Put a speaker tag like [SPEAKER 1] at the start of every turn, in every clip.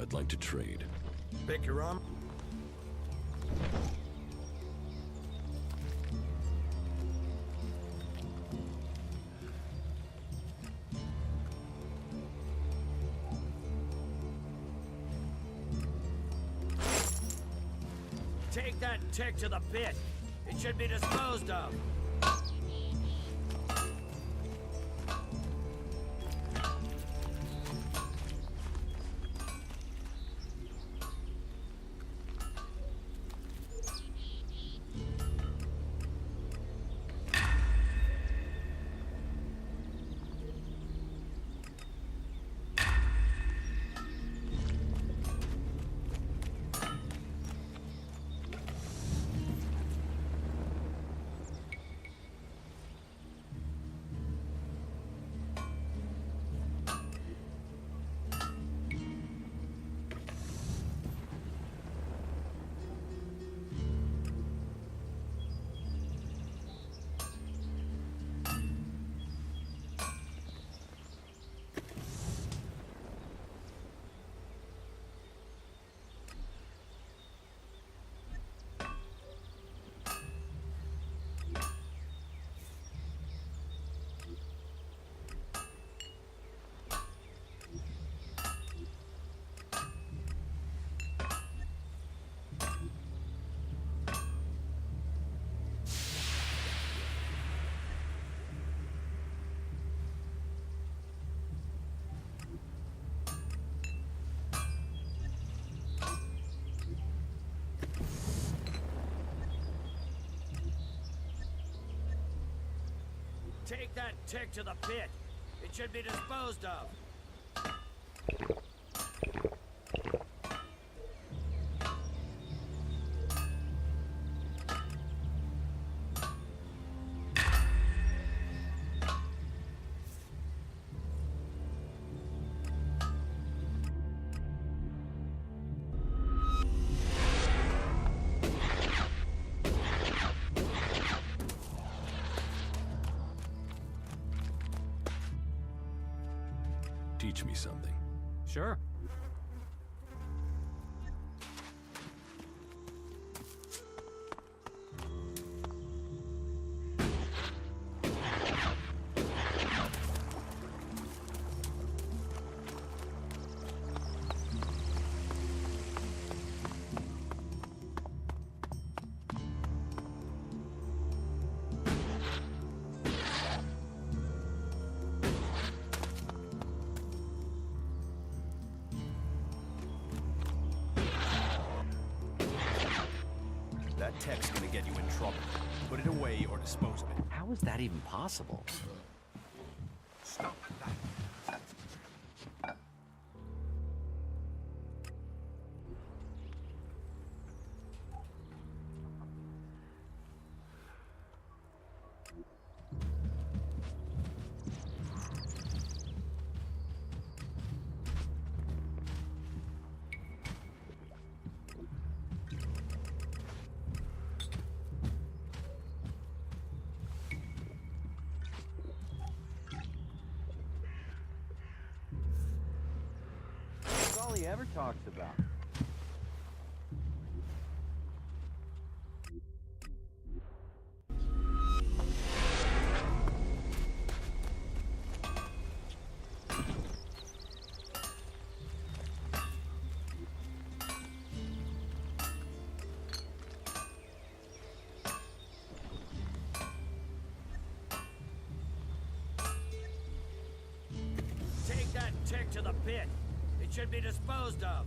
[SPEAKER 1] I'd like to trade.
[SPEAKER 2] Pick your arm.
[SPEAKER 3] Take that tick to the pit. It should be disposed of. Take that tick to the pit. It should be disposed of.
[SPEAKER 1] Teach me something.
[SPEAKER 3] Sure.
[SPEAKER 2] That tech's gonna get you in trouble. Put it away or dispose of it.
[SPEAKER 4] How is that even possible?
[SPEAKER 2] Stop that.
[SPEAKER 4] That's all he ever talks about.
[SPEAKER 3] Take that tick to the pit. It should be disposed of.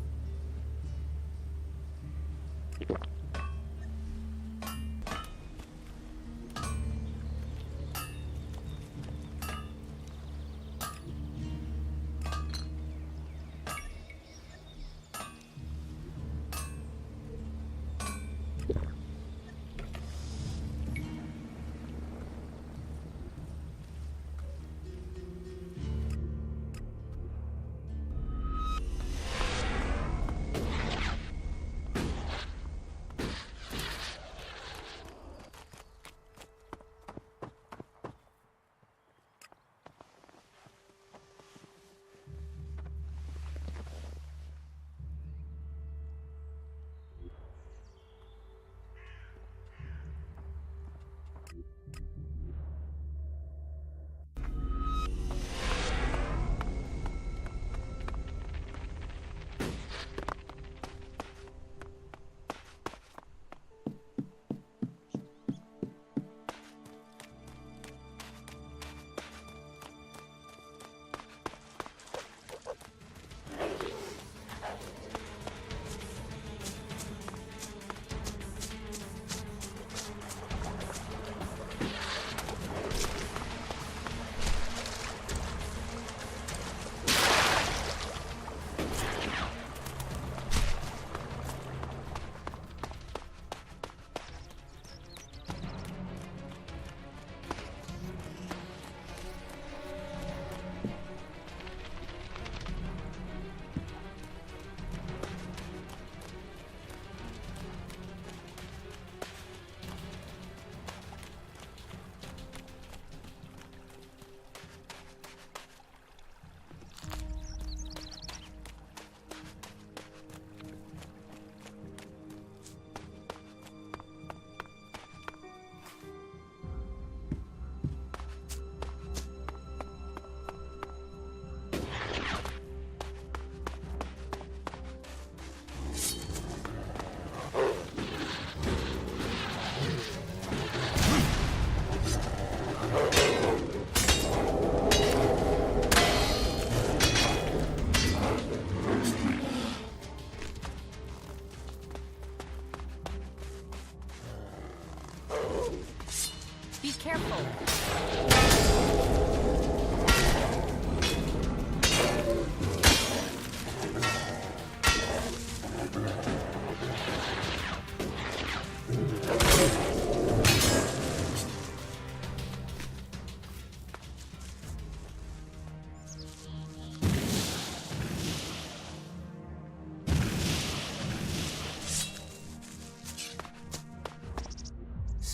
[SPEAKER 1] Be careful.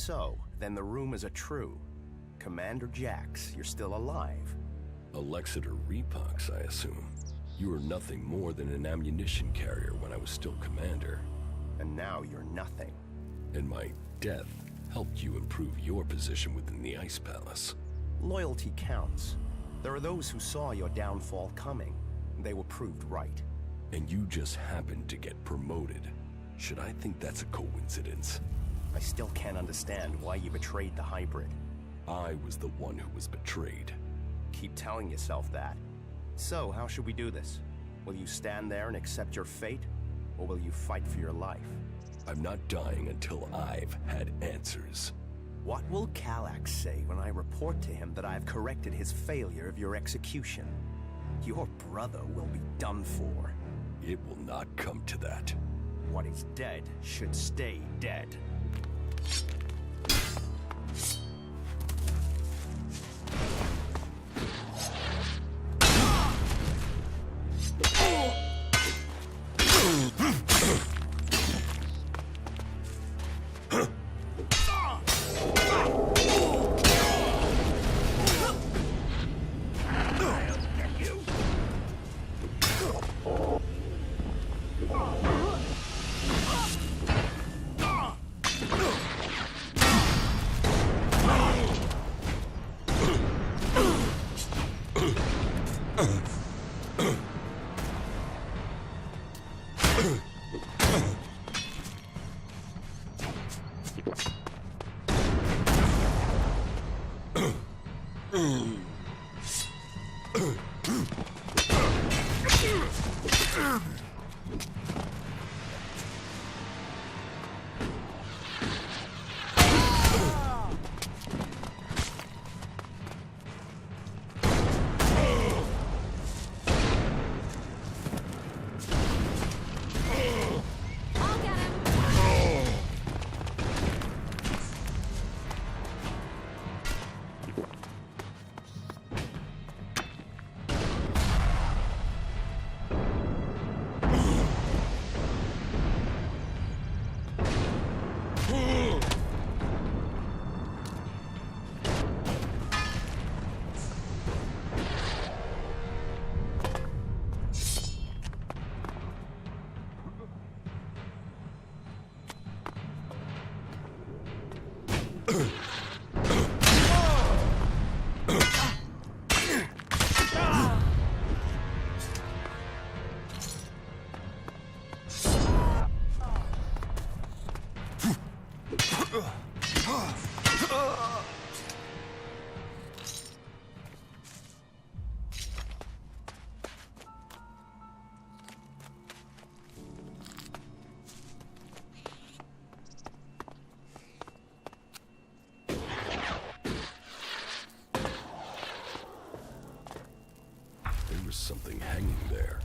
[SPEAKER 2] So, then the rumors are true. Commander Jax, you're still alive.
[SPEAKER 5] Elex or Repox, I assume. You were nothing more than an ammunition carrier when I was still commander.
[SPEAKER 2] And now you're nothing.
[SPEAKER 5] And my death helped you improve your position within the Ice Palace.
[SPEAKER 2] Loyalty counts. There are those who saw your downfall coming. They were proved right.
[SPEAKER 5] And you just happened to get promoted. Should I think that's a coincidence?
[SPEAKER 2] I still can't understand why you betrayed the hybrid.
[SPEAKER 5] I was the one who was betrayed.
[SPEAKER 2] Keep telling yourself that. So, how should we do this? Will you stand there and accept your fate? Or will you fight for your life?
[SPEAKER 5] I'm not dying until I've had answers.
[SPEAKER 2] What will Calax say when I report to him that I have corrected his failure of your execution? Your brother will be done for.
[SPEAKER 5] It will not come to that.
[SPEAKER 2] What is dead should stay dead.
[SPEAKER 5] There was something hanging there.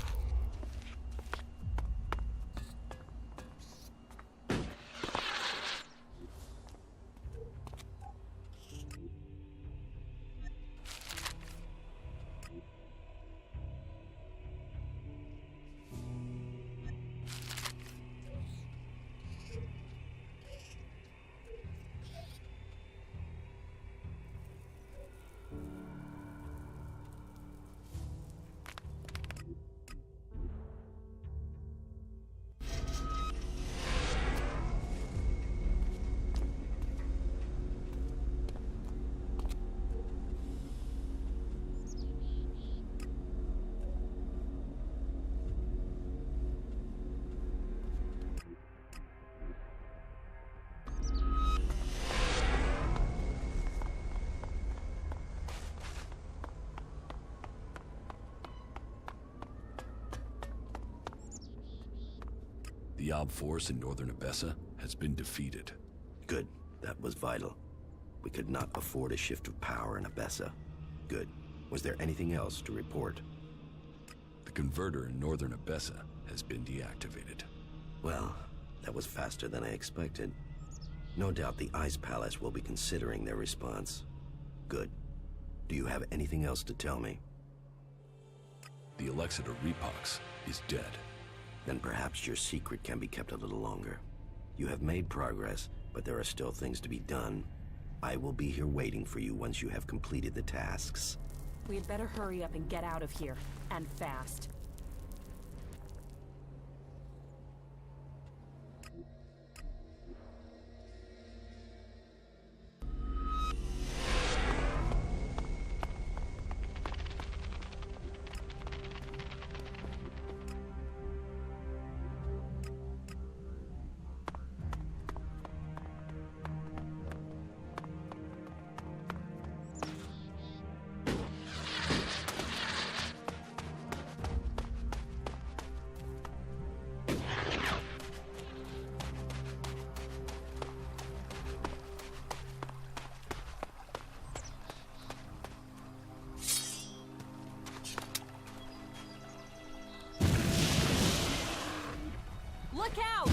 [SPEAKER 5] The Ob force in northern Abessa has been defeated.
[SPEAKER 6] Good. That was vital.
[SPEAKER 1] We could not afford a shift of power in Abessa. Good. Was there anything else to report?
[SPEAKER 5] The converter in northern Abessa has been deactivated.
[SPEAKER 1] Well, that was faster than I expected. No doubt the Ice Palace will be considering their response. Good. Do you have anything else to tell me?
[SPEAKER 5] The Alexeter Repox is dead.
[SPEAKER 1] Then perhaps your secret can be kept a little longer. You have made progress, but there are still things to be done. I will be here waiting for you once you have completed the tasks.
[SPEAKER 6] We had better hurry up and get out of here. And fast. Look out!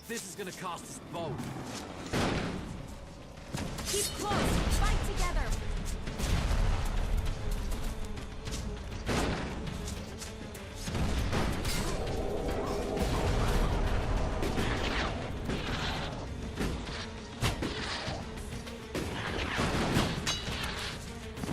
[SPEAKER 3] This is gonna cost us both.
[SPEAKER 6] Keep close! Fight together!
[SPEAKER 3] This is gonna cost us both.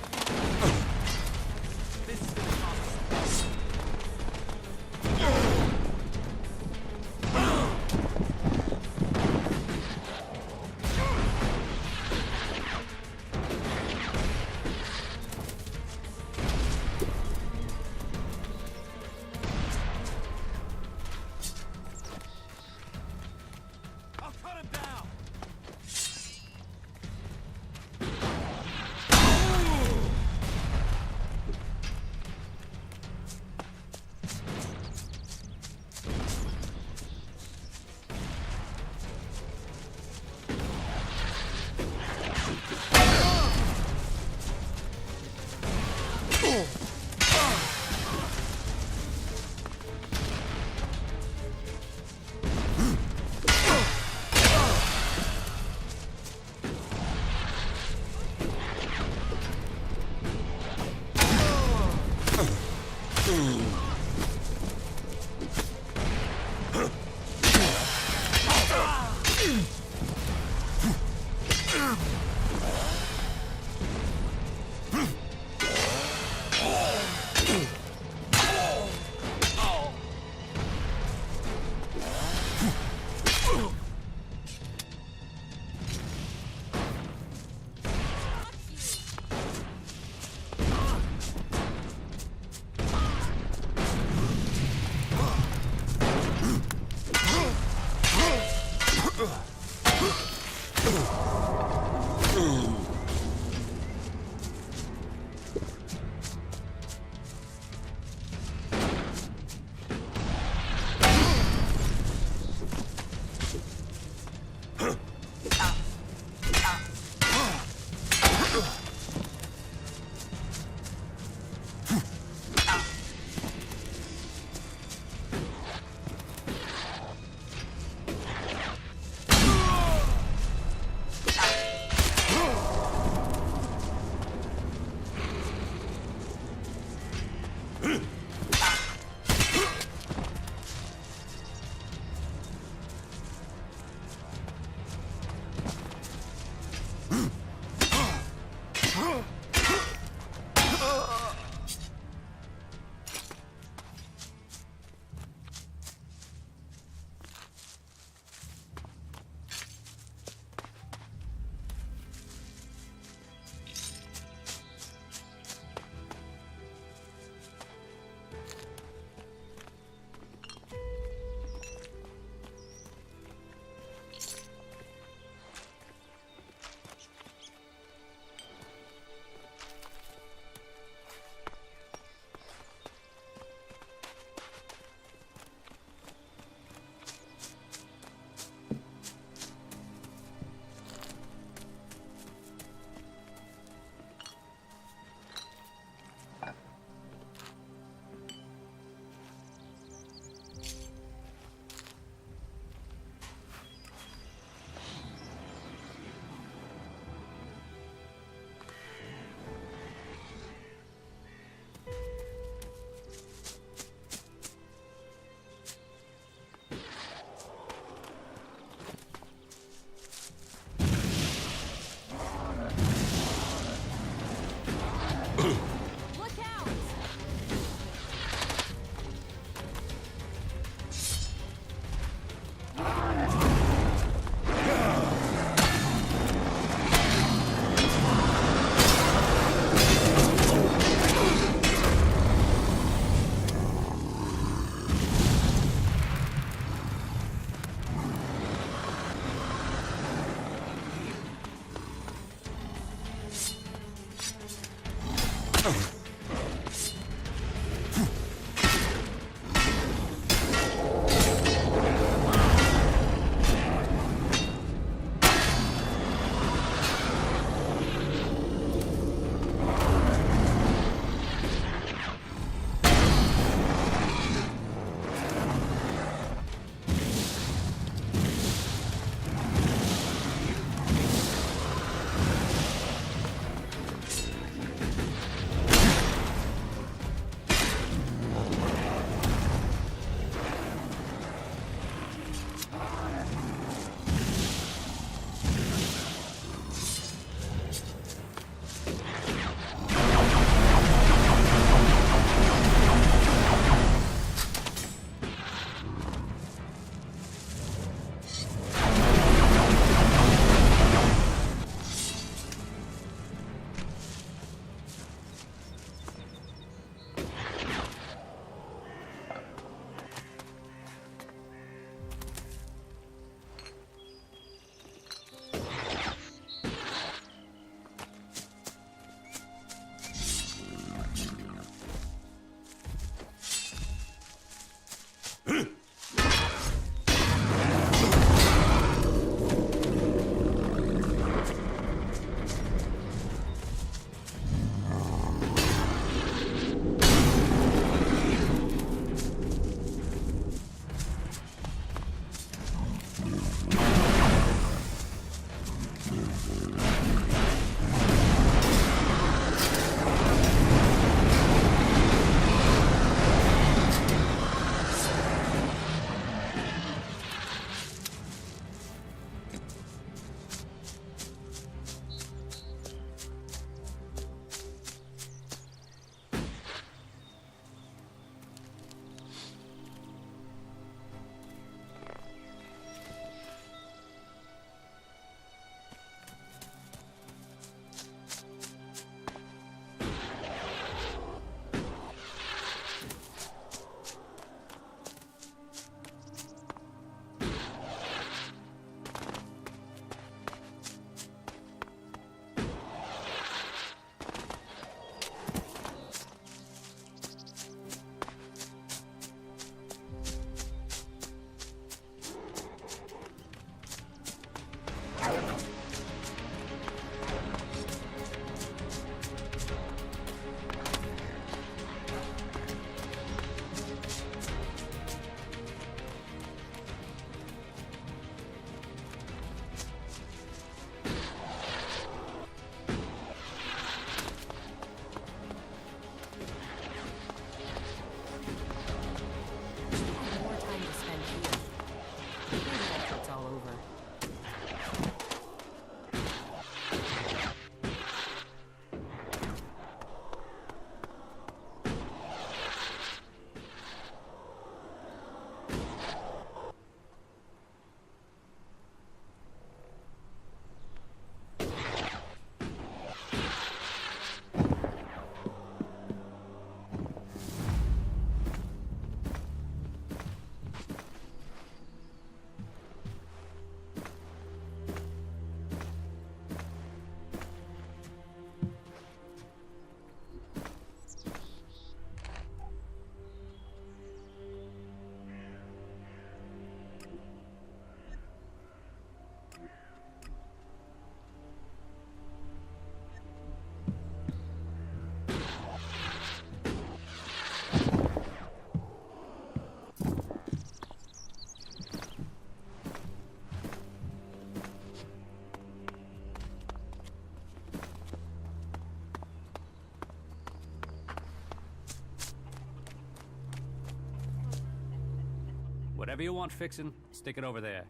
[SPEAKER 7] Whatever you want fixing, stick it over there.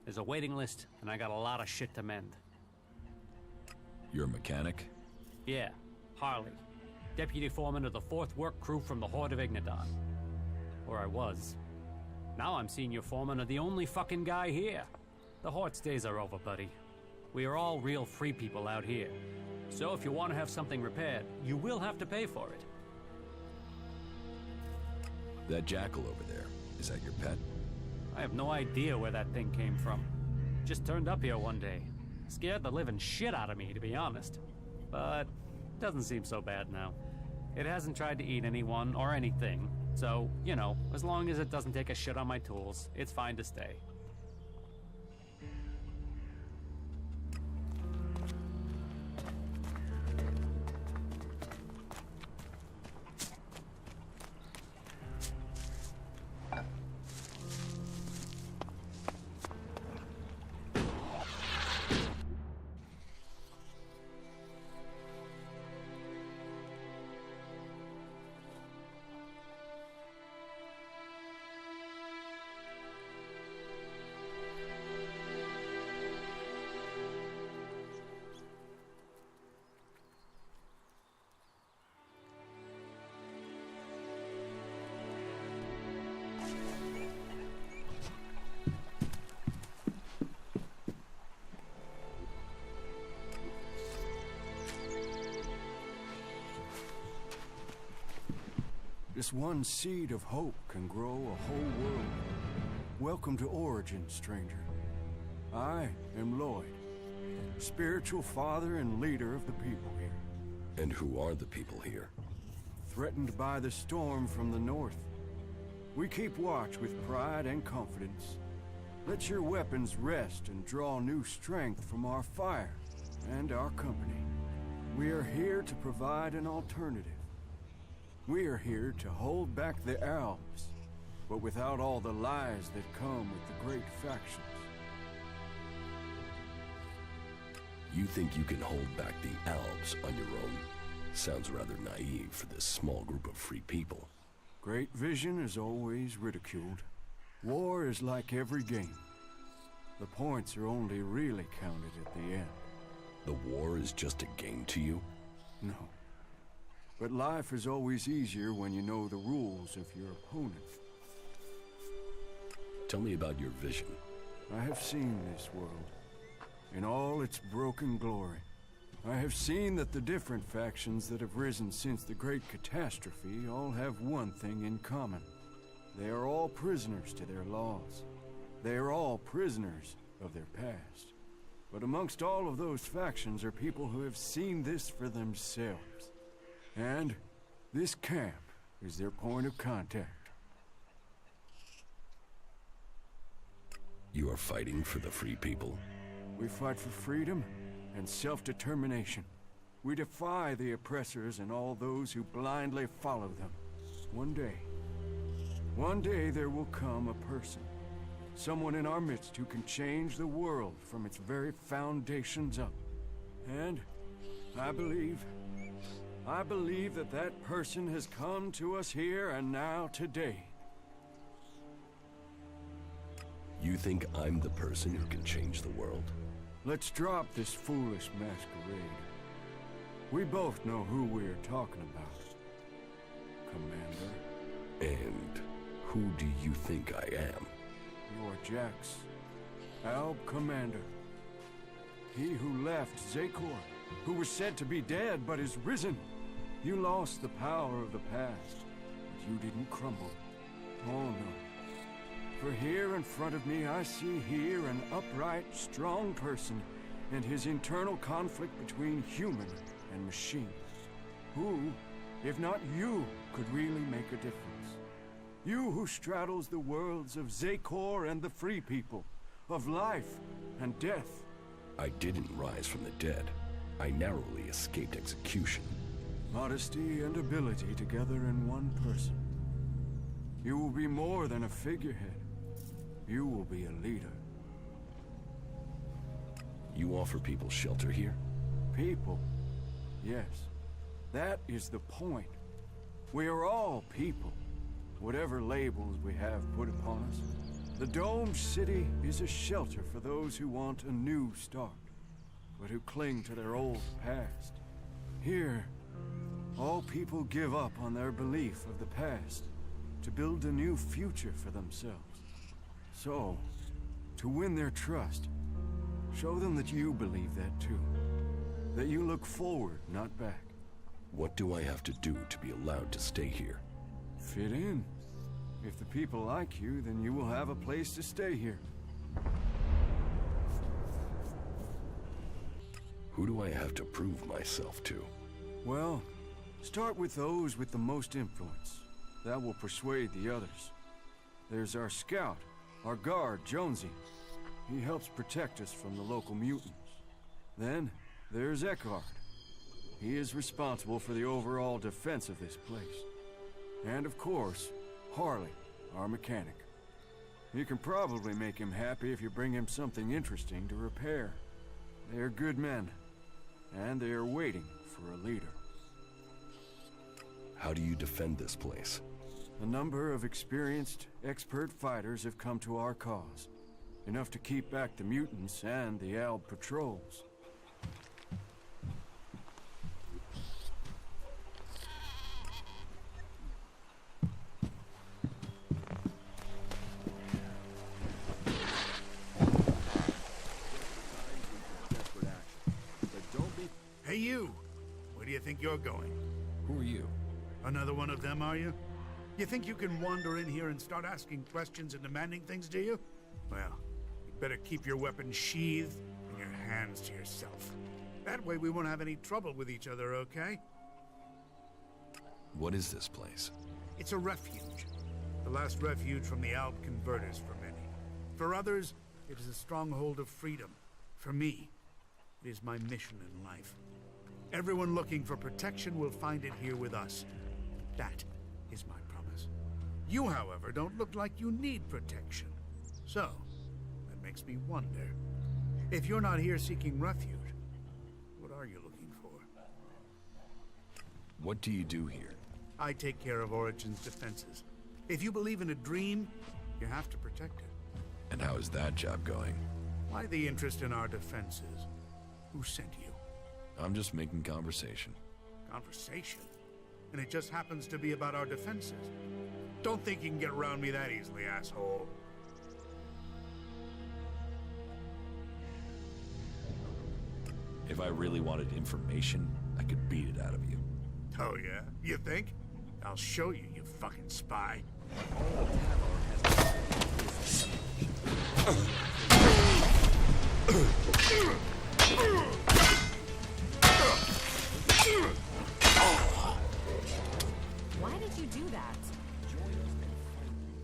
[SPEAKER 7] There's a waiting list, and I got a lot of shit to mend.
[SPEAKER 8] You're a mechanic?
[SPEAKER 7] Yeah, Harley. Deputy foreman of the 4th work crew from the Horde of Ignadon. Or I was. Now I'm senior foreman of the only fucking guy here. The Horde's days are over, buddy. We are all real free people out here. So if you want to have something repaired, you will have to pay for it.
[SPEAKER 8] That jackal over there, is that your pet?
[SPEAKER 7] I have no idea where that thing came from. Just turned up here one day. Scared the living shit out of me, to be honest. But doesn't seem so bad now. It hasn't tried to eat anyone or anything, so, you know, as long as it doesn't take a shit on my tools, it's fine to stay.
[SPEAKER 9] Just one seed of hope can grow a whole world. Welcome to Origin, stranger. I am Lloyd, spiritual father and leader of the people here.
[SPEAKER 5] And who are the people here?
[SPEAKER 9] Threatened by the storm from the north. We keep watch with pride and confidence. Let your weapons rest and draw new strength from our fire and our company. We are here to provide an alternative. We are here to hold back the Alps, but without all the lies that come with the great factions.
[SPEAKER 5] You think you can hold back the Alps on your own? Sounds rather naive for this small group of free people.
[SPEAKER 9] Great vision is always ridiculed. War is like every game. The points are only really counted at the end.
[SPEAKER 5] The war is just a game to you?
[SPEAKER 9] No. But life is always easier when you know the rules of your opponent.
[SPEAKER 5] Tell me about your vision.
[SPEAKER 9] I have seen this world, in all its broken glory. I have seen that the different factions that have risen since the Great Catastrophe all have one thing in common. They are all prisoners to their laws. They are all prisoners of their past. But amongst all of those factions are people who have seen this for themselves. And this camp is their point of contact.
[SPEAKER 5] You are fighting for the free people?
[SPEAKER 9] We fight for freedom and self-determination. We defy the oppressors and all those who blindly follow them. One day there will come a person. Someone in our midst who can change the world from its very foundations up. And I believe that that person has come to us here and now today.
[SPEAKER 5] You think I'm the person who can change the world?
[SPEAKER 9] Let's drop this foolish masquerade. We both know who we're talking about, Commander.
[SPEAKER 5] And who do you think I am?
[SPEAKER 9] You're Jax, Alb Commander. He who left Zakor, who was said to be dead but is risen. You lost the power of the past, but you didn't crumble. Oh no. For here in front of me I see here an upright, strong person and his internal conflict between human and machine. Who, if not you, could really make a difference? You who straddles the worlds of Zakor and the free people, of life and death.
[SPEAKER 5] I didn't rise from the dead. I narrowly escaped execution.
[SPEAKER 9] Modesty and ability together in one person. You will be more than a figurehead. You will be a leader.
[SPEAKER 5] You offer people shelter here?
[SPEAKER 9] People? Yes. That is the point. We are all people, whatever labels we have put upon us. The Domed City is a shelter for those who want a new start, but who cling to their old past. Here, all people give up on their belief of the past to build a new future for themselves. So, to win their trust, show them that you believe that too. That you look forward, not back.
[SPEAKER 5] What do I have to do to be allowed to stay here?
[SPEAKER 9] Fit in. If the people like you, then you will have a place to stay here.
[SPEAKER 5] Who do I have to prove myself to?
[SPEAKER 9] Well, start with those with the most influence. That will persuade the others. There's our scout, our guard, Jonesy. He helps protect us from the local mutants. Then, there's Eckhart. He is responsible for the overall defense of this place. And of course, Harley, our mechanic. You can probably make him happy if you bring him something interesting to repair. They are good men, and they are waiting for a leader.
[SPEAKER 5] How do you defend this place?
[SPEAKER 9] A number of experienced, expert fighters have come to our cause. Enough to keep back the mutants and the Alb patrols.
[SPEAKER 10] Hey you! Where do you think you're going?
[SPEAKER 8] Who are you?
[SPEAKER 10] Another one of them, are you? You think you can wander in here and start asking questions and demanding things, do you? Well, you better keep your weapons sheathed and your hands to yourself. That way we won't have any trouble with each other, okay?
[SPEAKER 8] What is this place?
[SPEAKER 10] It's a refuge. The last refuge from the Alb converters for many. For others, it is a stronghold of freedom. For me, it is my mission in life. Everyone looking for protection will find it here with us. That is my promise. You, however, don't look like you need protection. So, that makes me wonder. If you're not here seeking refuge, what are you looking for?
[SPEAKER 8] What do you do here?
[SPEAKER 10] I take care of Origin's defenses. If you believe in a dream, you have to protect it.
[SPEAKER 8] And how is that job going?
[SPEAKER 10] Why the interest in our defenses? Who sent you?
[SPEAKER 8] I'm just making conversation.
[SPEAKER 10] Conversation? And it just happens to be about our defenses. Don't think you can get around me that easily, asshole.
[SPEAKER 8] If I really wanted information, I could beat it out of you.
[SPEAKER 10] Oh yeah? You think? I'll show you, you fucking spy.
[SPEAKER 6] Why did you do that?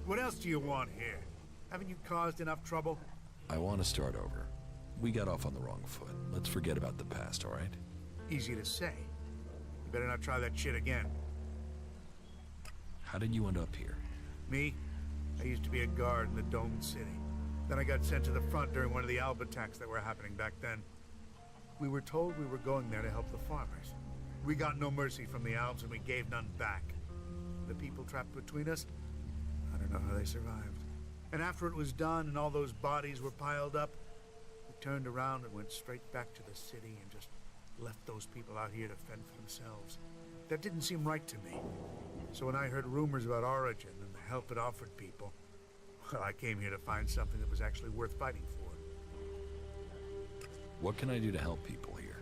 [SPEAKER 10] What else do you want here? Haven't you caused enough trouble?
[SPEAKER 8] I want to start over. We got off on the wrong foot. Let's forget about the past, all right?
[SPEAKER 10] Easy to say. You better not try that shit again.
[SPEAKER 8] How did you end up here?
[SPEAKER 10] Me? I used to be a guard in the Domed City. Then I got sent to the front during one of the Alb attacks that were happening back then. We were told we were going there to help the farmers. We got no mercy from the Albs and we gave none back. The people trapped between us, I don't know how they survived. And after it was done and all those bodies were piled up, we turned around and went straight back to the city and just left those people out here to fend for themselves. That didn't seem right to me. So when I heard rumors about Origin and the help it offered people, well, I came here to find something that was actually worth fighting for.
[SPEAKER 8] What can I do to help people here?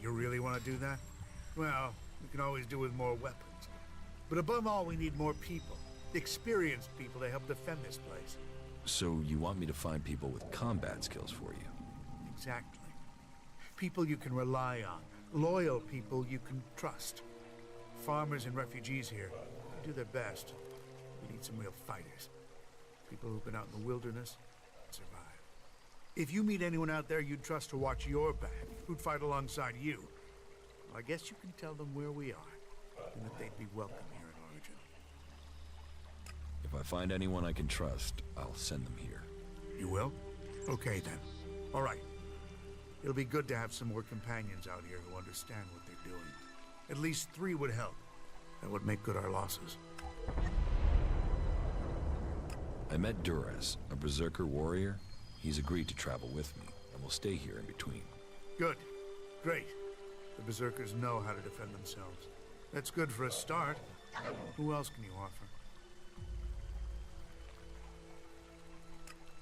[SPEAKER 10] You really want to do that? Well, we can always do with more weapons. But above all, we need more people. Experienced people to help defend this place.
[SPEAKER 8] So you want me to find people with combat skills for you?
[SPEAKER 10] Exactly. People you can rely on. Loyal people you can trust. Farmers and refugees here do their best. We need some real fighters. People who've been out in the wilderness and survived. If you meet anyone out there you'd trust to watch your back, who'd fight alongside you, well, I guess you can tell them where we are, and that they'd be welcome here at Origin.
[SPEAKER 8] If I find anyone I can trust, I'll send them here.
[SPEAKER 10] You will? Okay then. All right. It'll be good to have some more companions out here who understand what they're doing. At least 3 would help. That would make good our losses.
[SPEAKER 8] I met Duras, a berserker warrior. He's agreed to travel with me, and will stay here in between.
[SPEAKER 10] Good. Great. The berserkers know how to defend themselves. That's good for a start. Who else can you offer?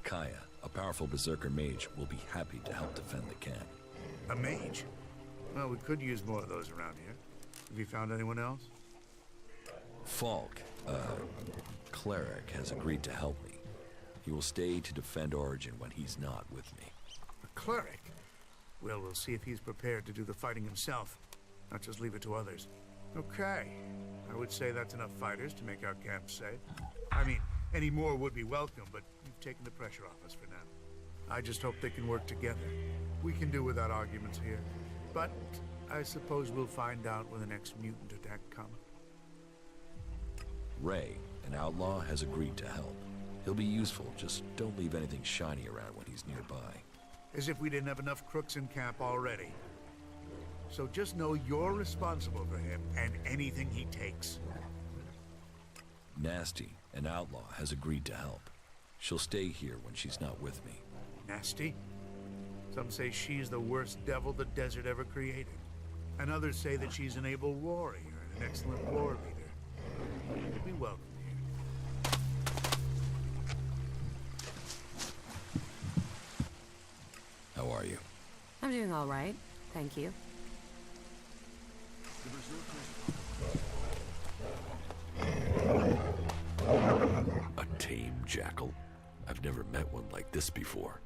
[SPEAKER 8] Kaya, a powerful berserker mage, will be happy to help defend the camp.
[SPEAKER 10] A mage? Well, we could use more of those around here. Have you found anyone else?
[SPEAKER 8] Falk, a cleric, has agreed to help me. He will stay to defend Origin when he's not with me.
[SPEAKER 10] A cleric? Well, we'll see if he's prepared to do the fighting himself, not just leave it to others. Okay. I would say that's enough fighters to make our camp safe. I mean, any more would be welcome, but you've taken the pressure off us for now. I just hope they can work together. We can do without arguments here. But I suppose we'll find out when the next mutant attack comes.
[SPEAKER 8] Ray, an outlaw, has agreed to help. He'll be useful, just don't leave anything shiny around when he's nearby.
[SPEAKER 10] As if we didn't have enough crooks in camp already. So just know you're responsible for him and anything he takes.
[SPEAKER 8] Nasty, an outlaw, has agreed to help. She'll stay here when she's not with me.
[SPEAKER 10] Nasty? Some say she's the worst devil the desert ever created. And others say that she's an able warrior and an excellent war leader. You'll be welcome here.
[SPEAKER 8] How are you?
[SPEAKER 6] I'm doing all right, thank you.
[SPEAKER 5] A tame jackal? I've never met one like this before.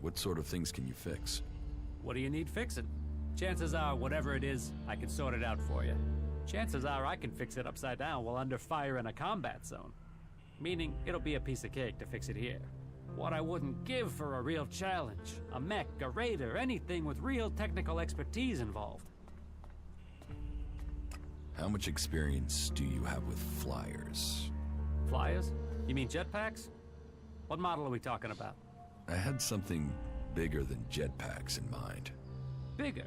[SPEAKER 8] What sort of things can you fix?
[SPEAKER 7] What do you need fixing? Chances are, whatever it is, I can sort it out for you. Chances are I can fix it upside down while under fire in a combat zone. Meaning, it'll be a piece of cake to fix it here. What I wouldn't give for a real challenge. A mech, a raider, anything with real technical expertise involved.
[SPEAKER 8] How much experience do you have with flyers?
[SPEAKER 7] Flyers? You mean jetpacks? What model are we talking about?
[SPEAKER 8] I had something bigger than jetpacks in mind.
[SPEAKER 7] Bigger?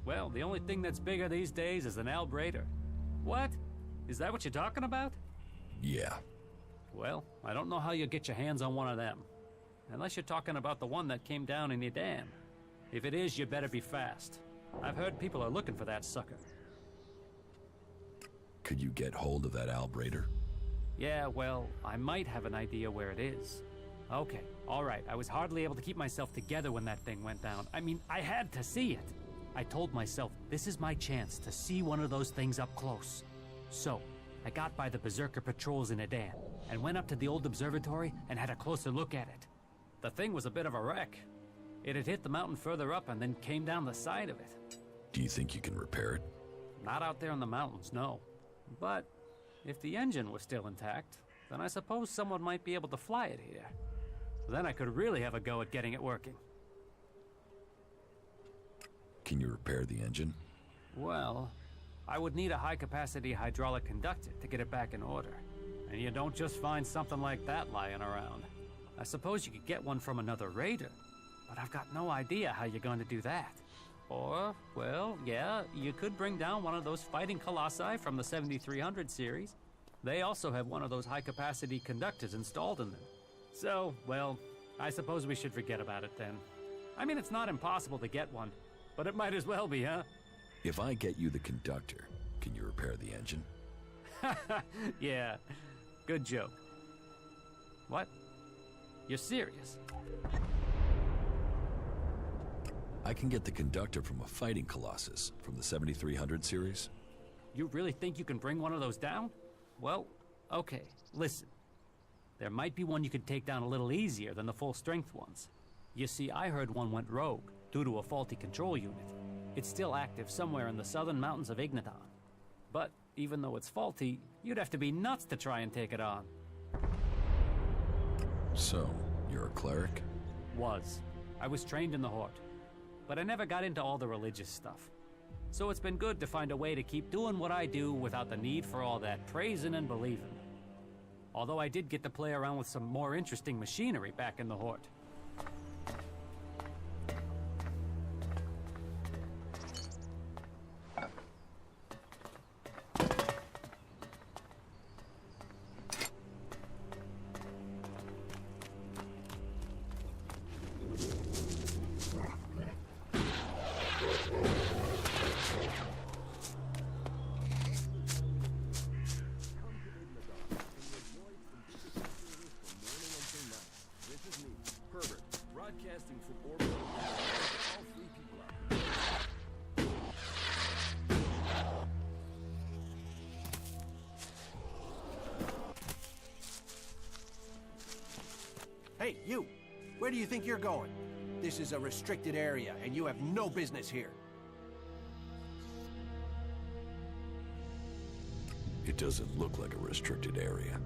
[SPEAKER 7] Well, the only thing that's bigger these days is an Alb Raider. What? Is that what you're talking about?
[SPEAKER 8] Yeah.
[SPEAKER 7] Well, I don't know how you'll get your hands on one of them. Unless you're talking about the one that came down in your dam. If it is, you better be fast. I've heard people are looking for that sucker.
[SPEAKER 8] Could you get hold of that Alb Raider?
[SPEAKER 7] Yeah, well, I might have an idea where it is. Okay, alright, I was hardly able to keep myself together when that thing went down. I mean, I had to see it. I told myself, this is my chance to see one of those things up close. So, I got by the Berserker patrols in Adan, and went up to the old observatory and had a closer look at it. The thing was a bit of a wreck. It had hit the mountain further up and then came down the side of it.
[SPEAKER 8] Do you think you can repair it?
[SPEAKER 7] Not out there in the mountains, no. But if the engine was still intact, then I suppose someone might be able to fly it here. Then I could really have a go at getting it working.
[SPEAKER 8] Can you repair the engine?
[SPEAKER 7] Well, I would need a high-capacity hydraulic conductor to get it back in order. And you don't just find something like that lying around. I suppose you could get one from another raider, but I've got no idea how you're going to do that. Or, well, yeah, you could bring down one of those fighting colossi from the 7300 series. They also have one of those high-capacity conductors installed in them. So, well, I suppose we should forget about it then. I mean, it's not impossible to get one, but it might as well be, huh?
[SPEAKER 8] If I get you the conductor, can you repair the engine?
[SPEAKER 7] Yeah, good joke. What? You're serious?
[SPEAKER 8] I can get the conductor from a fighting colossus from the 7300 series.
[SPEAKER 7] You really think you can bring one of those down? Well, okay, listen. There might be one you could take down a little easier than the full-strength ones. You see, I heard one went rogue due to a faulty control unit. It's still active somewhere in the southern mountains of Igniton. But even though it's faulty, you'd have to be nuts to try and take it on.
[SPEAKER 8] So, You're a cleric?
[SPEAKER 7] Was. I was trained in the Horde. But I never got into all the religious stuff. So it's been good to find a way to keep doing what I do without the need for all that praising and believing. Although I did get to play around with some more interesting machinery back in the Horde.
[SPEAKER 5] Broadcasting from orbit. All three people out there.
[SPEAKER 11] Hey, you! Where do you think you're going? This is a restricted area, and you have no business here.
[SPEAKER 8] It doesn't look like a restricted area.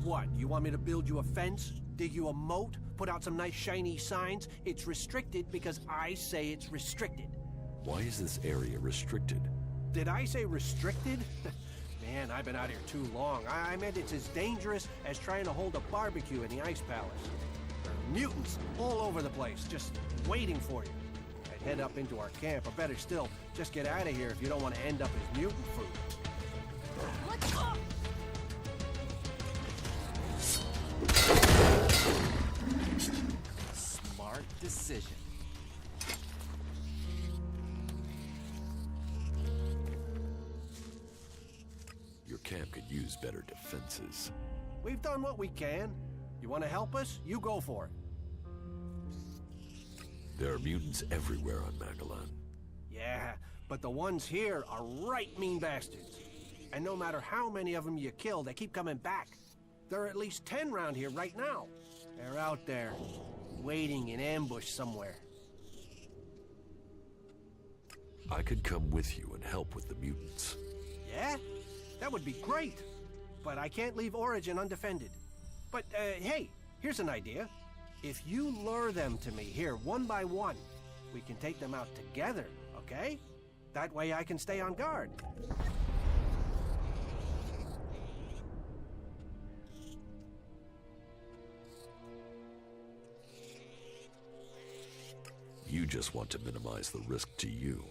[SPEAKER 11] What, you want me to build you a fence? Dig you a moat? Put out some nice shiny signs? It's restricted because I say it's restricted.
[SPEAKER 8] Why is this area restricted?
[SPEAKER 11] Did I say restricted? Man, I've been out here too long. I meant it's as dangerous as trying to hold a barbecue in the Ice Palace. There are mutants all over the place, just waiting for you. I'd head up into our camp, or better still, just get out of here if you don't want to end up as mutant food.
[SPEAKER 6] Let's go!
[SPEAKER 4] Smart decision.
[SPEAKER 8] Your camp could use better defenses.
[SPEAKER 11] We've done what we can. You want to help us? You go for it.
[SPEAKER 8] There are mutants everywhere on Magalan.
[SPEAKER 11] Yeah, but the ones here are right mean bastards. And no matter how many of them you kill, they keep coming back. There are at least 10 around here right now. They're out there, waiting in ambush somewhere.
[SPEAKER 8] I could come with you and help with the mutants.
[SPEAKER 11] Yeah? That would be great. But I can't leave Origin undefended. But, hey, here's an idea. If you lure them to me here one by one, we can take them out together, okay? That way I can stay on guard.
[SPEAKER 8] You just want to minimize the risk to you.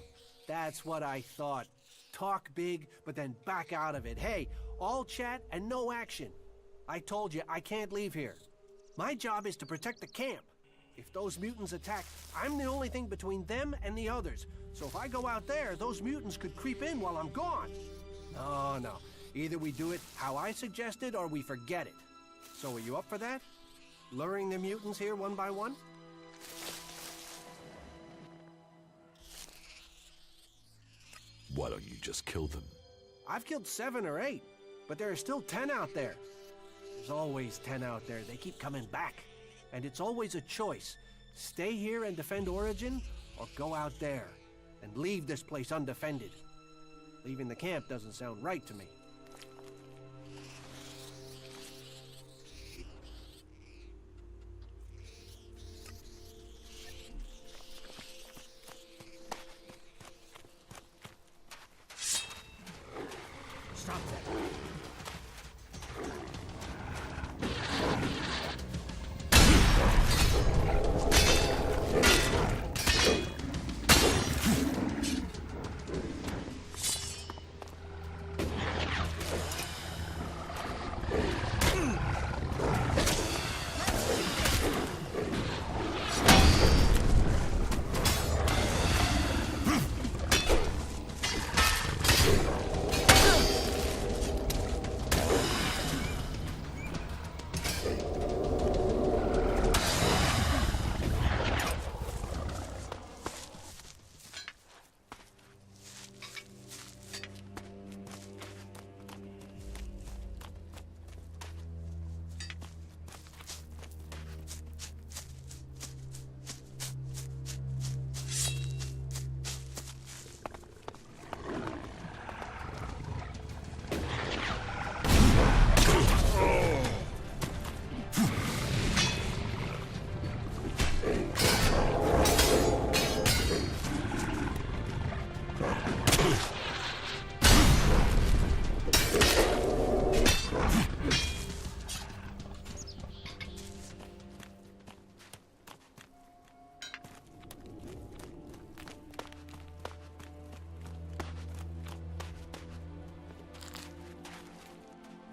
[SPEAKER 11] That's what I thought. Talk big, but then back out of it. Hey, all chat and no action. I told you, I can't leave here. My job is to protect the camp. If those mutants attack, I'm the only thing between them and the others. So if I go out there, those mutants could creep in while I'm gone. No. Either we do it how I suggested or we forget it. So are you up for that? Luring the mutants here one by one?
[SPEAKER 8] Why don't you just kill them?
[SPEAKER 11] I've killed 7 or 8, but there are still 10 out there. There's always 10 out there. They keep coming back. And it's always a choice. Stay here and defend Origin, or go out there and leave this place undefended. Leaving the camp doesn't sound right to me. Stop that.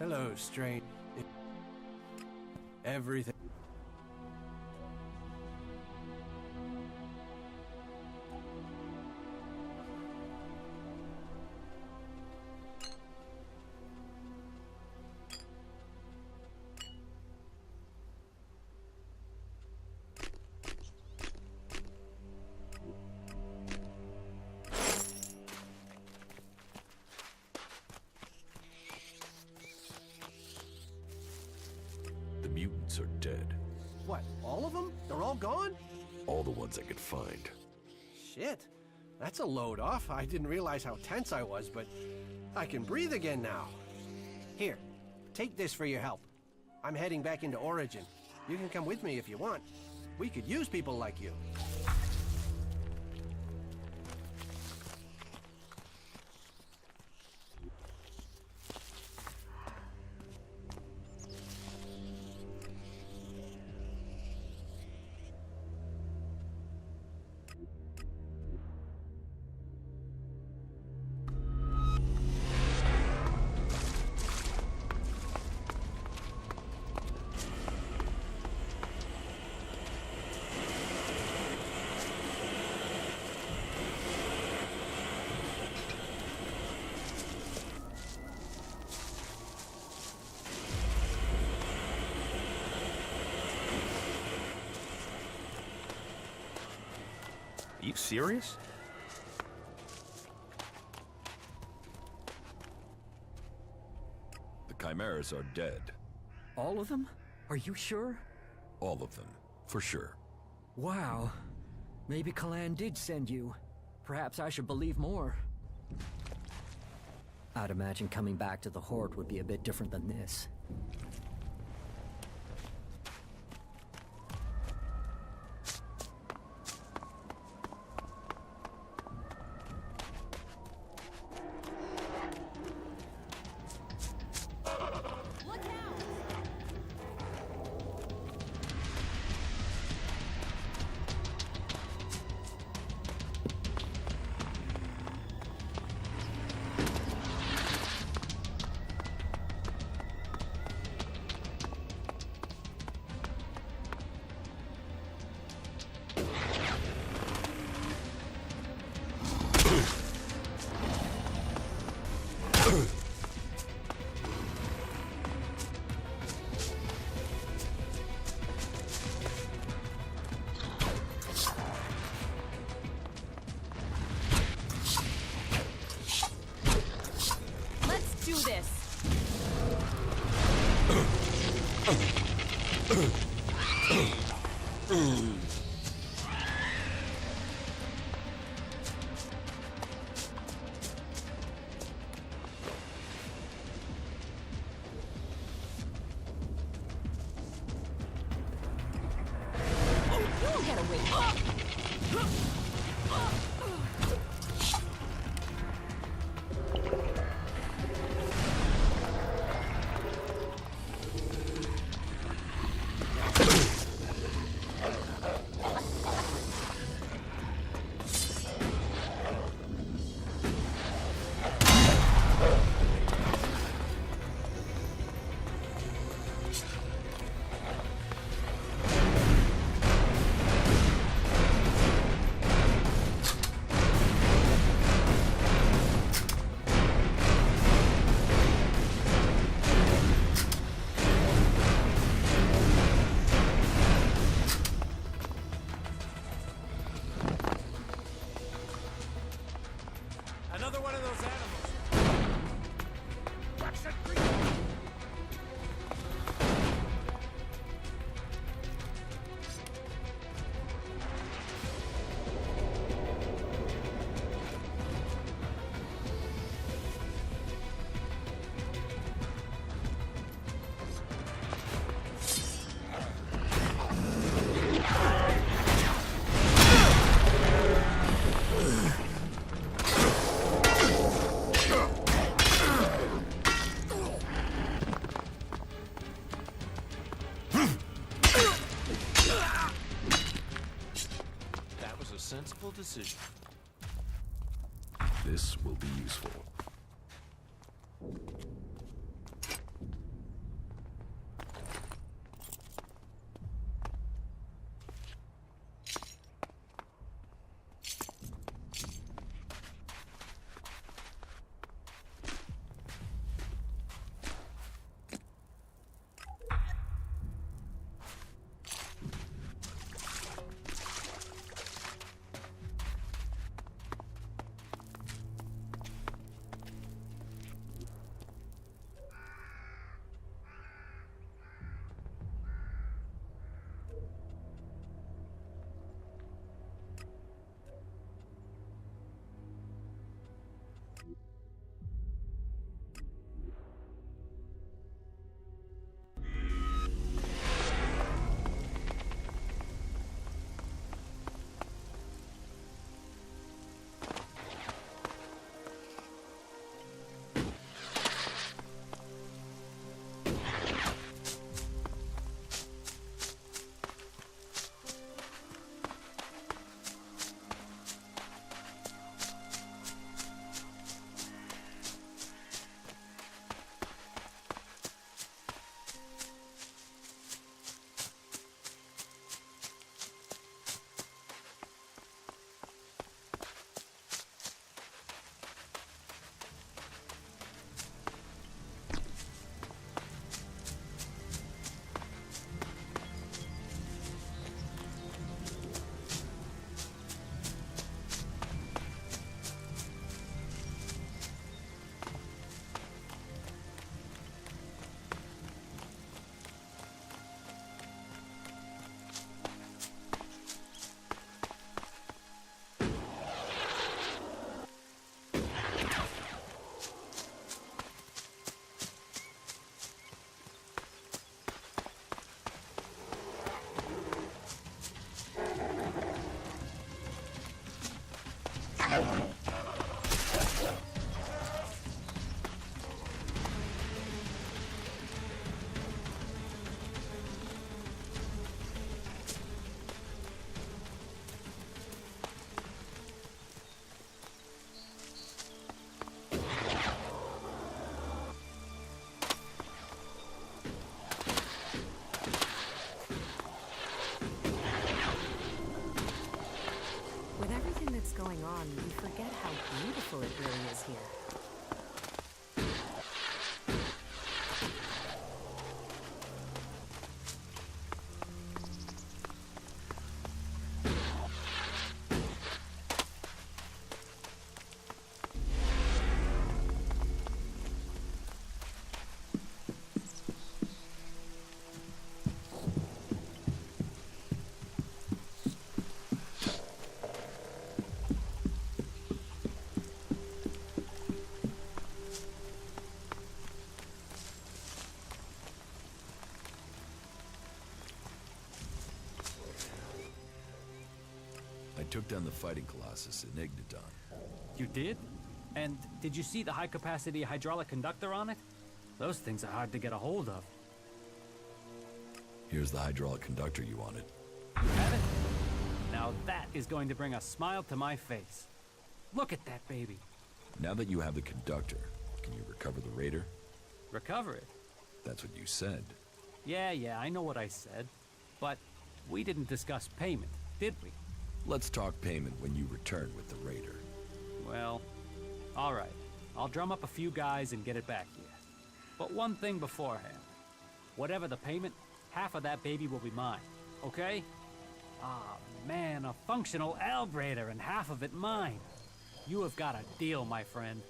[SPEAKER 11] Hello, strange. Everything.
[SPEAKER 5] The mutants are dead.
[SPEAKER 11] What, all of them? They're all gone?
[SPEAKER 5] All the ones I could find.
[SPEAKER 11] Shit. That's a load off. I didn't realize how tense I was, but I can breathe again now. Here, take this for your help. I'm heading back into Origin. You can come with me if you want. We could use people like you.
[SPEAKER 2] You serious?
[SPEAKER 8] The Chimeras are dead.
[SPEAKER 12] All of them? Are you sure?
[SPEAKER 8] All of them, for sure.
[SPEAKER 12] Wow. Maybe Kalan did send you. Perhaps I should believe more. I'd imagine coming back to the Horde would be a bit different than this.
[SPEAKER 6] Do this. You'll get away.
[SPEAKER 3] Another one of those animals.
[SPEAKER 4] sensible decision.
[SPEAKER 5] This will be useful.
[SPEAKER 6] going on, you forget how beautiful it really is here.
[SPEAKER 8] I took down the fighting colossus in Igniton.
[SPEAKER 7] You did? And did you see the high-capacity hydraulic conductor on it? Those things are hard to get a hold of.
[SPEAKER 8] Here's the hydraulic conductor you wanted.
[SPEAKER 7] You have it? Now that is going to bring a smile to my face. Look at that baby.
[SPEAKER 8] Now that you have the conductor, can you recover the Raider?
[SPEAKER 7] Recover it?
[SPEAKER 8] That's what you said.
[SPEAKER 7] Yeah, I know what I said. But we didn't discuss payment, did we?
[SPEAKER 8] Let's talk payment when you return with the Raider.
[SPEAKER 7] Well, all right. I'll drum up a few guys and get it back here. But one thing beforehand. Whatever the payment, half of that baby will be mine, okay? Ah, man, a functional Alb Raider and half of it mine. You have got a deal, my friend.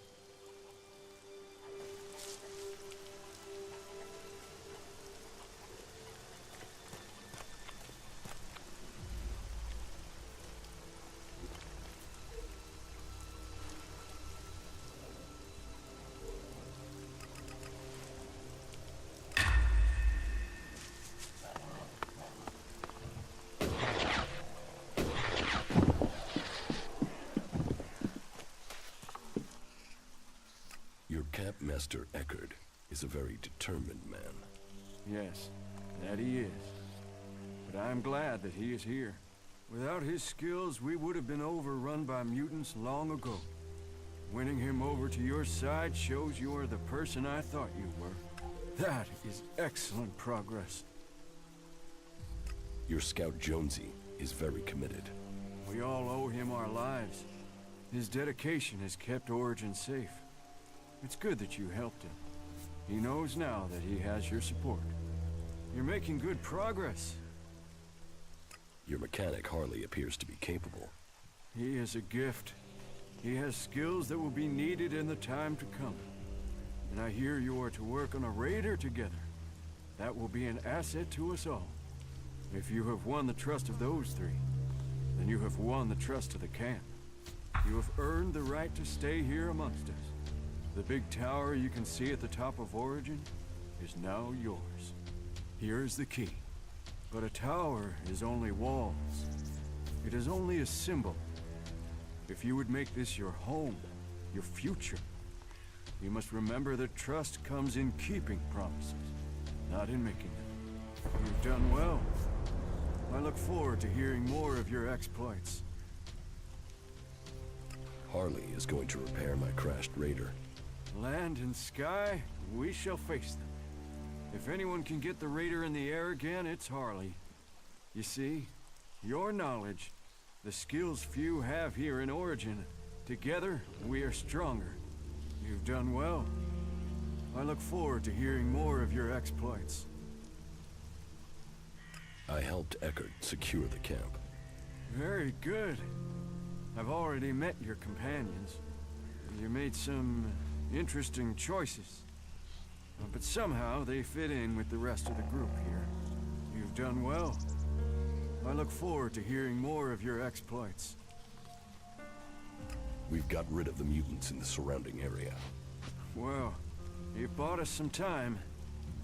[SPEAKER 5] Master Eckert is a very determined man.
[SPEAKER 9] Yes, that he is. But I'm glad that he is here. Without his skills, we would have been overrun by mutants long ago. Winning him over to your side shows you are the person I thought you were. That is excellent progress.
[SPEAKER 5] Your scout Jonesy is very committed.
[SPEAKER 9] We all owe him our lives. His dedication has kept Origin safe. It's good that you helped him. He knows now that he has your support. You're making good progress.
[SPEAKER 5] Your mechanic Harley appears to be capable.
[SPEAKER 9] He is a gift. He has skills that will be needed in the time to come. And I hear you are to work on a Raider together. That will be an asset to us all. If you have won the trust of those three, then you have won the trust of the camp. You have earned the right to stay here amongst us. The big tower you can see at the top of Origin is now yours. Here is the key. But a tower is only walls. It is only a symbol. If you would make this your home, your future, you must remember that trust comes in keeping promises, not in making them. You've done well. I look forward to hearing more of your exploits.
[SPEAKER 5] Harley is going to repair my crashed Raider.
[SPEAKER 9] Land and sky, we shall face them. If anyone can get the Raider in the air again, it's Harley. You see, your knowledge, the skills few have here in Origin, together we are stronger. You've done well. I look forward to hearing more of your exploits.
[SPEAKER 5] I helped Eckert secure the camp.
[SPEAKER 9] Very good. I've already met your companions. You made some interesting choices. But somehow they fit in with the rest of the group here. You've done well. I look forward to hearing more of your exploits.
[SPEAKER 5] We've got rid of the mutants in the surrounding area.
[SPEAKER 9] Well, you've bought us some time.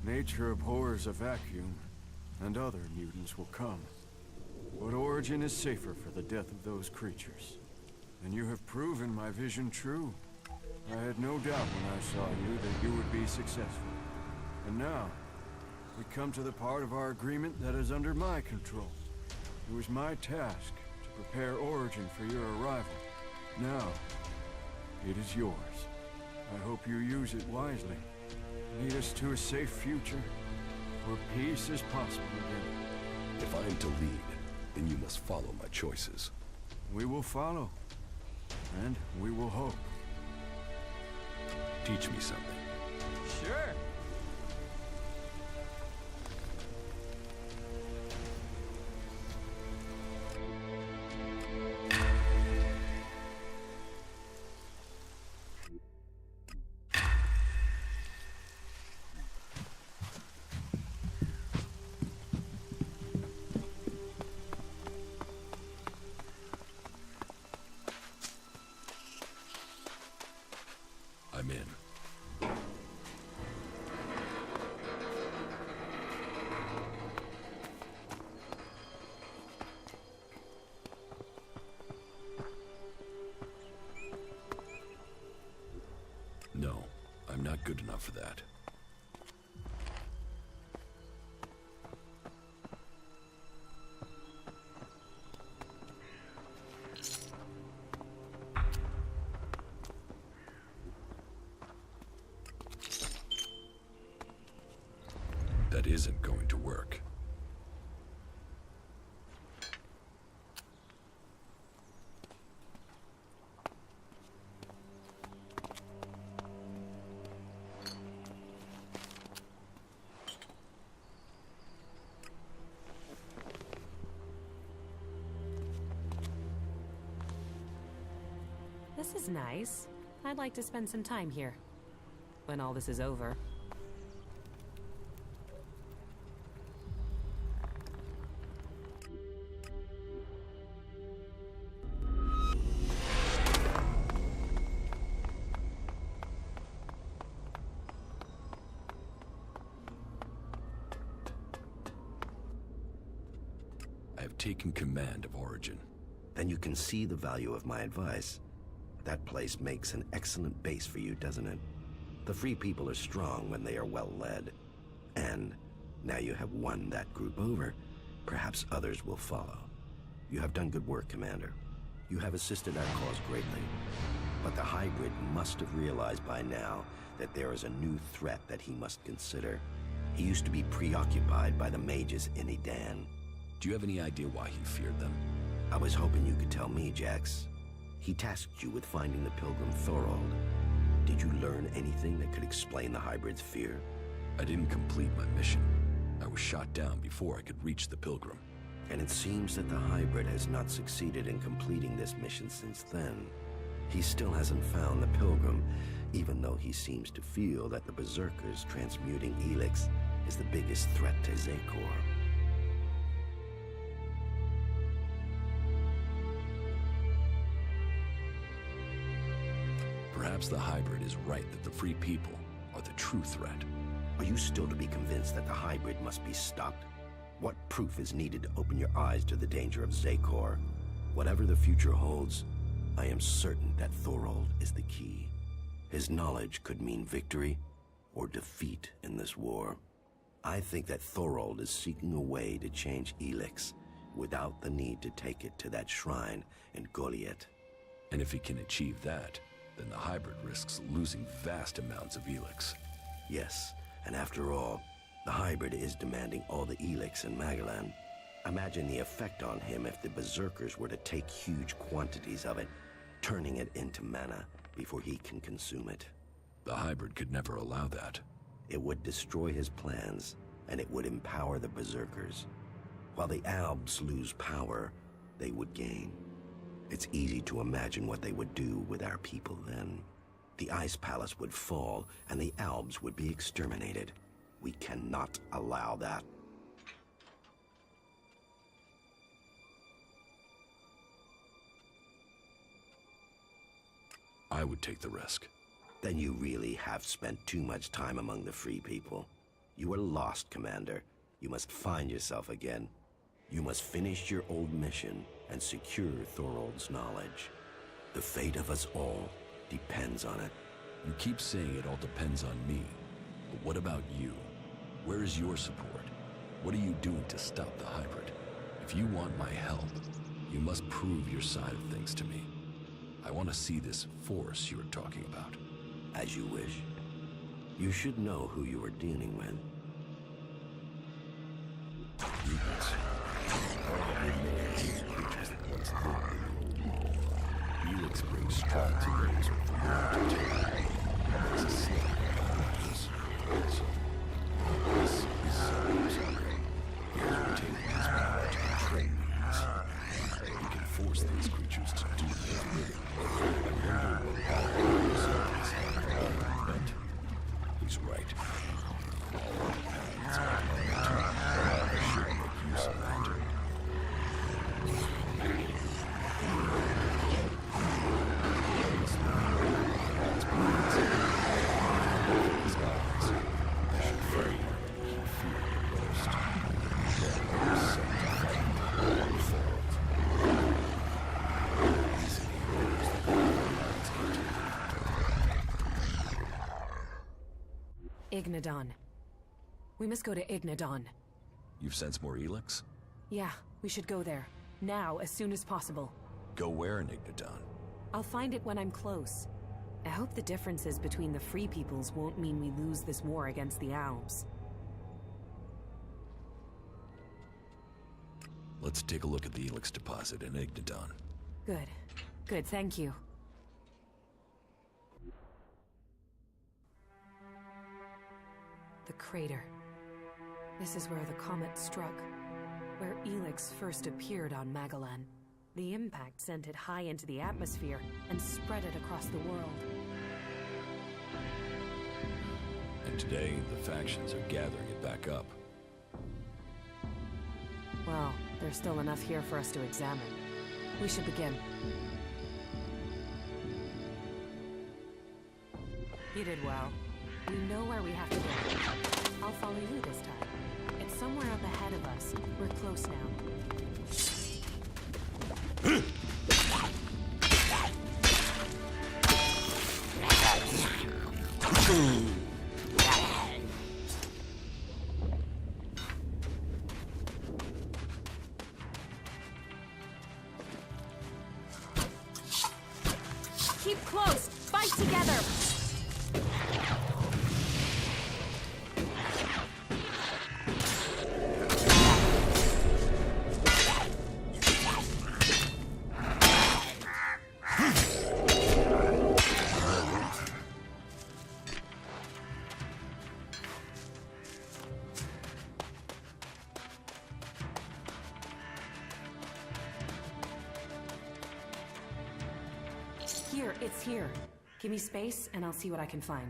[SPEAKER 9] Nature abhors a vacuum, and other mutants will come. But Origin is safer for the death of those creatures. And you have proven my vision true. I had no doubt when I saw you that you would be successful. And now, we come to the part of our agreement that is under my control. It was my task to prepare Origin for your arrival. Now, it is yours. I hope you use it wisely. Lead us to a safe future, where peace is possible again.
[SPEAKER 5] If I am to lead, then you must follow my choices.
[SPEAKER 9] We will follow. and we will hope.
[SPEAKER 5] Teach me something.
[SPEAKER 12] Sure.
[SPEAKER 5] I'm in. No, I'm not good enough for that. That isn't going to work.
[SPEAKER 6] This is nice. I'd like to spend some time here. When all this is over.
[SPEAKER 5] I have taken command of Origin.
[SPEAKER 1] Then you can see the value of my advice. That place makes an excellent base for you, doesn't it? The Free People are strong when they are well led. And now you have won that group over, perhaps others will follow. You have done good work, Commander. You have assisted our cause greatly. But the hybrid must have realized by now that there is a new threat that he must consider. He used to be preoccupied by the mages in Edan.
[SPEAKER 5] Do you have any idea why he feared them?
[SPEAKER 1] I was hoping you could tell me, Jax. He tasked you with finding the pilgrim Thorold. Did you learn anything that could explain the hybrid's fear?
[SPEAKER 5] I didn't complete my mission. I was shot down before I could reach the pilgrim.
[SPEAKER 1] And it seems that the hybrid has not succeeded in completing this mission since then. He still hasn't found the pilgrim, even though he seems to feel that the berserkers transmuting Elex is the biggest threat to Zekor.
[SPEAKER 5] Perhaps the hybrid is right that the Free People are the true threat.
[SPEAKER 1] Are you still to be convinced that the hybrid must be stopped? What proof is needed to open your eyes to the danger of Zekor? Whatever the future holds, I am certain that Thorold is the key. His knowledge could mean victory or defeat in this war. I think that Thorold is seeking a way to change Elex without the need to take it to that shrine in Goliath.
[SPEAKER 5] And if he can achieve that, then the hybrid risks losing vast amounts of Elex.
[SPEAKER 1] Yes, and after all, the hybrid is demanding all the Elex in Magalan. Imagine the effect on him if the berserkers were to take huge quantities of it, turning it into mana before he can consume it.
[SPEAKER 5] The hybrid could never allow that.
[SPEAKER 1] It would destroy his plans, and it would empower the berserkers. While the Albs lose power, they would gain. It's easy to imagine what they would do with our people then. The Ice Palace would fall, and the Albs would be exterminated. We cannot allow that.
[SPEAKER 5] I would take the risk.
[SPEAKER 1] Then you really have spent too much time among the Free People. You are lost, Commander. You must find yourself again. You must finish your old mission and secure Thorold's knowledge. The fate of us all depends on it.
[SPEAKER 5] You keep saying it all depends on me. But what about you? Where is your support? What are you doing to stop the hybrid? If you want my help, you must prove your side of things to me. I want to see this force you were talking about.
[SPEAKER 1] As you wish. You should know who you are dealing with.
[SPEAKER 5] Elex brings
[SPEAKER 6] Ignadon. We must go to Ignadon.
[SPEAKER 8] You've sensed more Elex?
[SPEAKER 6] Yeah, we should go there. Now, as soon as possible.
[SPEAKER 8] Go where in Ignadon?
[SPEAKER 6] I'll find it when I'm close. I hope the differences between the Free Peoples won't mean we lose this war against the Alps.
[SPEAKER 8] Let's take a look at the Elex deposit in Ignadon.
[SPEAKER 6] Good. Good, thank you. The crater. This is where the comet struck, where Elex first appeared on Magellan. The impact sent it high into the atmosphere and spread it across the world.
[SPEAKER 8] And today, the factions are gathering it back up.
[SPEAKER 6] Well, there's still enough here for us to examine. We should begin. You did well. We know where we have to go. I'll follow you this time. It's somewhere up ahead of us. We're close now. Keep close! Fight together! Here, it's here. Give me space, and I'll see what I can find.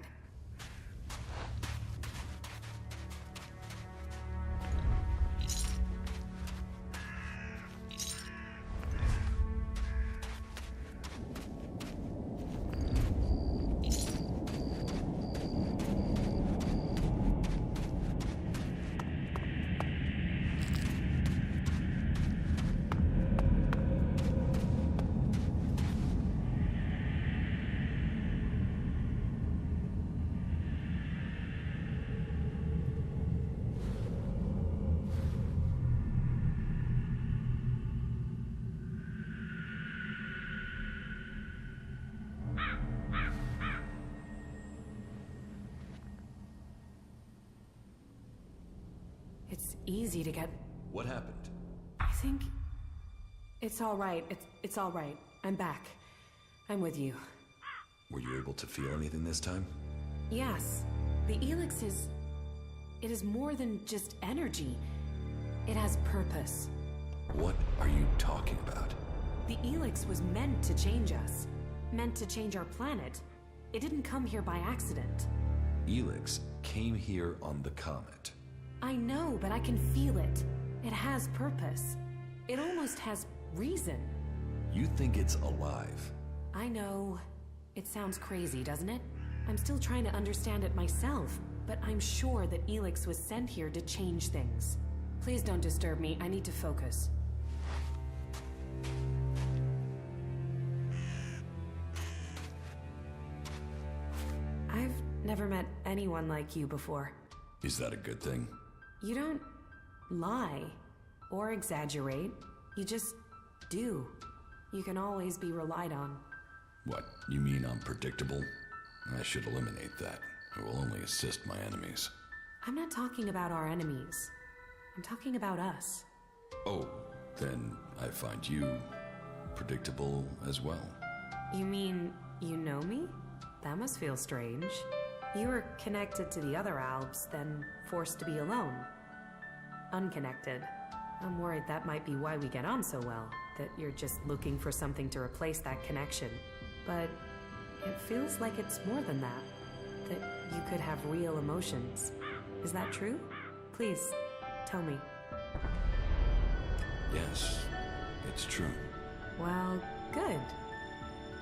[SPEAKER 6] It's easy to get...
[SPEAKER 8] What happened?
[SPEAKER 6] I think... It's all right. It's all right. I'm back. I'm with you.
[SPEAKER 8] Were you able to feel anything this time?
[SPEAKER 6] Yes. The Elex is... It is more than just energy. It has purpose.
[SPEAKER 8] What are you talking about?
[SPEAKER 6] The Elex was meant to change us. Meant to change our planet. It didn't come here by accident.
[SPEAKER 8] Elex came here on the comet.
[SPEAKER 6] I know, but I can feel it. It has purpose. It almost has reason.
[SPEAKER 8] You think it's alive?
[SPEAKER 6] I know. It sounds crazy, doesn't it? I'm still trying to understand it myself, but I'm sure that Elex was sent here to change things. Please don't disturb me. I need to focus. I've never met anyone like you before.
[SPEAKER 8] Is that a good thing?
[SPEAKER 6] You don't lie or exaggerate. You just do. You can always be relied on.
[SPEAKER 8] What, you mean I'm predictable? I should eliminate that. I will only assist my enemies.
[SPEAKER 6] I'm not talking about our enemies. I'm talking about us.
[SPEAKER 8] Oh, then I find you predictable as well.
[SPEAKER 6] You mean you know me? That must feel strange. You were connected to the other Alps, then forced to be alone. Unconnected. I'm worried that might be why we get on so well, that you're just looking for something to replace that connection. But it feels like it's more than that. That you could have real emotions. Is that true? Please, tell me.
[SPEAKER 8] Yes, it's true.
[SPEAKER 6] Well, good.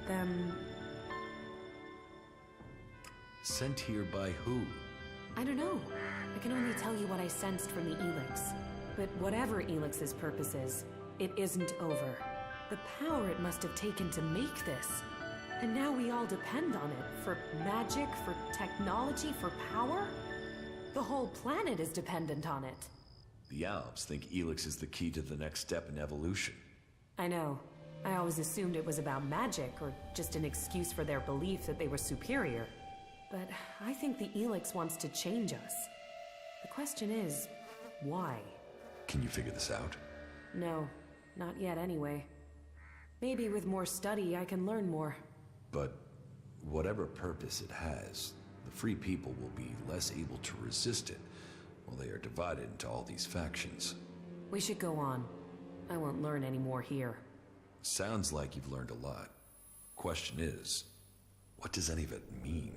[SPEAKER 6] Then...
[SPEAKER 8] Sent here by who?
[SPEAKER 6] I don't know. I can only tell you what I sensed from the Elex. But whatever Elix's purpose is, it isn't over. The power it must have taken to make this. And now we all depend on it. For magic, for technology, for power? The whole planet is dependent on it.
[SPEAKER 8] The Alps think Elex is the key to the next step in evolution.
[SPEAKER 6] I know. I always assumed it was about magic, or just an excuse for their belief that they were superior. But I think the Elex wants to change us. The question is, why?
[SPEAKER 8] Can you figure this out?
[SPEAKER 6] No, not yet anyway. Maybe with more study I can learn more.
[SPEAKER 8] But whatever purpose it has, the Free People will be less able to resist it while they are divided into all these factions.
[SPEAKER 6] We should go on. I won't learn any more here.
[SPEAKER 8] Sounds like you've learned a lot. Question is, what does any of it mean?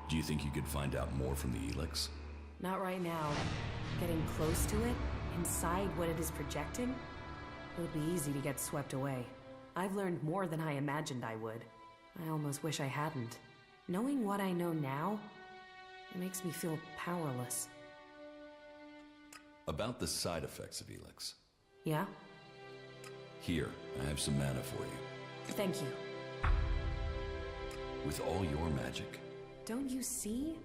[SPEAKER 8] Do you think you could find out more from the Elex?
[SPEAKER 6] Not right now. Getting close to it, inside what it is projecting, it would be easy to get swept away. I've learned more than I imagined I would. I almost wish I hadn't. Knowing what I know now, it makes me feel powerless.
[SPEAKER 8] About the side effects of Elex.
[SPEAKER 6] Yeah?
[SPEAKER 8] Here, I have some mana for you.
[SPEAKER 6] Thank you.
[SPEAKER 8] With all your magic.
[SPEAKER 6] Don't you see?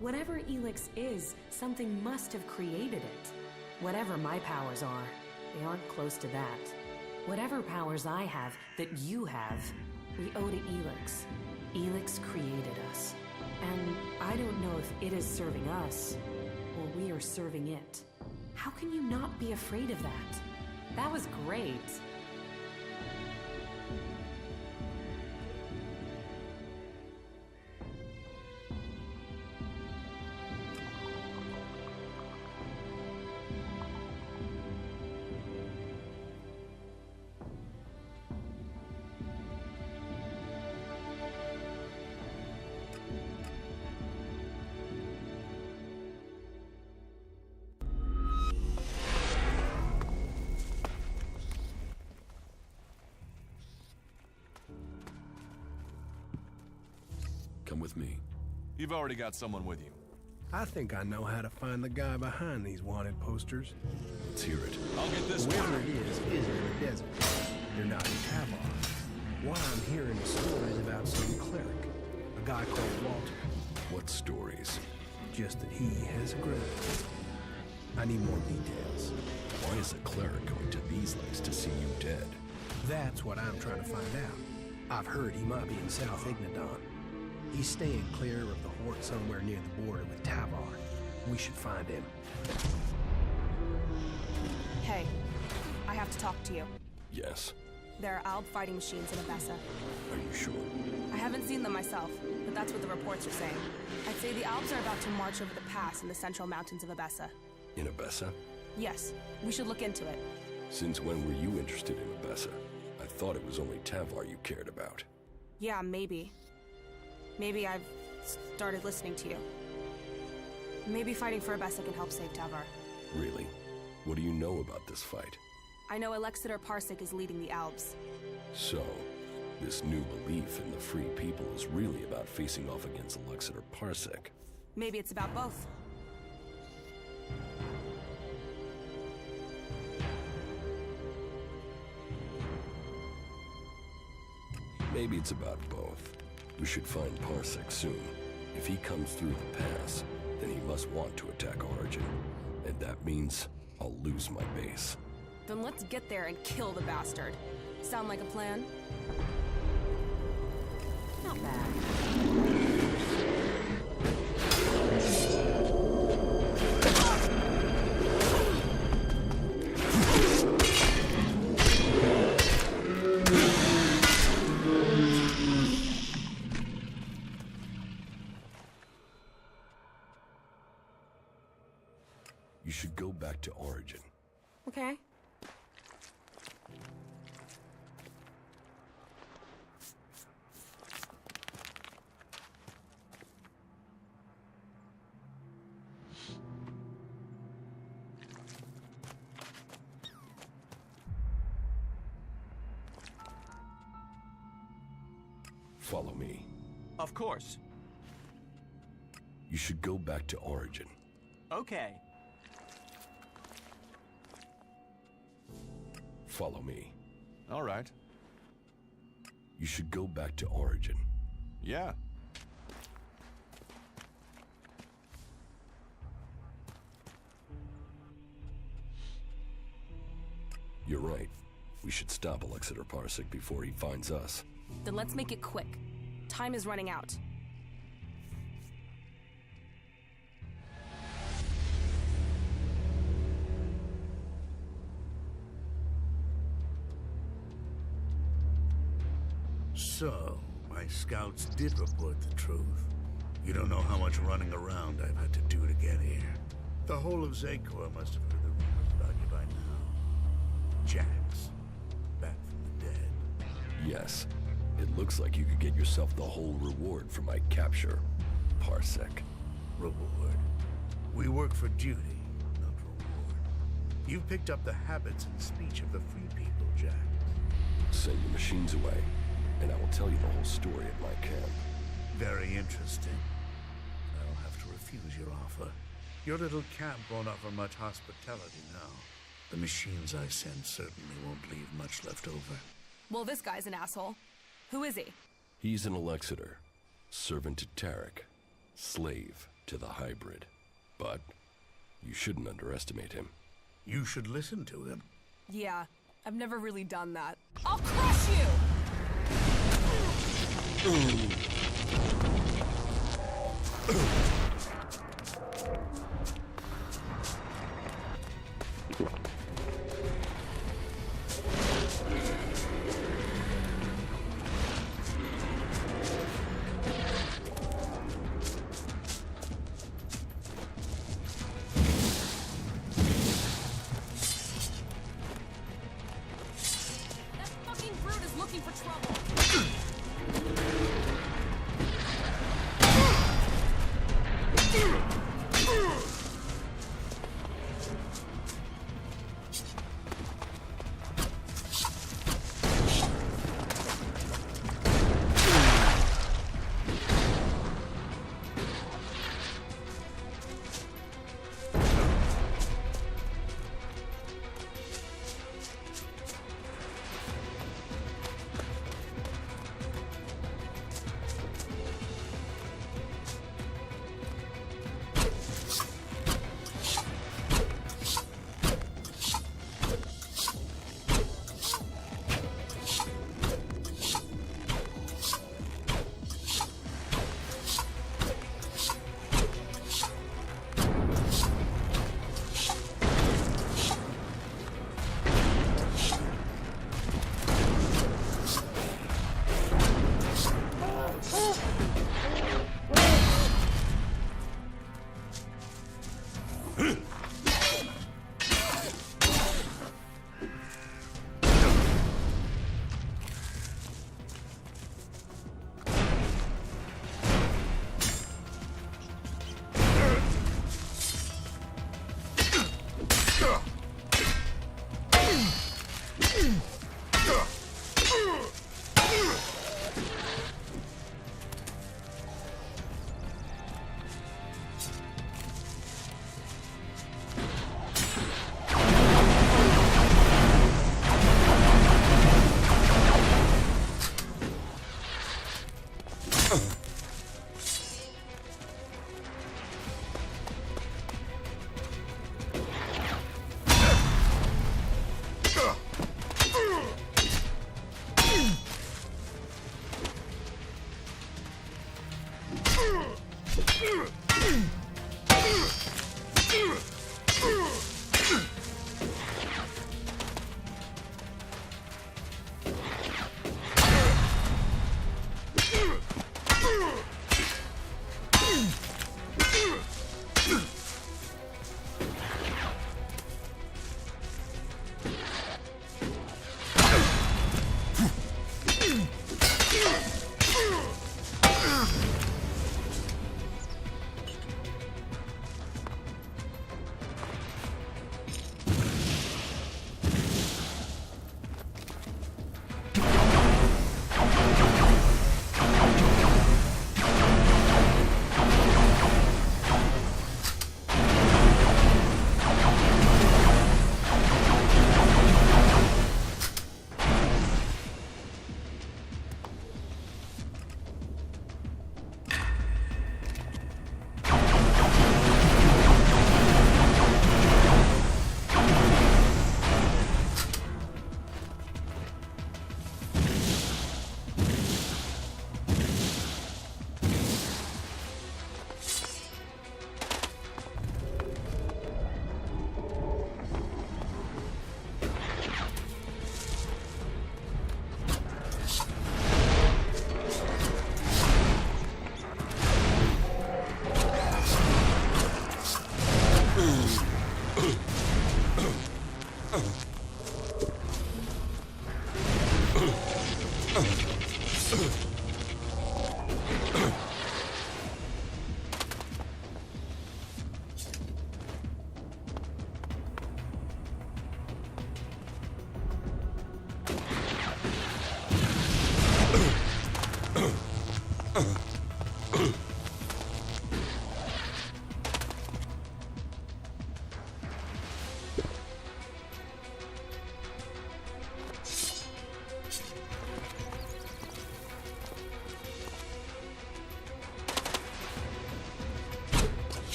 [SPEAKER 6] Whatever Elex is, something must have created it. Whatever my powers are, they aren't close to that. Whatever powers I have that you have, we owe to Elex. Elex created us. And I don't know if it is serving us, or we are serving it. How can you not be afraid of that? That was great.
[SPEAKER 5] Come with me.
[SPEAKER 13] You've already got someone with you.
[SPEAKER 14] I think I know how to find the guy behind these wanted posters.
[SPEAKER 5] Let's hear it.
[SPEAKER 13] I'll get this
[SPEAKER 14] Whoever it is in the desert. They're not in Tavar. Why I'm hearing stories about some cleric, a guy called Walter.
[SPEAKER 5] What stories?
[SPEAKER 14] Just that he has a grave. I need more details.
[SPEAKER 5] Why is a cleric going to these lengths to see you dead?
[SPEAKER 14] That's what I'm trying to find out. I've heard he might be in South Ignadon. He's staying clear of the Hort somewhere near the border with Tavar. We should find him.
[SPEAKER 15] Hey, I have to talk to you.
[SPEAKER 5] Yes.
[SPEAKER 15] There are Alb fighting machines in Abessa.
[SPEAKER 5] Are you sure?
[SPEAKER 15] I haven't seen them myself, but that's what the reports are saying. I'd say the Albs are about to march over the pass in the central mountains of Abessa.
[SPEAKER 5] In Abessa?
[SPEAKER 15] Yes, we should look into it.
[SPEAKER 5] Since when were you interested in Abessa? I thought it was only Tavar you cared about.
[SPEAKER 15] Yeah, maybe. Maybe I've started listening to you. Maybe fighting for Abessa can help save Tavar.
[SPEAKER 5] Really? What do you know about this fight?
[SPEAKER 15] I know Alexander Parsec is leading the Albs.
[SPEAKER 5] So, this new belief in the Free People is really about facing off against Alexander Parsec.
[SPEAKER 15] Maybe it's about both.
[SPEAKER 5] Maybe it's about both. We should find Parsec soon. If he comes through the pass, then he must want to attack Origin. And that means I'll lose my base.
[SPEAKER 15] Then let's get there and kill the bastard. Sound like a plan?
[SPEAKER 6] Not bad.
[SPEAKER 5] You should go back to Origin.
[SPEAKER 6] Okay.
[SPEAKER 5] Follow me.
[SPEAKER 4] Of course.
[SPEAKER 5] You should go back to Origin.
[SPEAKER 4] Okay.
[SPEAKER 5] Follow me.
[SPEAKER 13] All right.
[SPEAKER 5] You should go back to Origin.
[SPEAKER 13] Yeah.
[SPEAKER 5] You're right. We should stop Alexander Parsec before he finds us.
[SPEAKER 15] Then let's make it quick. Time is running out.
[SPEAKER 10] So, my scouts did report the truth. You don't know how much running around I've had to do to get here. The whole of Zakor must have heard the rumors about you by now. Jax, back from the dead.
[SPEAKER 5] Yes. It looks like you could get yourself the whole reward for my capture, Parsec.
[SPEAKER 10] Reward? We work for duty, not reward. You've picked up the habits and speech of the free people, Jax.
[SPEAKER 5] Send your machines away, and I will tell you the whole story at my camp.
[SPEAKER 10] Very interesting. I'll have to refuse your offer. Your little camp won't offer much hospitality now. The machines I send certainly won't leave much left over.
[SPEAKER 15] Well, this guy's an asshole. Who is he?
[SPEAKER 5] He's an Alexander, servant to Tarek, slave to the hybrid. But you shouldn't underestimate him.
[SPEAKER 10] You should listen to him.
[SPEAKER 15] Yeah, I've never really done that. I'll crush you!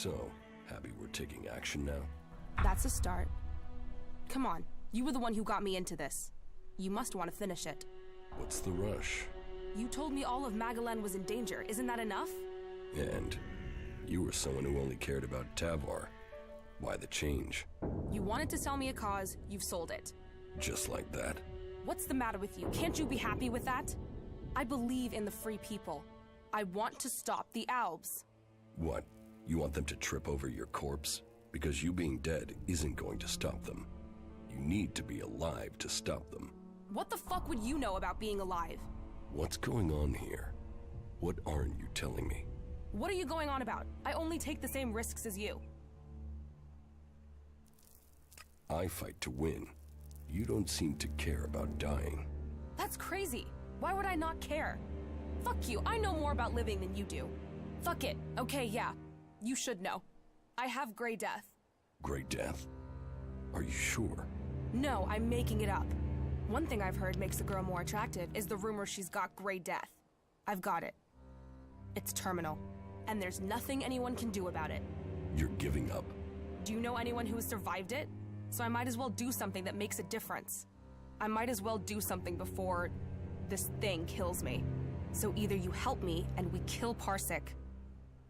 [SPEAKER 8] So, happy we're taking action now?
[SPEAKER 15] That's a start. Come on, you were the one who got me into this. You must want to finish it.
[SPEAKER 8] What's the rush?
[SPEAKER 15] You told me all of Magalan was in danger. Isn't that enough?
[SPEAKER 8] And you were someone who only cared about Tavar. Why the change?
[SPEAKER 15] You wanted to sell me a cause, you've sold it.
[SPEAKER 8] Just like that?
[SPEAKER 15] What's the matter with you? Can't you be happy with that? I believe in the free people. I want to stop the Albs.
[SPEAKER 8] What? You want them to trip over your corpse? Because you being dead isn't going to stop them. You need to be alive to stop them.
[SPEAKER 15] What the fuck would you know about being alive?
[SPEAKER 8] What's going on here? What aren't you telling me?
[SPEAKER 15] What are you going on about? I only take the same risks as you.
[SPEAKER 8] I fight to win. You don't seem to care about dying.
[SPEAKER 15] That's crazy. Why would I not care? Fuck you, I know more about living than you do. Fuck it. Okay, yeah. You should know. I have Grey Death.
[SPEAKER 8] Grey Death? Are you sure?
[SPEAKER 15] No, I'm making it up. One thing I've heard makes a girl more attractive is the rumor she's got Grey Death. I've got it. It's terminal, and there's nothing anyone can do about it.
[SPEAKER 8] You're giving up?
[SPEAKER 15] Do you know anyone who has survived it? So I might as well do something that makes a difference. I might as well do something before this thing kills me. So either you help me and we kill Parsec,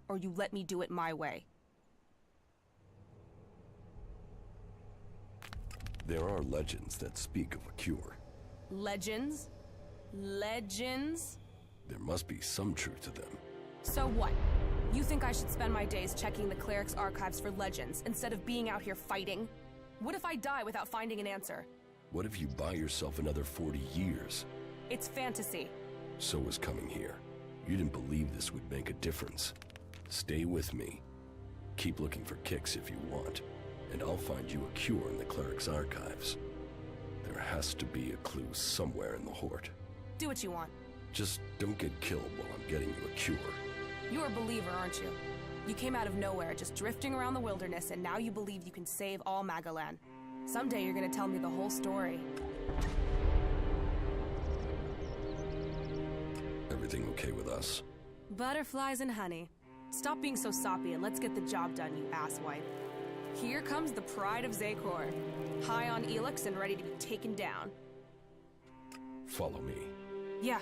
[SPEAKER 15] or you let me do it my way.
[SPEAKER 8] There are legends that speak of a cure.
[SPEAKER 15] Legends? Legends?
[SPEAKER 8] There must be some truth to them.
[SPEAKER 15] So what? You think I should spend my days checking the cleric's archives for legends instead of being out here fighting? What if I die without finding an answer?
[SPEAKER 8] What if you buy yourself another 40 years?
[SPEAKER 15] It's fantasy.
[SPEAKER 8] So was coming here. You didn't believe this would make a difference. Stay with me. Keep looking for kicks if you want, and I'll find you a cure in the cleric's archives. There has to be a clue somewhere in the Hort.
[SPEAKER 15] Do what you want.
[SPEAKER 8] Just don't get killed while I'm getting you a cure.
[SPEAKER 15] You're a believer, aren't you? You came out of nowhere, just drifting around the wilderness, and now you believe you can save all Magalan. Someday you're gonna tell me the whole story.
[SPEAKER 8] Everything okay with us?
[SPEAKER 15] Butterflies and honey. Stop being so soppy and let's get the job done, you asswipe. Here comes the pride of Zakor. High on Elex and ready to be taken down.
[SPEAKER 8] Follow me.
[SPEAKER 15] Yeah.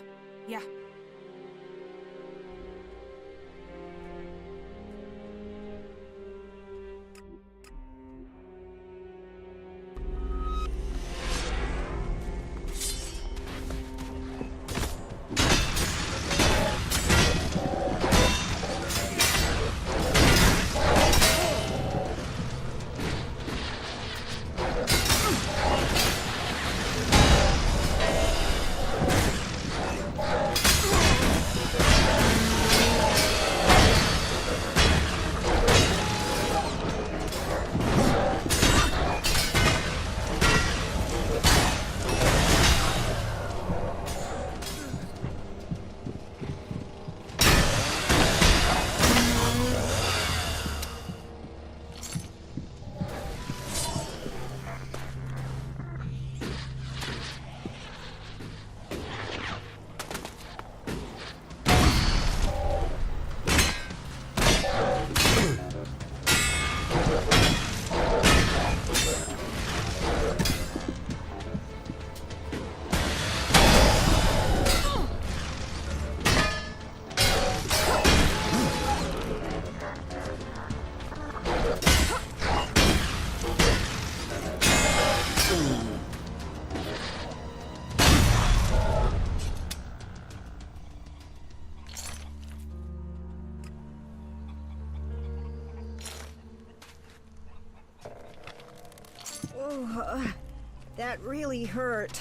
[SPEAKER 16] that really hurt.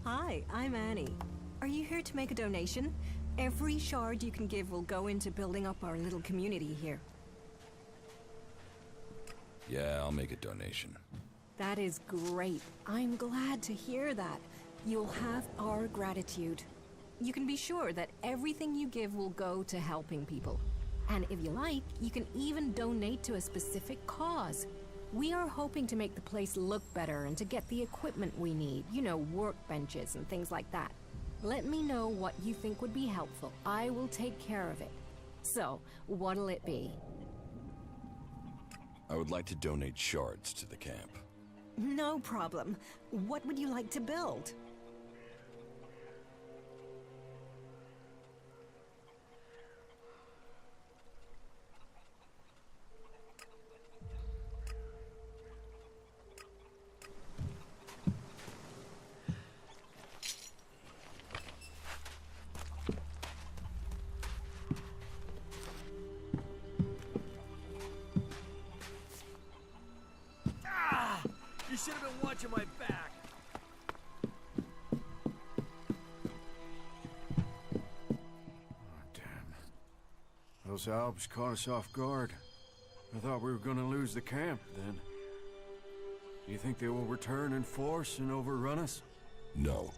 [SPEAKER 12] Hi, I'm Annie. Are you here to make a donation? Every shard you can give will go into building up our little community here.
[SPEAKER 5] Yeah, I'll make a donation.
[SPEAKER 12] That is great. I'm glad to hear that. You'll have our gratitude. You can be sure that everything you give will go to helping people. And if you like, you can even donate to a specific cause. We are hoping to make the place look better and to get the equipment we need. You know, workbenches and things like that. Let me know what you think would be helpful. I will take care of it. So, what'll it be?
[SPEAKER 5] I would like to donate shards to the camp.
[SPEAKER 12] No problem. What would you like to build?
[SPEAKER 3] You should have been watching my back.
[SPEAKER 9] Oh, damn. Those Alps caught us off guard. I thought we were gonna lose the camp then. You think they will return in force and overrun us?
[SPEAKER 8] No.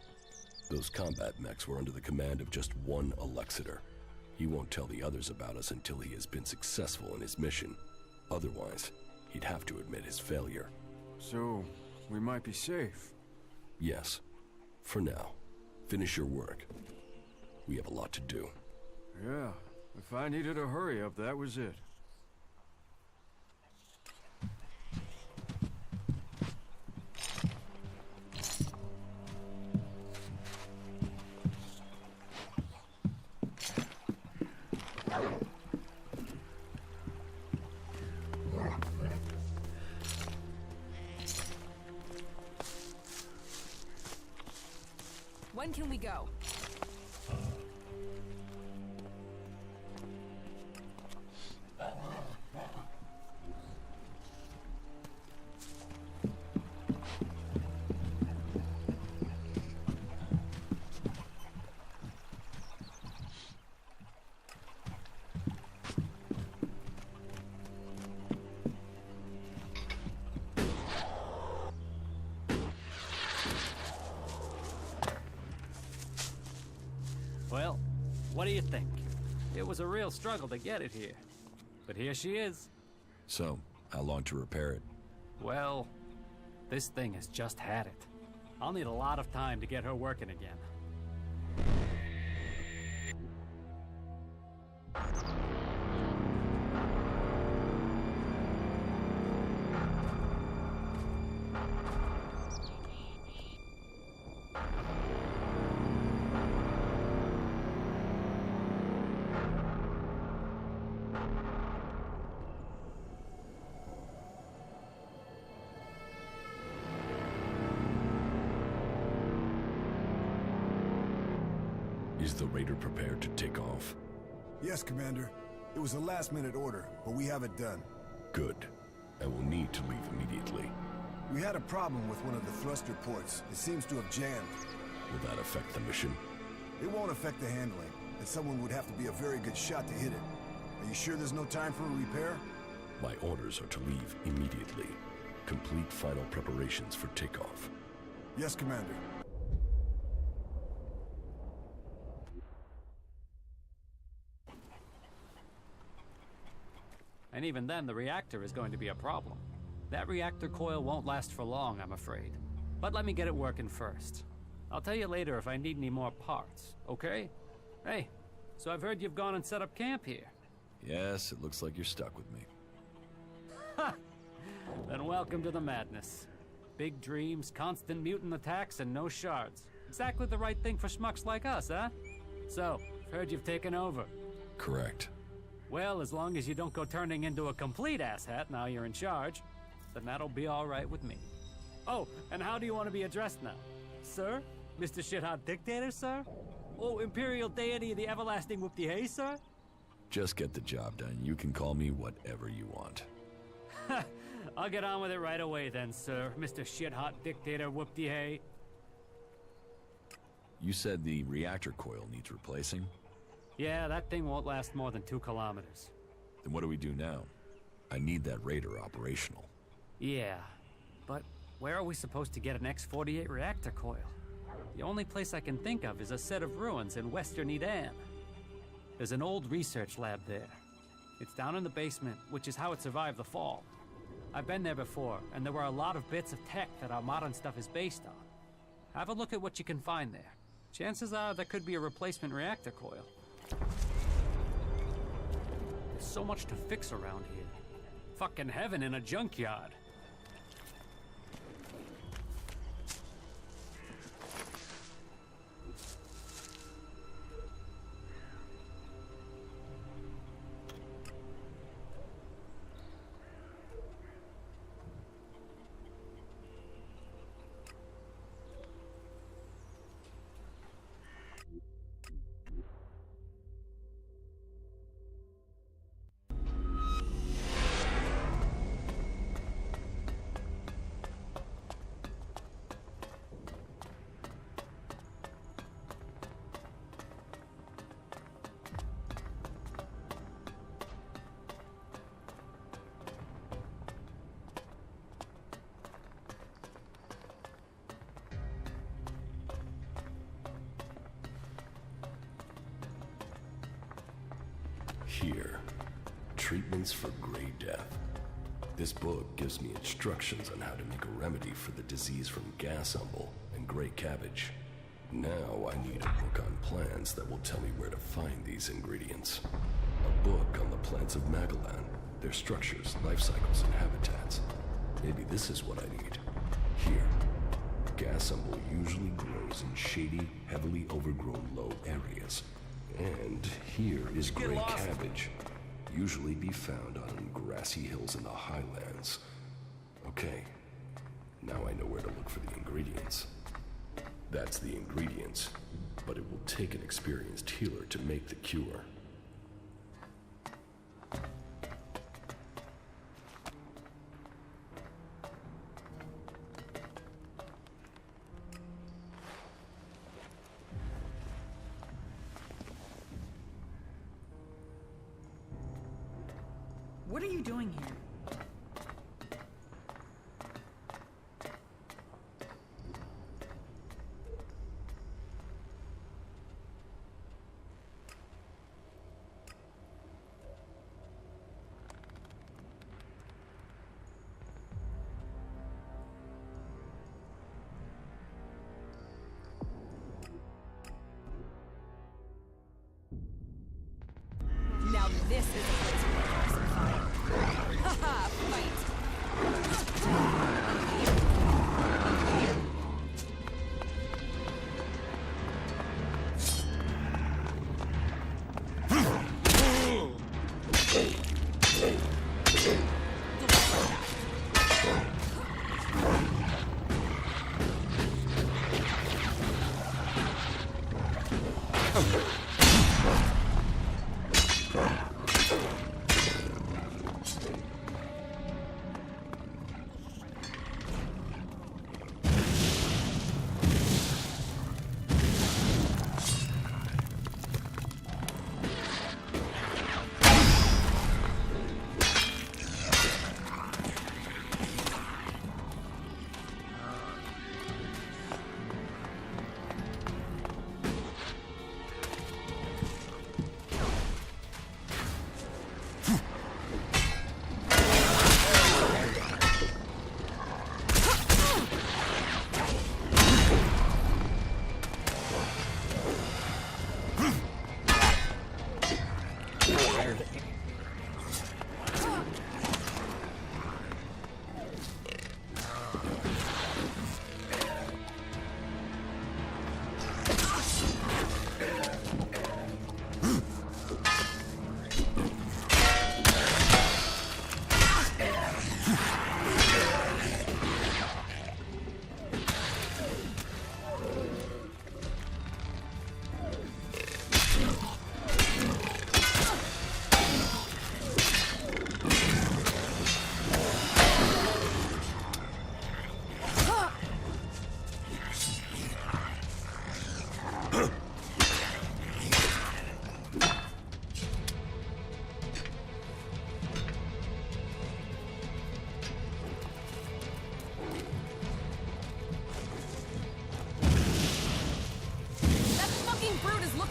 [SPEAKER 8] Those combat mechs were under the command of just one Alexiter. He won't tell the others about us until he has been successful in his mission. Otherwise, he'd have to admit his failure.
[SPEAKER 9] So, we might be safe.
[SPEAKER 8] Yes. For now. Finish your work. We have a lot to do.
[SPEAKER 9] Yeah. If I needed a hurry up, that was it.
[SPEAKER 15] When can we go?
[SPEAKER 7] Well, what do you think? It was a real struggle to get it here. But here she is.
[SPEAKER 5] So, how long to repair it?
[SPEAKER 7] Well, this thing has just had it. I'll need a lot of time to get her working again.
[SPEAKER 8] Is the raider prepared to take off?
[SPEAKER 17] Yes, Commander. It was a last-minute order, but we have it done.
[SPEAKER 8] Good. I will need to leave immediately.
[SPEAKER 17] We had a problem with one of the thruster ports. It seems to have jammed.
[SPEAKER 8] Will that affect the mission?
[SPEAKER 17] It won't affect the handling, and someone would have to be a very good shot to hit it. Are you sure there's no time for a repair?
[SPEAKER 8] My orders are to leave immediately. Complete final preparations for takeoff.
[SPEAKER 17] Yes, Commander.
[SPEAKER 7] And even then, the reactor is going to be a problem. That reactor coil won't last for long, I'm afraid. But let me get it working first. I'll tell you later if I need any more parts, okay? Hey, so I've heard you've gone and set up camp here.
[SPEAKER 5] Yes, it looks like you're stuck with me.
[SPEAKER 7] Ha! Then welcome to the madness. Big dreams, constant mutant attacks, and no shards. Exactly the right thing for schmucks like us, huh? So, I've heard you've taken over.
[SPEAKER 5] Correct.
[SPEAKER 7] Well, as long as you don't go turning into a complete asshat now you're in charge, then that'll be all right with me. Oh, and how do you want to be addressed now? Sir? Mr. Shithot Dictator, sir? Oh, Imperial Deity of the Everlasting Whoop-de-Hay, sir?
[SPEAKER 5] Just get the job done. You can call me whatever you want.
[SPEAKER 7] I'll get on with it right away then, sir. Mr. Shit-hot dictator whoop-de-hay.
[SPEAKER 5] You said the reactor coil needs replacing?
[SPEAKER 7] Yeah, that thing won't last more than 2 kilometers.
[SPEAKER 5] Then what do we do now? I need that Raider operational.
[SPEAKER 7] Yeah, but where are we supposed to get an X-48 reactor coil? The only place I can think of is a set of ruins in western Edan. There's an old research lab there. It's down in the basement, which is how it survived the fall. I've been there before, and there were a lot of bits of tech that our modern stuff is based on. Have a look at what you can find there. Chances are there could be a replacement reactor coil. There's so much to fix around here. Fucking heaven in a junkyard.
[SPEAKER 8] Here, treatments for Gray Death. This book gives me instructions on how to make a remedy for the disease from gas umble and gray cabbage. Now I need a book on plants that will tell me where to find these ingredients. A book on the plants of Magellan, their structures, life cycles, and habitats. Maybe this is what I need. Here, gas umble usually grows in shady, heavily overgrown low areas. And here is gray cabbage, usually be found on grassy hills in the highlands. Okay, now I know where to look for the ingredients. That's the ingredients, but it will take an experienced healer to make the cure.
[SPEAKER 16] What are you doing here?
[SPEAKER 15] Now this is a place where I some fire. Haha, fight!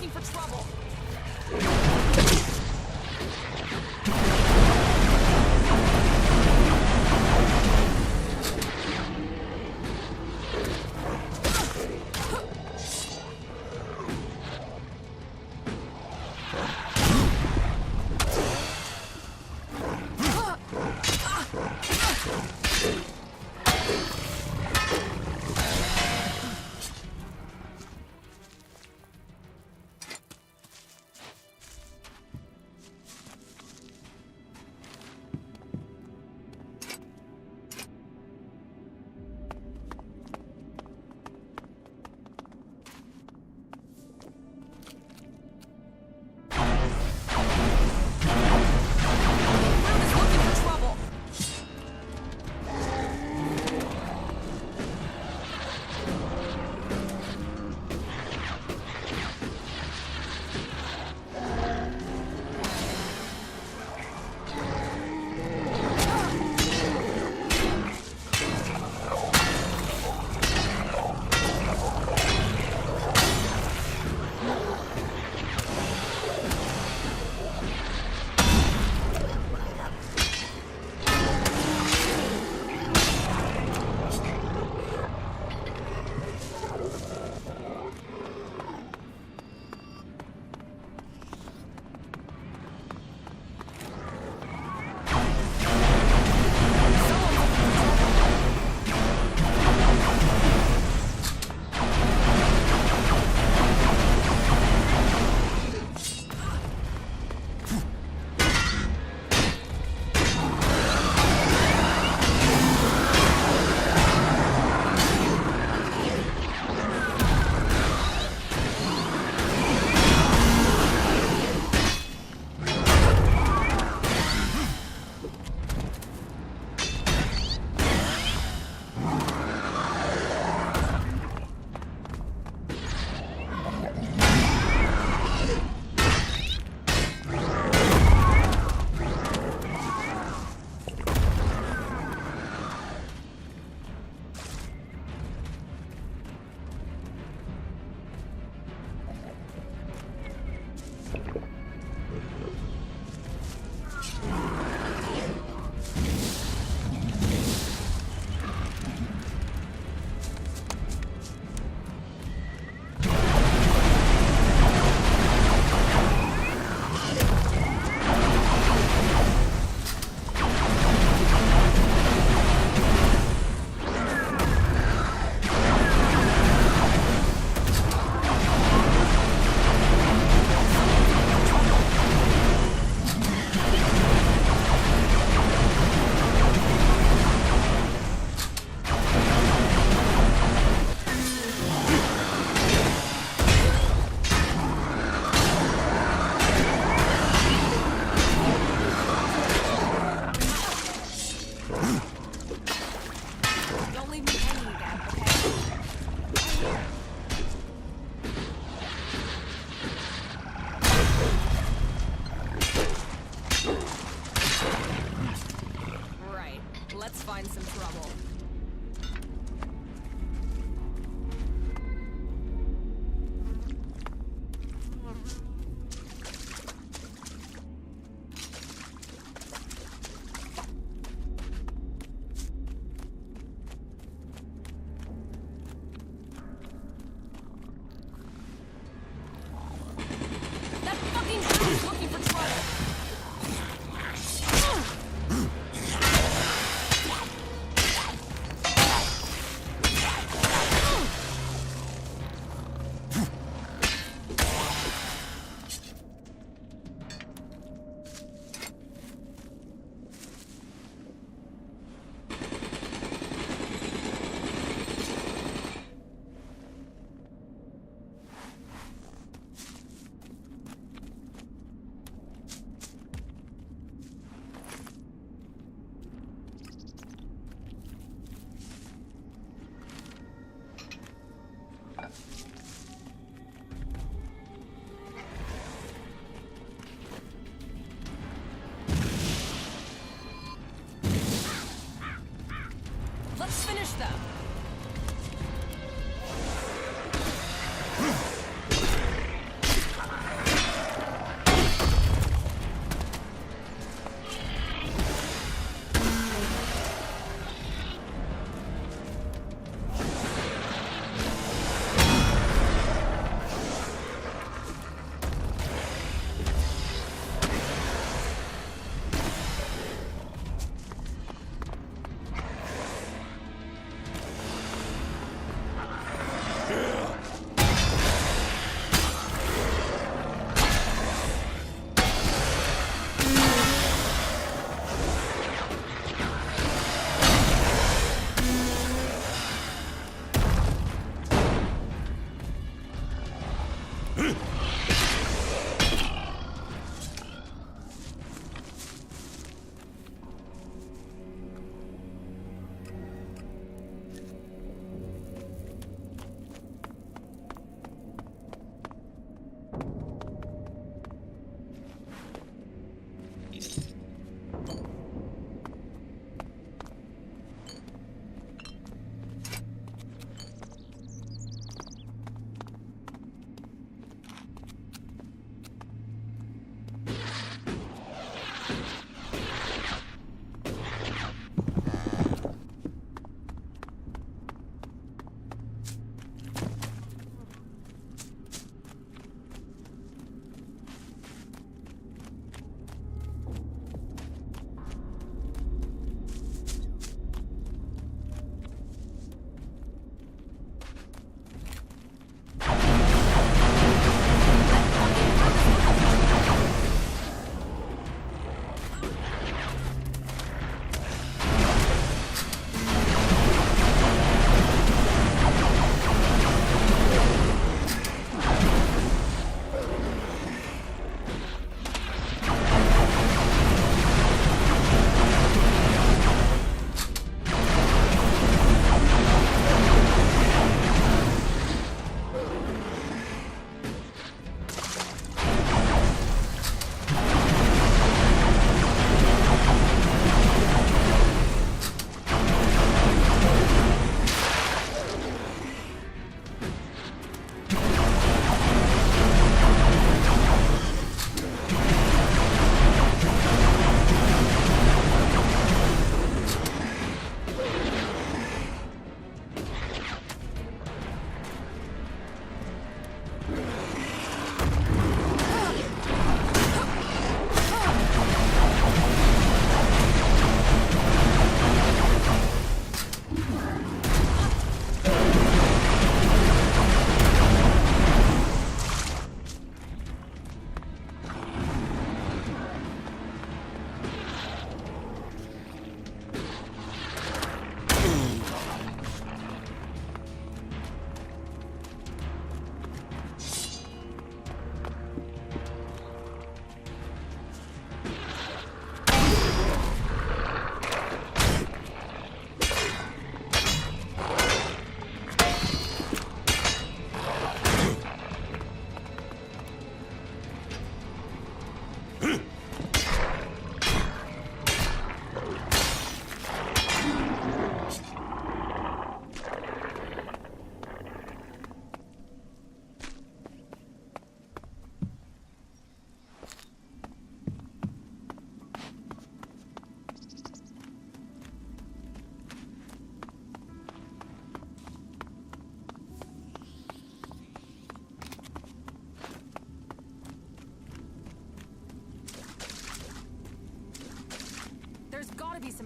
[SPEAKER 15] looking for trouble.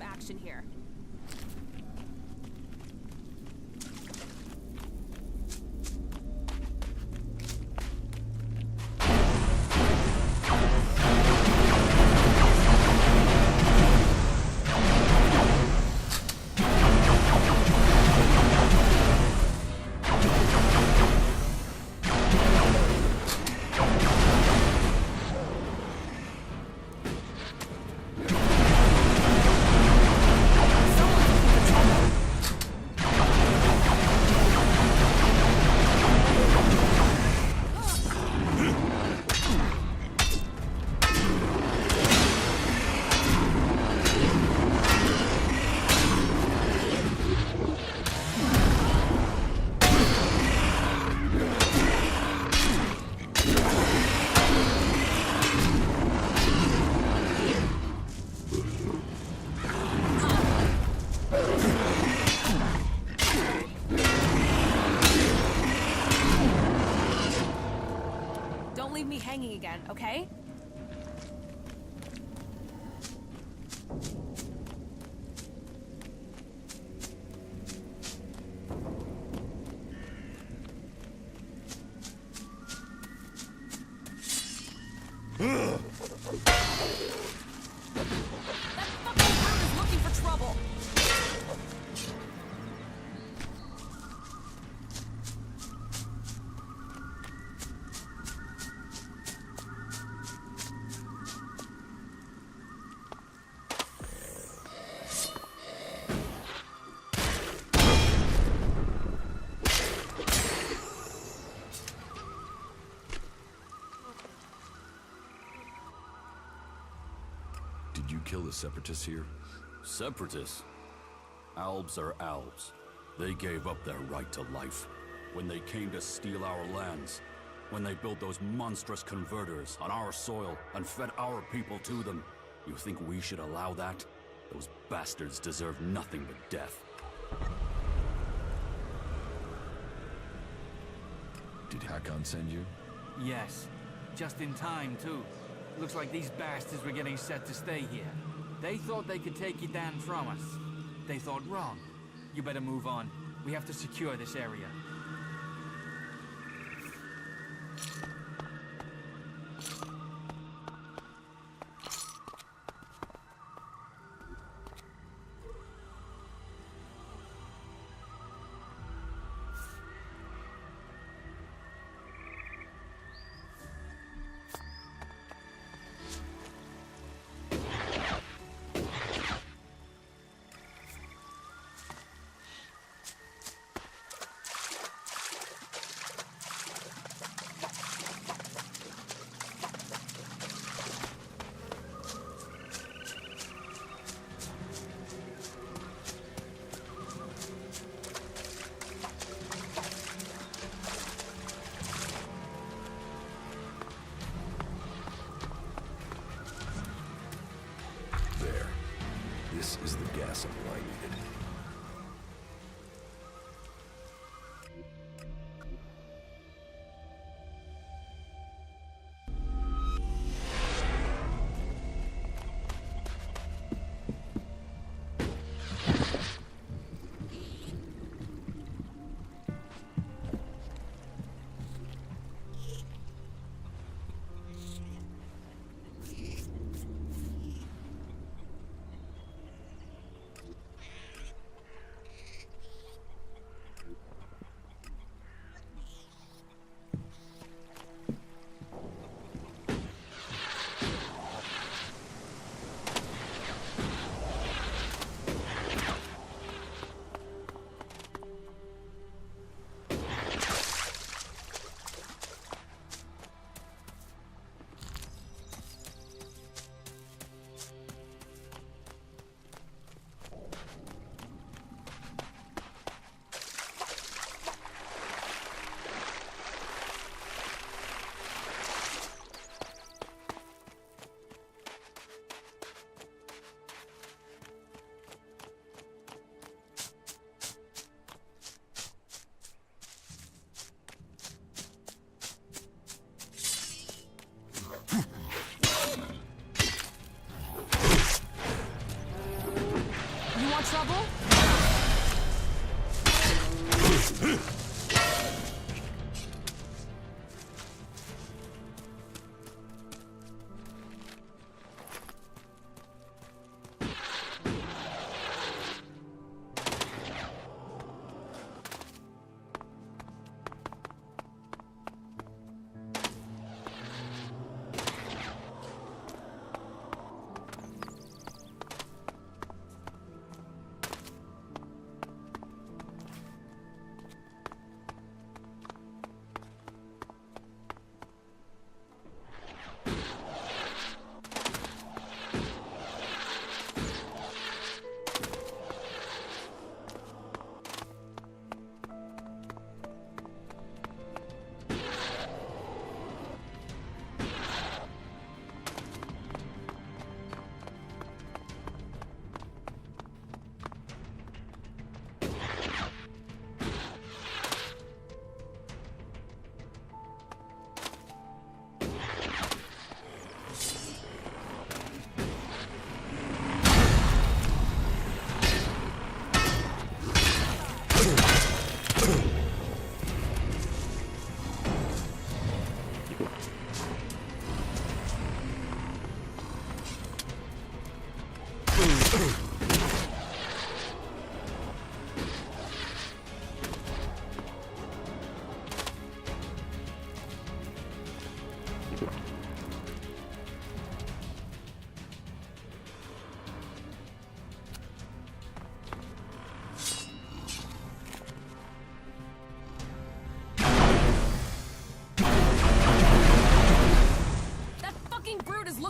[SPEAKER 15] action here. Don't leave me hanging again, okay? Looking for trouble.
[SPEAKER 5] Did you kill the Separatists here?
[SPEAKER 16] Separatists? Albs are Albs. They gave up their right to life. When they came to steal our lands. When they built those monstrous converters on our soil and fed our people to them. You think we should allow that? Those bastards deserve nothing but death.
[SPEAKER 5] Did Hakon send you?
[SPEAKER 18] Yes. Just in time, too. Looks like these bastards were getting set to stay here. They thought they could take you down from us. They thought wrong. You better move on. We have to secure this area.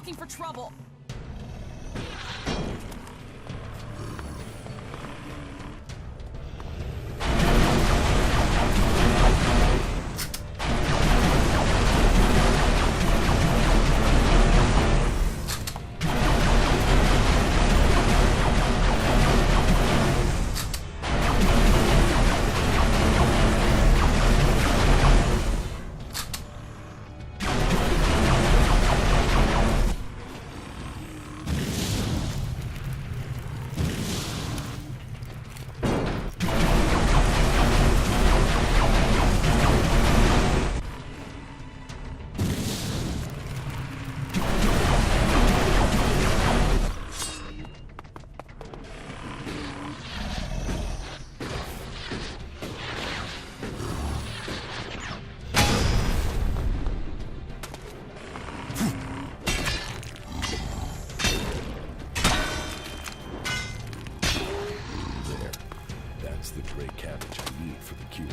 [SPEAKER 15] looking for trouble.
[SPEAKER 8] That's the gray cabbage I need for the cure.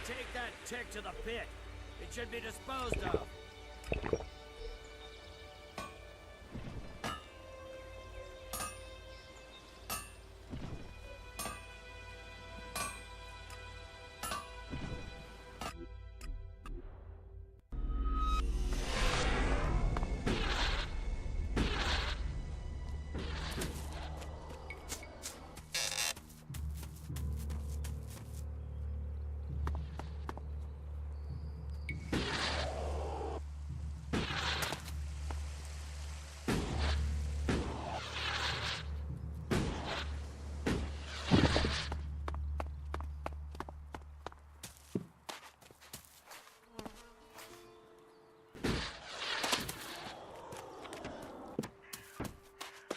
[SPEAKER 3] Take that tick to the pit. It should be disposed of.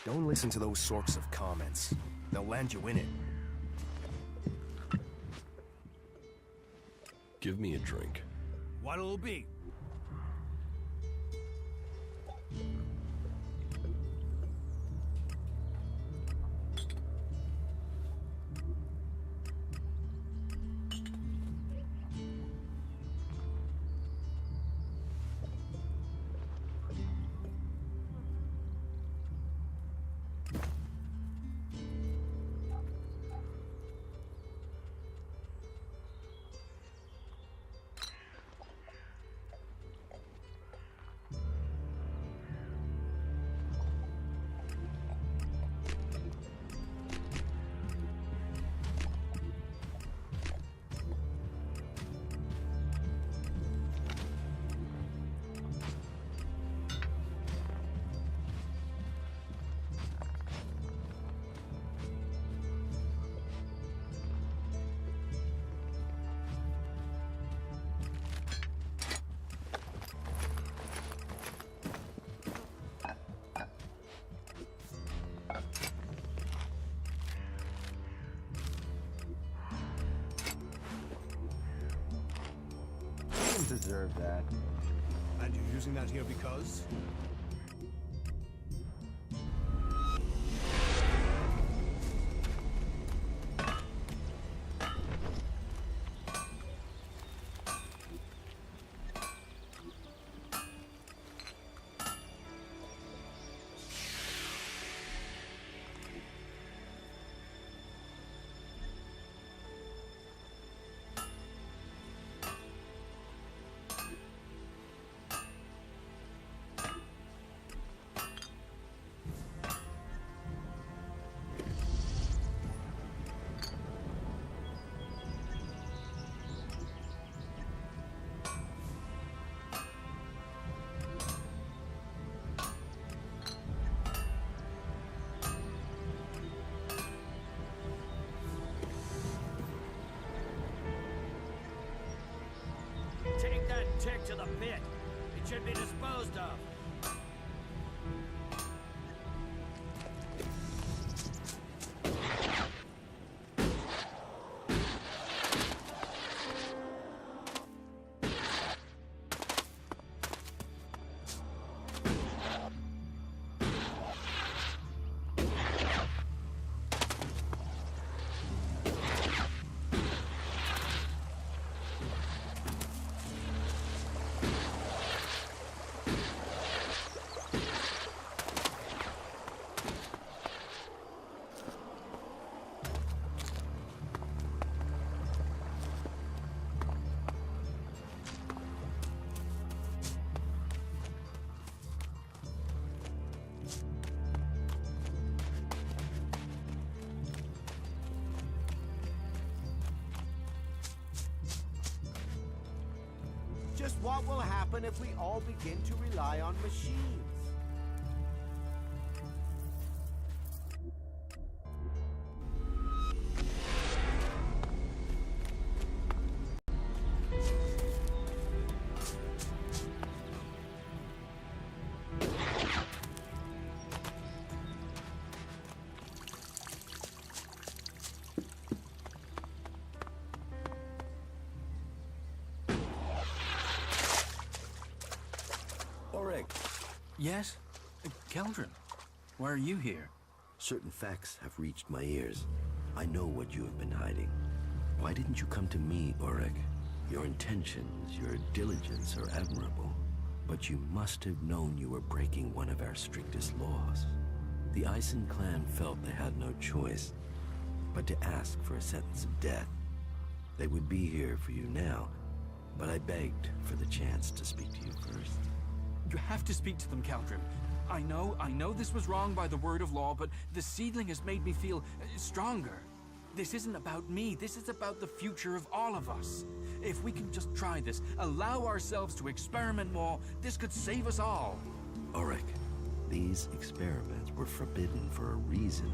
[SPEAKER 2] Don't listen to those sorts of comments. They'll land you in it.
[SPEAKER 8] Give me a drink.
[SPEAKER 3] What'll it be?
[SPEAKER 2] don't deserve that.
[SPEAKER 14] And you're using that here because?
[SPEAKER 3] Take that tick to the pit. It should be disposed of.
[SPEAKER 19] Just what will happen if we all begin to rely on machines?
[SPEAKER 18] Yes? Keldrin, why are you here?
[SPEAKER 1] Certain facts have reached my ears. I know what you have been hiding. Why didn't you come to me, Ulrich? Your intentions, your diligence are admirable. But you must have known you were breaking one of our strictest laws. The Eisen clan felt they had no choice but to ask for a sentence of death. They would be here for you now, but I begged for the chance to speak to you first.
[SPEAKER 18] You have to speak to them, Keldrin. I know this was wrong by the word of law, but the seedling has made me feel stronger. This isn't about me, this is about the future of all of us. If we can just try this, allow ourselves to experiment more, this could save us all.
[SPEAKER 1] Ulrich, these experiments were forbidden for a reason.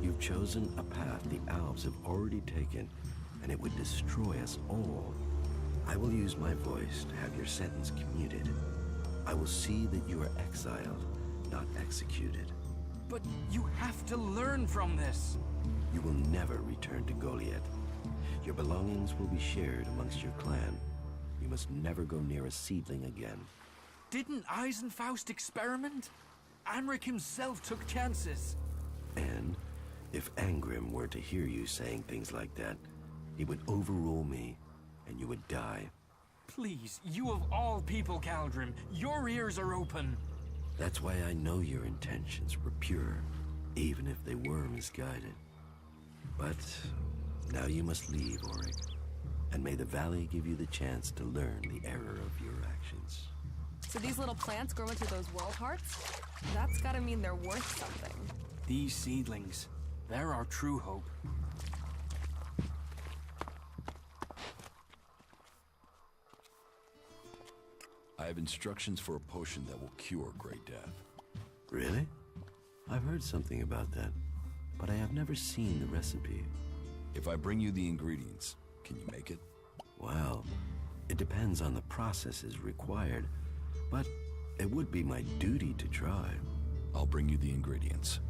[SPEAKER 1] You've chosen a path the Alps have already taken, and it would destroy us all. I will use my voice to have your sentence commuted. I will see that you are exiled, not executed.
[SPEAKER 18] But you have to learn from this.
[SPEAKER 1] You will never return to Goliath. Your belongings will be shared amongst your clan. You must never go near a seedling again.
[SPEAKER 18] Didn't Eisenfaust experiment? Amric himself took chances.
[SPEAKER 1] And if Angrim were to hear you saying things like that, he would overrule me, and you would die.
[SPEAKER 18] Please, you of all people, Kaldrim, your ears are open.
[SPEAKER 1] That's why I know your intentions were pure, even if they were misguided. But now you must leave, Ulrich, and may the valley give you the chance to learn the error of your actions.
[SPEAKER 15] So these little plants growing through those world hearts? That's gotta mean they're worth something.
[SPEAKER 18] These seedlings, they're our true hope.
[SPEAKER 5] I have instructions for a potion that will cure Great Death.
[SPEAKER 1] Really? I've heard something about that, but I have never seen the recipe.
[SPEAKER 5] If I bring you the ingredients, can you make it?
[SPEAKER 1] Well, it depends on the processes required, but it would be my duty to try.
[SPEAKER 5] I'll bring you the ingredients.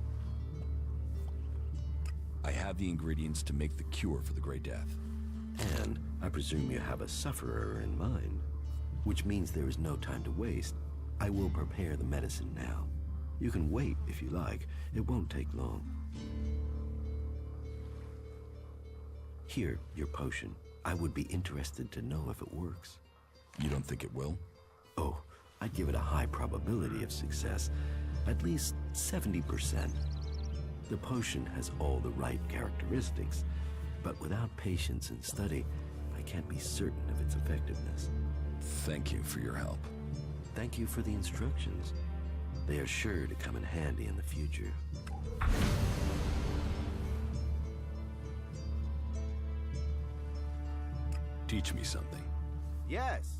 [SPEAKER 5] I have the ingredients to make the cure for the Great Death.
[SPEAKER 1] And I presume you have a sufferer in mind, which means there is no time to waste. I will prepare the medicine now. You can wait if you like. It won't take long. Here, your potion. I would be interested to know if it works.
[SPEAKER 5] You don't think it will?
[SPEAKER 1] Oh, I'd give it a high probability of success. At least 70%. The potion has all the right characteristics, but without patience and study, I can't be certain of its effectiveness.
[SPEAKER 5] Thank you for your help.
[SPEAKER 1] Thank you for the instructions. They are sure to come in handy in the future.
[SPEAKER 8] Teach me something.
[SPEAKER 19] Yes.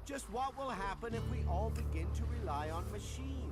[SPEAKER 19] Just what will happen if we all begin to rely on machines?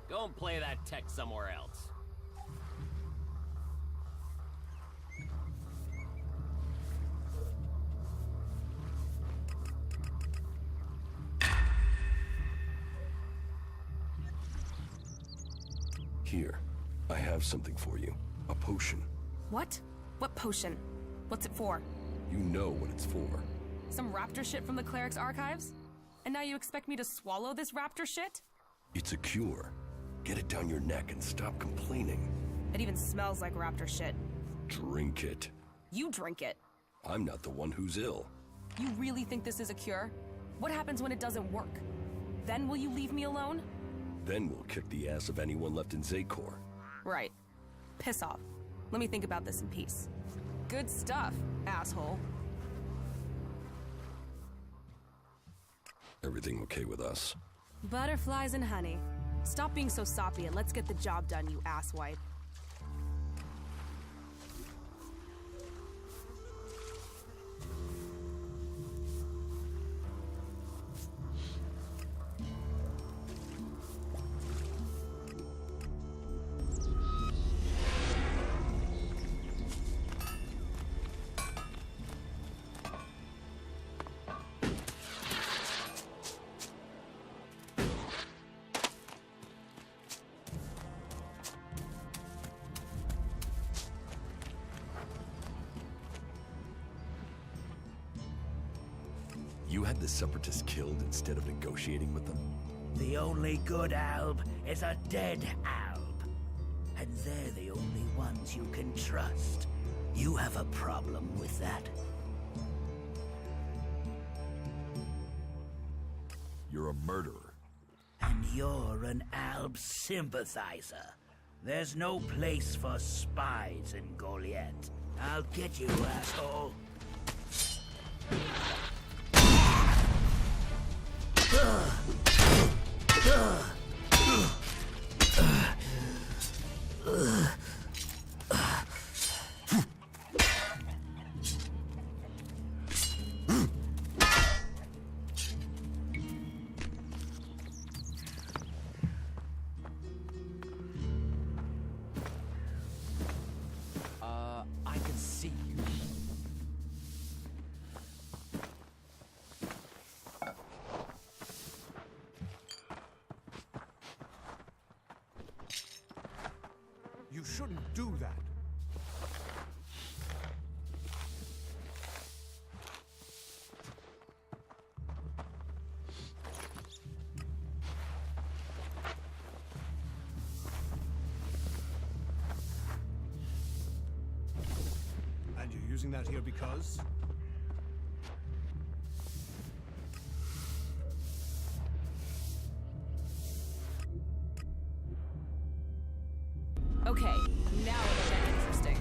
[SPEAKER 3] Go and play that tech somewhere else.
[SPEAKER 8] Here, I have something for you. A potion.
[SPEAKER 15] What? What potion? What's it for?
[SPEAKER 8] You know what it's for.
[SPEAKER 15] Some raptor shit from the cleric's archives? And now you expect me to swallow this raptor shit?
[SPEAKER 8] It's a cure. Get it down your neck and stop complaining.
[SPEAKER 15] It even smells like raptor shit.
[SPEAKER 8] Drink it.
[SPEAKER 15] You drink it.
[SPEAKER 8] I'm not the one who's ill.
[SPEAKER 15] You really think this is a cure? What happens when it doesn't work? Then will you leave me alone?
[SPEAKER 8] Then we'll kick the ass of anyone left in Zakor.
[SPEAKER 15] Right. Piss off. Let me think about this in peace. Good stuff, asshole.
[SPEAKER 8] Everything okay with us?
[SPEAKER 15] Butterflies and honey. Stop being so soppy and let's get the job done, you asswipe.
[SPEAKER 8] You had the Separatists killed instead of negotiating with them?
[SPEAKER 20] The only good alb is a dead alb. And they're the only ones you can trust. You have a problem with that?
[SPEAKER 5] You're a murderer.
[SPEAKER 20] And you're an alb sympathizer. There's no place for spies in Goliath. I'll get you, asshole.
[SPEAKER 18] I can see you.
[SPEAKER 10] wouldn't do that.
[SPEAKER 21] And you're using that here because?
[SPEAKER 15] Okay, now it'll get interesting.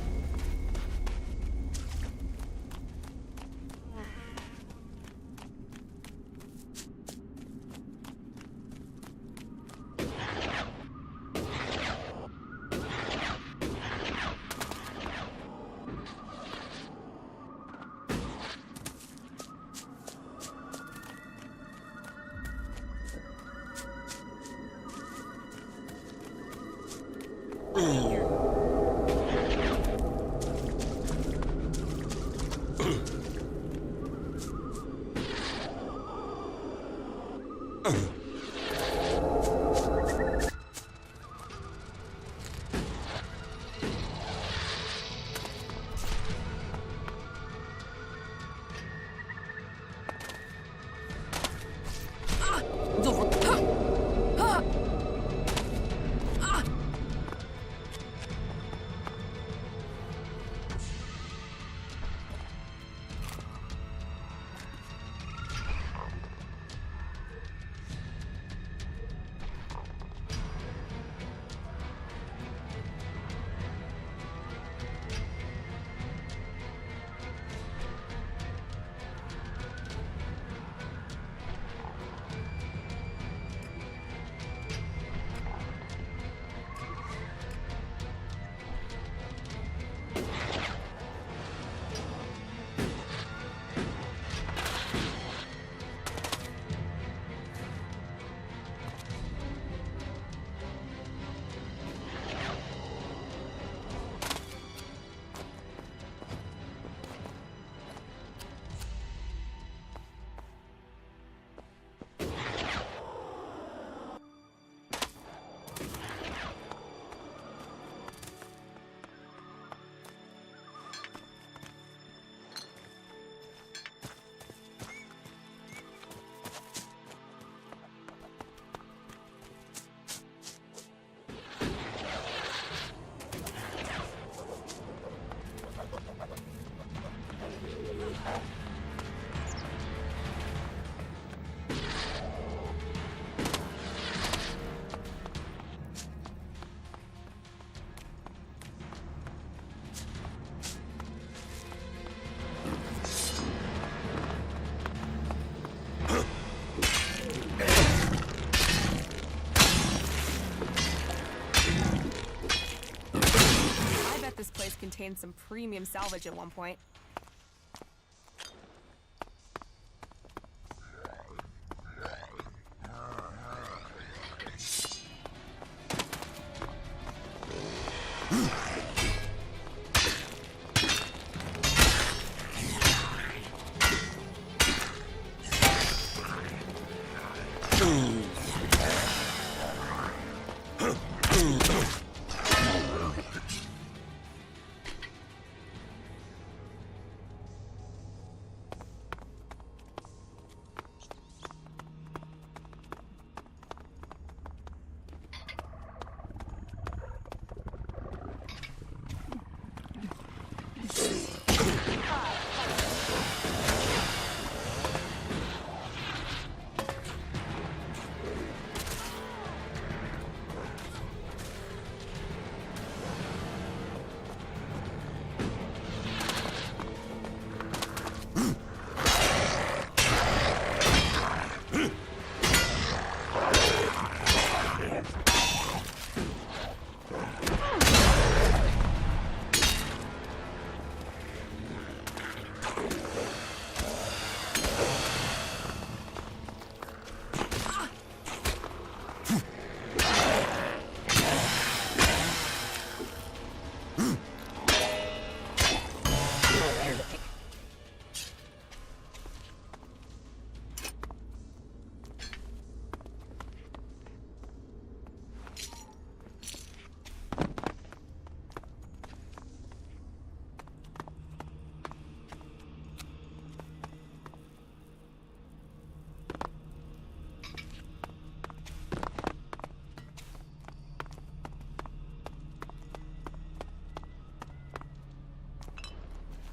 [SPEAKER 15] This place contained some premium salvage at one point.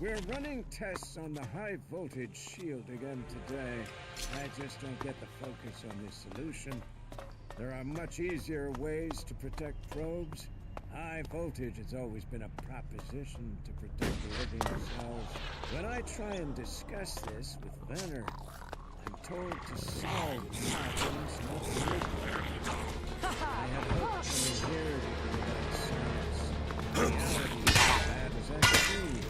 [SPEAKER 9] We're running tests on the high-voltage shield again today. I just don't get the focus on this solution. There are much easier ways to protect probes. High voltage has always been a proposition to protect the living cells. When I try and discuss this with Venner, I'm told to solve problems, not break them. I had hoped from here to be about science. Reality is as bad as I can be.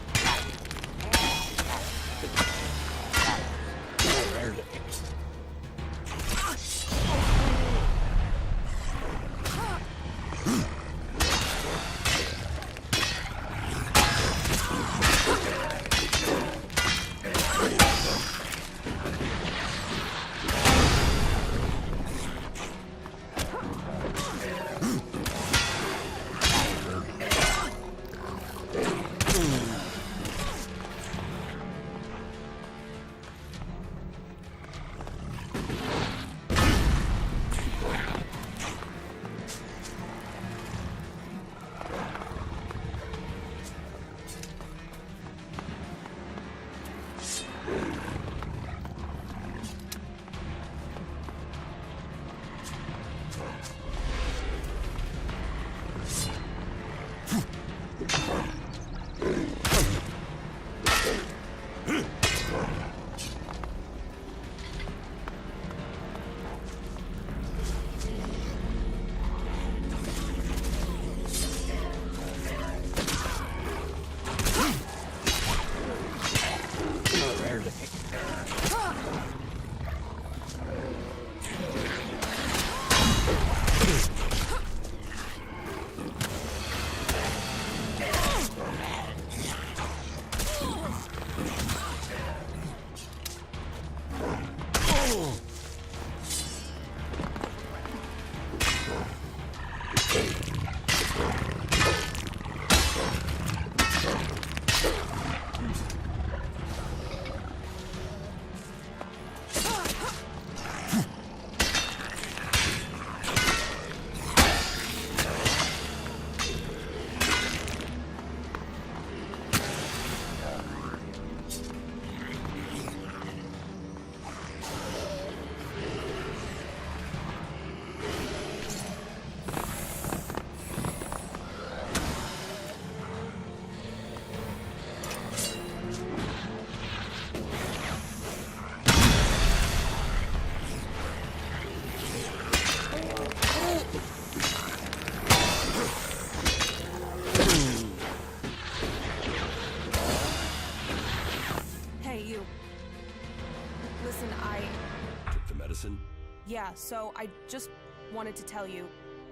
[SPEAKER 15] Yeah, so I just wanted to tell you.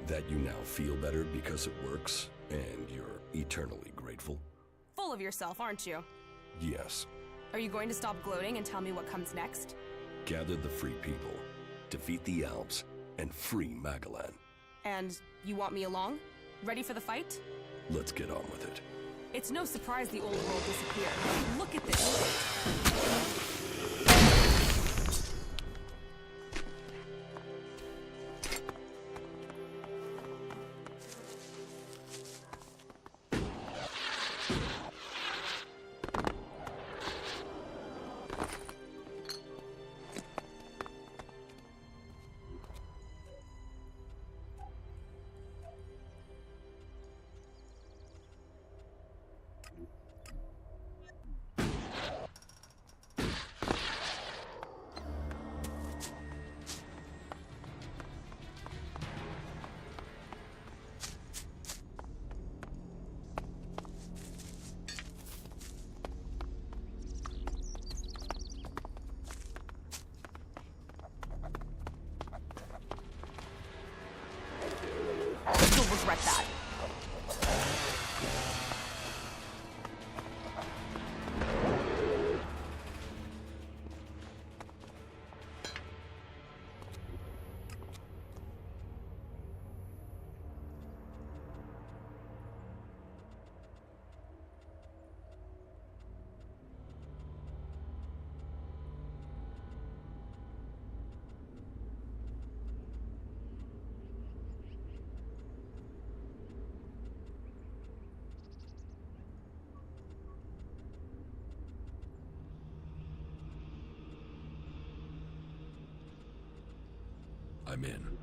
[SPEAKER 8] That you now feel better because it works, and you're eternally grateful?
[SPEAKER 15] Full of yourself, aren't you?
[SPEAKER 8] Yes.
[SPEAKER 15] Are you going to stop gloating and tell me what comes next?
[SPEAKER 8] Gather the free people, defeat the Alps, and free Magalan.
[SPEAKER 15] And you want me along? Ready for the fight?
[SPEAKER 8] Let's get on with it.
[SPEAKER 15] It's no surprise the old world disappeared. Look at this.
[SPEAKER 5] I'm in.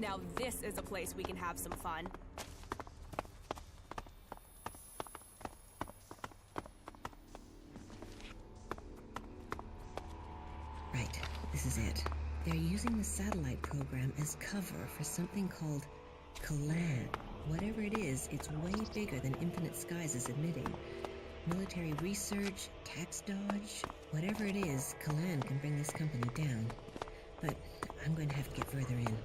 [SPEAKER 15] Now this is a place we can have some fun.
[SPEAKER 11] Right, this is it. They're using the satellite program as cover for something called Kalan. Whatever it is, it's way bigger than Infinite Skies is admitting. Military research, tax dodge, whatever it is, Kalan can bring this company down. But I'm going to have to get further in.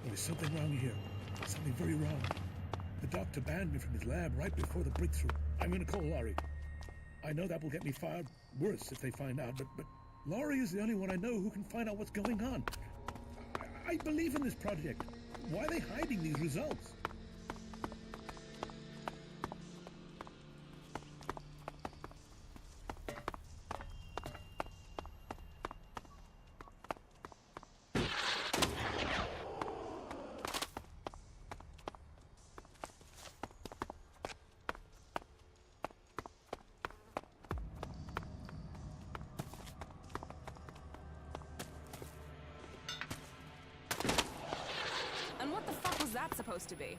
[SPEAKER 22] There's something wrong here. Something very wrong. The doctor banned me from his lab right before the breakthrough. I'm gonna call Laurie. I know that will get me fired worse if they find out, but Laurie is the only one I know who can find out what's going on. I believe in this project. Why are they hiding these results?
[SPEAKER 15] And what the fuck was that supposed to be?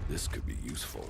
[SPEAKER 8] This could be useful.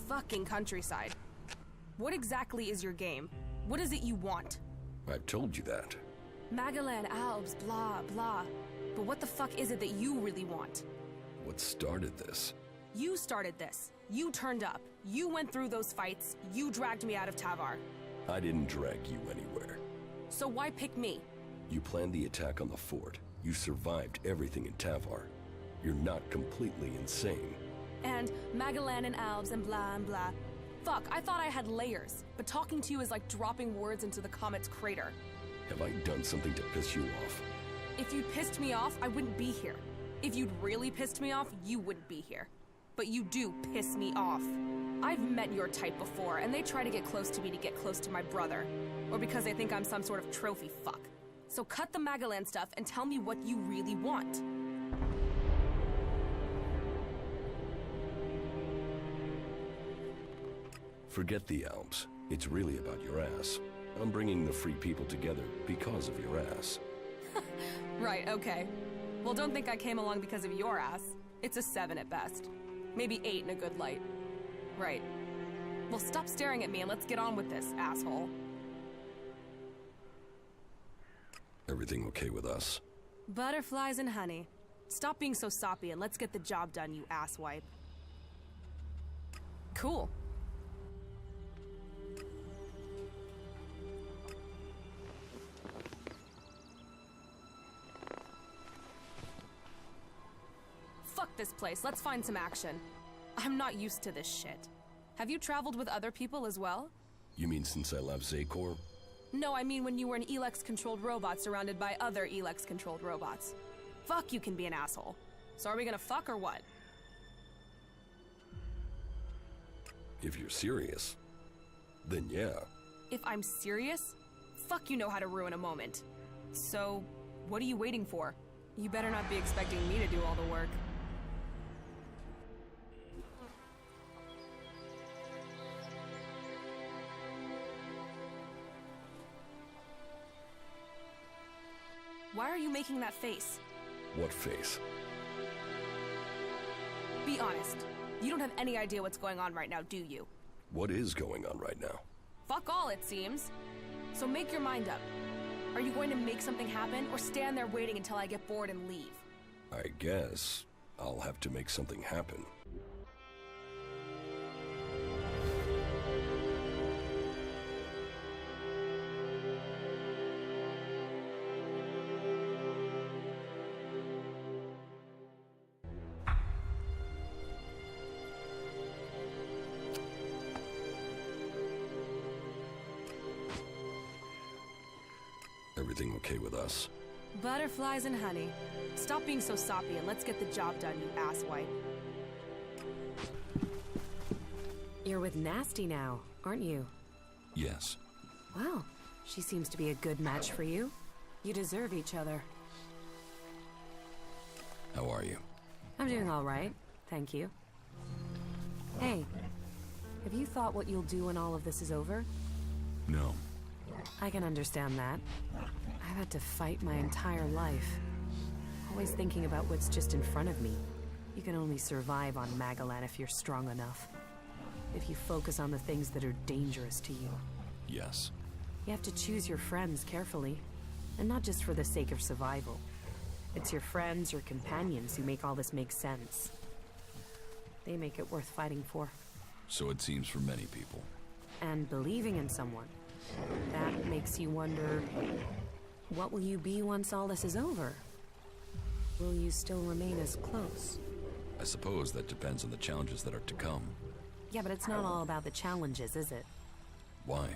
[SPEAKER 15] Fucking countryside. What exactly is your game? What is it you want?
[SPEAKER 8] I've told you that.
[SPEAKER 15] Magalan, Albs, blah, blah. But what the fuck is it that you really want?
[SPEAKER 8] What started this?
[SPEAKER 15] You started this. You turned up. You went through those fights. You dragged me out of Tavar.
[SPEAKER 8] I didn't drag you anywhere.
[SPEAKER 15] So why pick me?
[SPEAKER 8] You planned the attack on the fort. You survived everything in Tavar. You're not completely insane.
[SPEAKER 15] And Magalan and Albs and blah and blah. Fuck, I thought I had layers. But talking to you is like dropping words into the comet's crater.
[SPEAKER 8] Have I done something to piss you off?
[SPEAKER 15] If you pissed me off, I wouldn't be here. If you'd really pissed me off, you wouldn't be here. But you do piss me off. I've met your type before, and they try to get close to me to get close to my brother. Or because they think I'm some sort of trophy fuck. So cut the Magalan stuff and tell me what you really want.
[SPEAKER 8] Forget the Alps. It's really about your ass. I'm bringing the free people together because of your ass.
[SPEAKER 15] Right, okay. Well, don't think I came along because of your ass. It's a 7 at best. Maybe 8 in a good light. Right. Well, stop staring at me and let's get on with this, asshole.
[SPEAKER 8] Everything okay with us?
[SPEAKER 15] Butterflies and honey. Stop being so soppy and let's get the job done, you asswipe. Cool. Fuck this place, let's find some action. I'm not used to this shit. Have you traveled with other people as well?
[SPEAKER 8] You mean since I left Zakor?
[SPEAKER 15] No, I mean when you were an Elex-controlled robot surrounded by other Elex-controlled robots. Fuck, you can be an asshole. So are we gonna fuck or what?
[SPEAKER 8] If you're serious, then yeah.
[SPEAKER 15] If I'm serious? Fuck, you know how to ruin a moment. So, what are you waiting for? You better not be expecting me to do all the work. Why are you making that face?
[SPEAKER 8] What face?
[SPEAKER 15] Be honest. You don't have any idea what's going on right now, do you?
[SPEAKER 8] What is going on right now?
[SPEAKER 15] Fuck all, it seems. So make your mind up. Are you going to make something happen, or stand there waiting until I get bored and leave?
[SPEAKER 8] I guess I'll have to make something happen. Everything okay with us?
[SPEAKER 15] Butterflies and honey. Stop being so soppy and let's get the job done, you asswipe.
[SPEAKER 12] You're with Nasty now, aren't you?
[SPEAKER 5] Yes.
[SPEAKER 12] Well, she seems to be a good match for you. You deserve each other.
[SPEAKER 5] How are you?
[SPEAKER 12] I'm doing all right, thank you. Hey, have you thought what you'll do when all of this is over?
[SPEAKER 5] No.
[SPEAKER 12] I can understand that. I've had to fight my entire life. Always thinking about what's just in front of me. You can only survive on Magalan if you're strong enough. If you focus on the things that are dangerous to you.
[SPEAKER 5] Yes.
[SPEAKER 12] You have to choose your friends carefully. And not just for the sake of survival. It's your friends or companions who make all this make sense. They make it worth fighting for.
[SPEAKER 5] So it seems for many people.
[SPEAKER 12] And believing in someone. That makes you wonder, what will you be once all this is over? Will you still remain as close?
[SPEAKER 5] I suppose that depends on the challenges that are to come.
[SPEAKER 12] Yeah, but it's not all about the challenges, is it?
[SPEAKER 5] Why?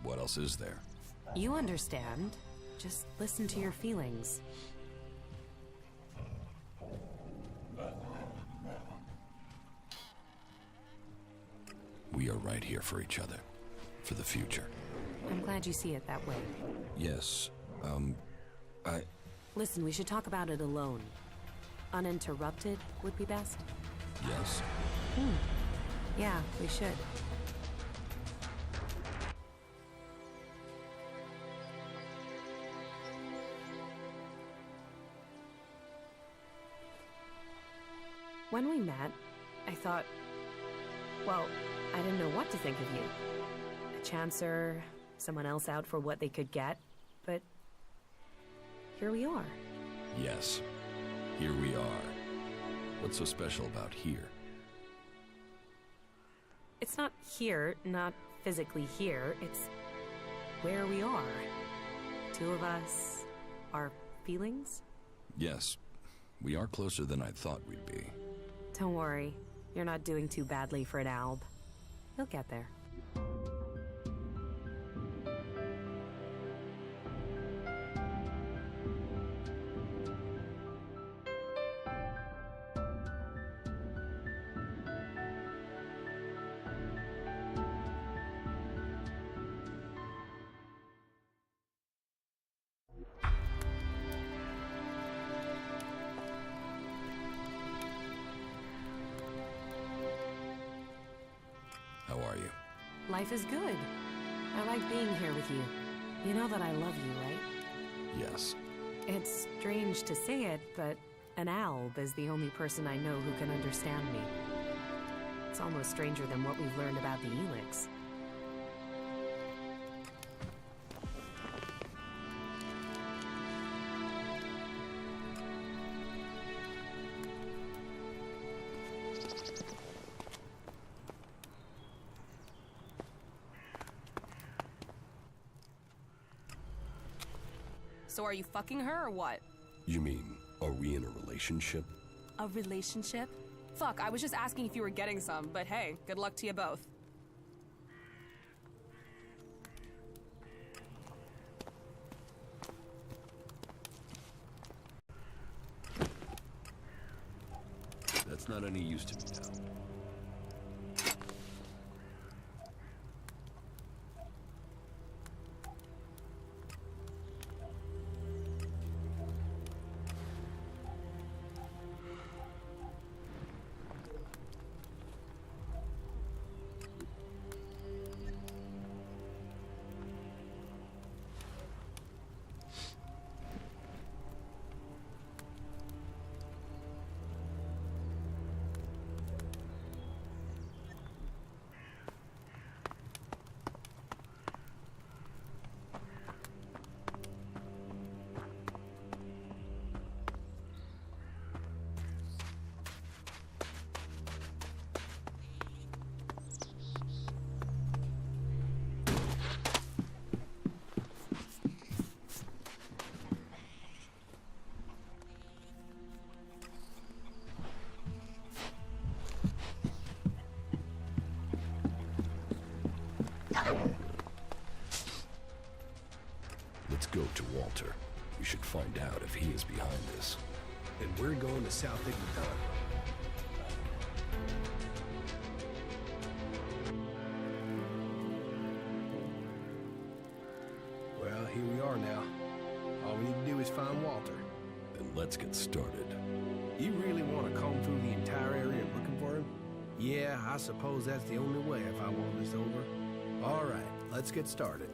[SPEAKER 5] What else is there?
[SPEAKER 12] You understand. Just listen to your feelings.
[SPEAKER 5] We are right here for each other. For the future.
[SPEAKER 12] I'm glad you see it that way.
[SPEAKER 5] Yes.
[SPEAKER 12] Listen, we should talk about it alone. Uninterrupted would be best.
[SPEAKER 5] Yes.
[SPEAKER 12] Yeah, we should. When we met, I thought, well, I didn't know what to think of you. A chancer, someone else out for what they could get, but here we are.
[SPEAKER 5] Yes. Here we are. What's so special about here?
[SPEAKER 12] It's not here, not physically here, it's where we are. Two of us, our feelings?
[SPEAKER 5] Yes. We are closer than I thought we'd be.
[SPEAKER 12] Don't worry, you're not doing too badly for an alb. You'll get there.
[SPEAKER 5] How are you?
[SPEAKER 12] Life is good. I like being here with you. You know that I love you, right?
[SPEAKER 5] Yes.
[SPEAKER 12] It's strange to say it, but an alb is the only person I know who can understand me. It's almost stranger than what we've learned about the Elex.
[SPEAKER 15] So are you fucking her or what?
[SPEAKER 8] You mean, are we in a relationship?
[SPEAKER 15] A relationship? Fuck, I was just asking if you were getting some, but hey, good luck to you both.
[SPEAKER 5] That's not any use to me now.
[SPEAKER 8] to Walter. We should find out if he is behind this.
[SPEAKER 14] And we're going to South Igniton. Well, here we are now. All we need to do is find Walter.
[SPEAKER 8] Then let's get started.
[SPEAKER 14] You really want to comb through the entire area looking for him? Yeah, I suppose that's the only way if I want this over. All right, let's get started.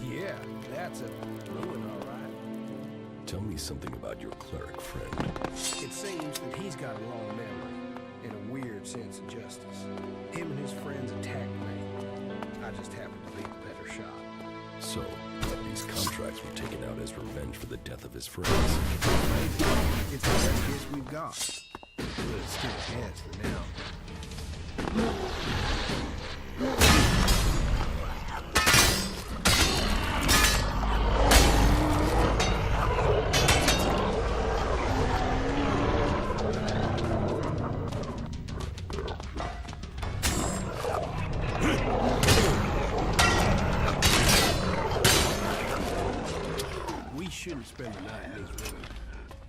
[SPEAKER 14] Yeah, that's a ruin, all right.
[SPEAKER 8] Tell me something about your cleric friend.
[SPEAKER 14] It seems that he's got a long memory and a weird sense of justice. Him and his friends attacked me. I just happened to be the better shot.
[SPEAKER 8] So, these contracts were taken out as revenge for the death of his friends.
[SPEAKER 14] Maybe. It's the best guess we've got. But it's still a guess for now. We shouldn't spend the night in these rooms.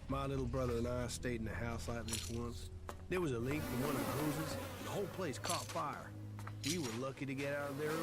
[SPEAKER 14] My little brother and I stayed in a house like this once. There was a leak in one of the hoses, and the whole place caught fire. We were lucky to get out of there alive.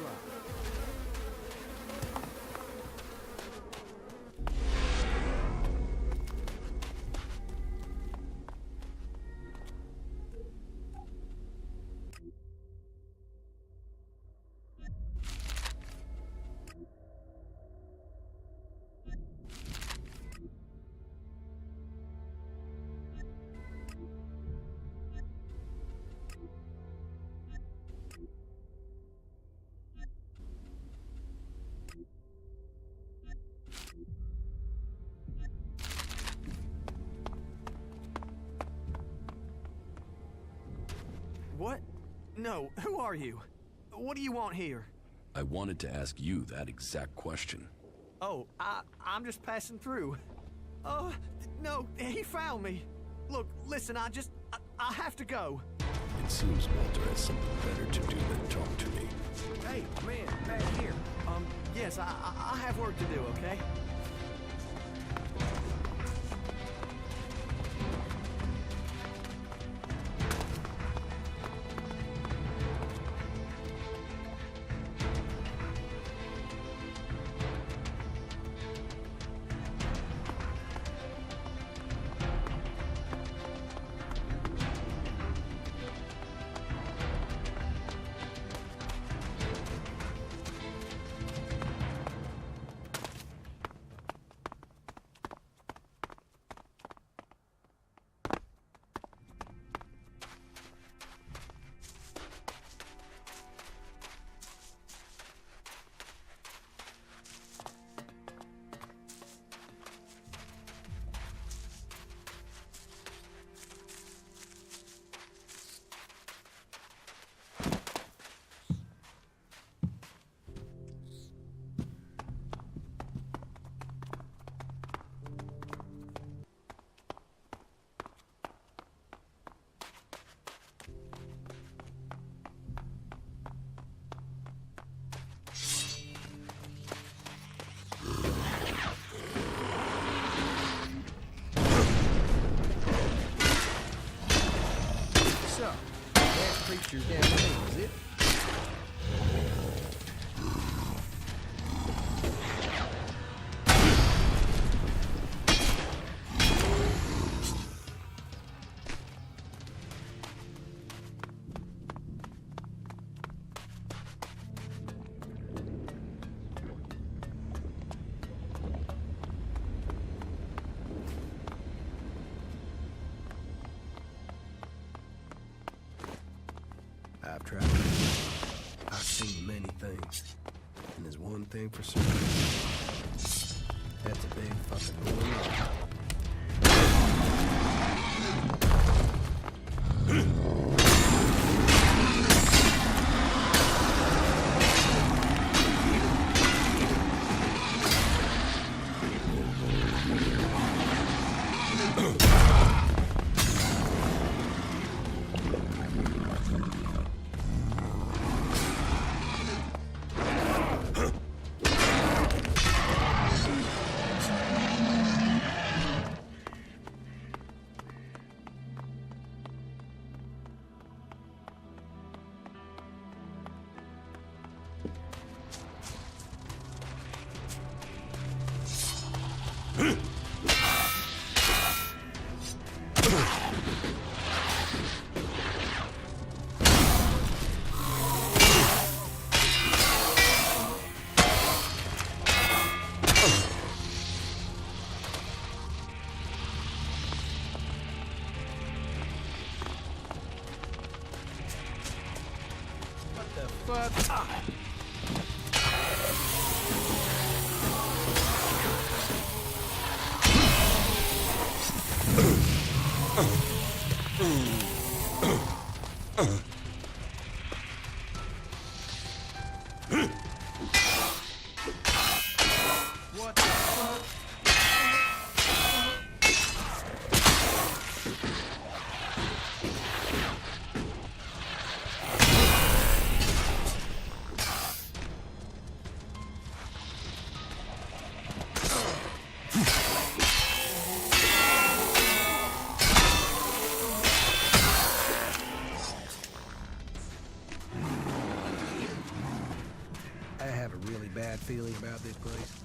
[SPEAKER 2] What? No, who are you? What do you want here?
[SPEAKER 8] I wanted to ask you that exact question.
[SPEAKER 2] Oh, I'm just passing through. No, he found me. Look, listen, I have to go.
[SPEAKER 8] It seems Walter has something better to do than talk to me.
[SPEAKER 2] Hey, man, back here. Yes, I have work to do, okay?
[SPEAKER 14] Creatures down there, is it? I've traveled. I've seen many things. And there's one thing for certain. That's a big fucking balloon. the fuck? Ah. What the fuck? I have a really bad feeling about this place.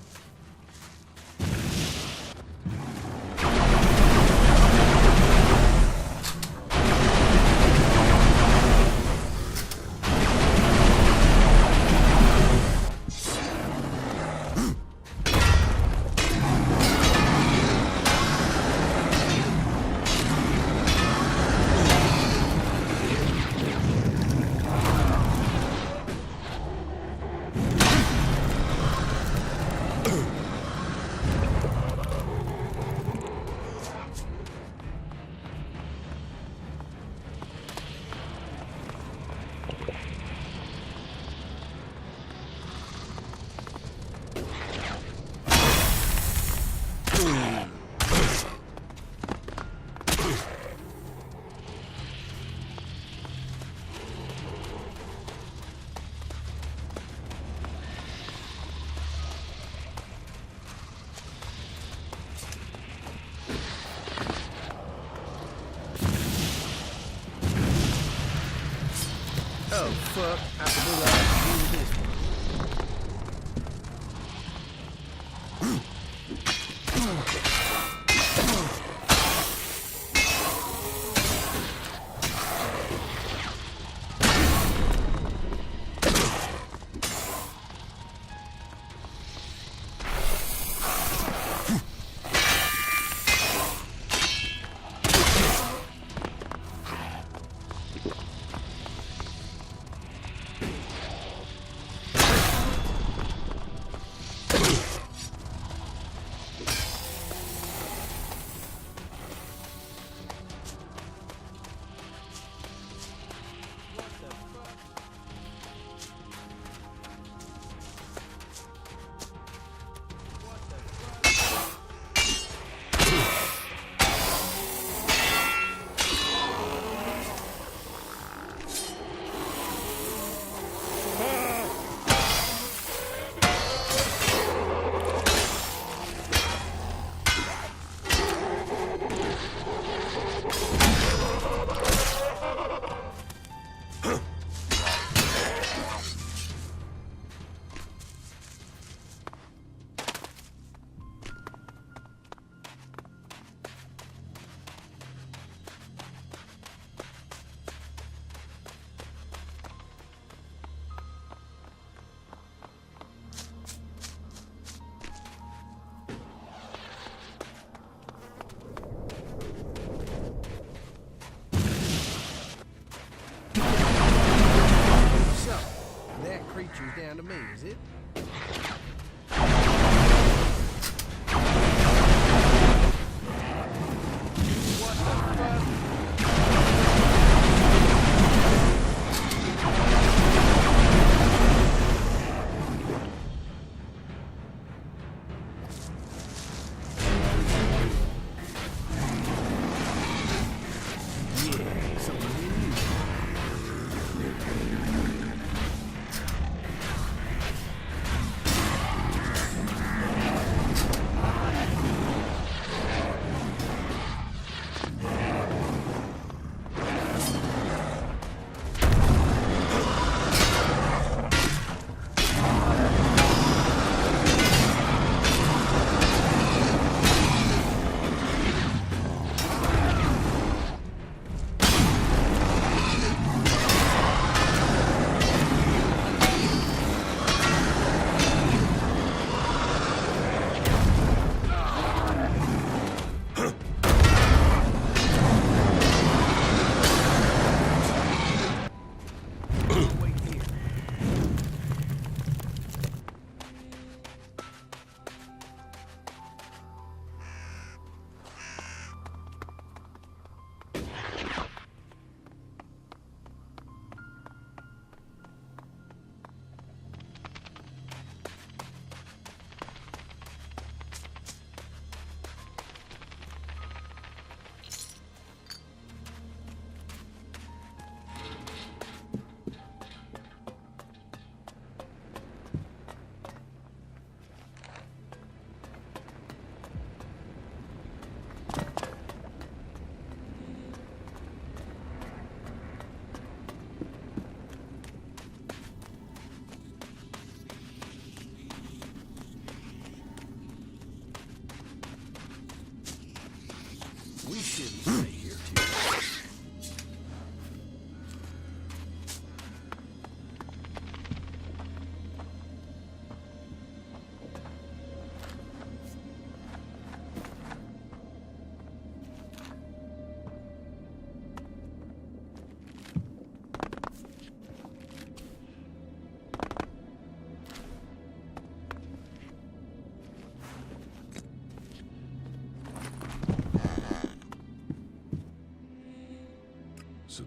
[SPEAKER 14] Oh, fuck. I forgot what I had to do with this. Creature's down to me, is it? What the fuck? Yeah, something new.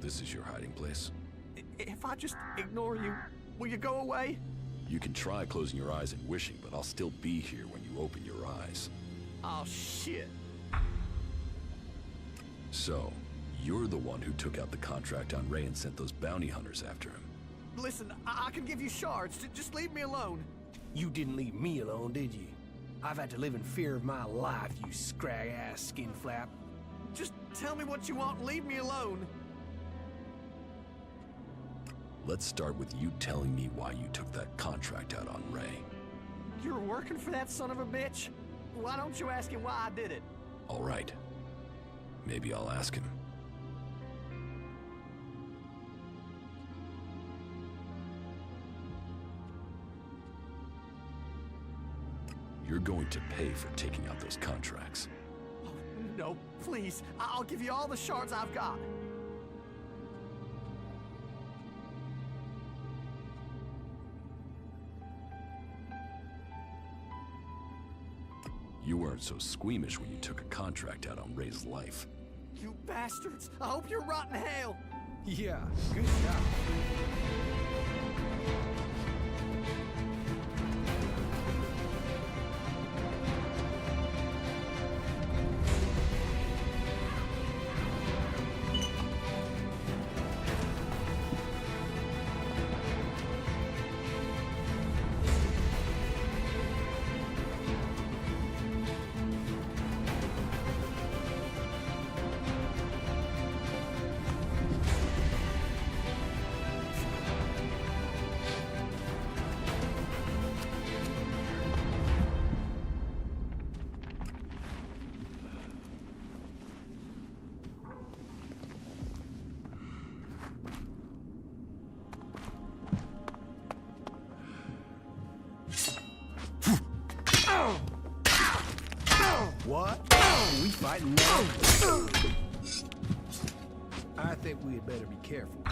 [SPEAKER 5] this is your hiding place?
[SPEAKER 2] If I just ignore you, will you go away?
[SPEAKER 5] You can try closing your eyes and wishing, but I'll still be here when you open your eyes.
[SPEAKER 2] Oh, shit.
[SPEAKER 5] So, you're the one who took out the contract on Ray and sent those bounty hunters after him.
[SPEAKER 2] Listen, I can give you shards. Just leave me alone.
[SPEAKER 14] You didn't leave me alone, did you? I've had to live in fear of my life, you scrag-ass skin flap.
[SPEAKER 2] Just tell me what you want and leave me alone.
[SPEAKER 5] Let's start with you telling me why you took that contract out on Ray.
[SPEAKER 2] You're working for that son of a bitch? Why don't you ask him why I did it?
[SPEAKER 5] All right. Maybe I'll ask him. You're going to pay for taking out those contracts.
[SPEAKER 2] Oh, no, please. I'll give you all the shards I've got.
[SPEAKER 5] You weren't so squeamish when you took a contract out on Ray's life.
[SPEAKER 2] You bastards! I hope you're rotten hell!
[SPEAKER 14] Yeah, good job. What? We fighting now? I think we had better be careful.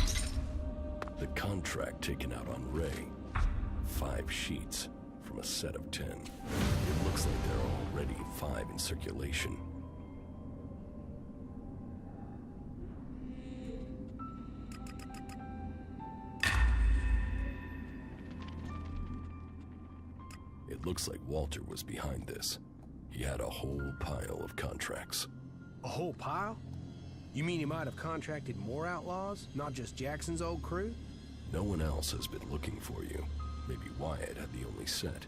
[SPEAKER 8] The contract taken out on Ray. 5 sheets from a set of 10. It looks like there are already 5 in circulation. It looks like Walter was behind this. He had a whole pile of contracts.
[SPEAKER 14] A whole pile? You mean he might have contracted more outlaws, not just Jackson's old crew?
[SPEAKER 8] No one else has been looking for you. Maybe Wyatt had the only set.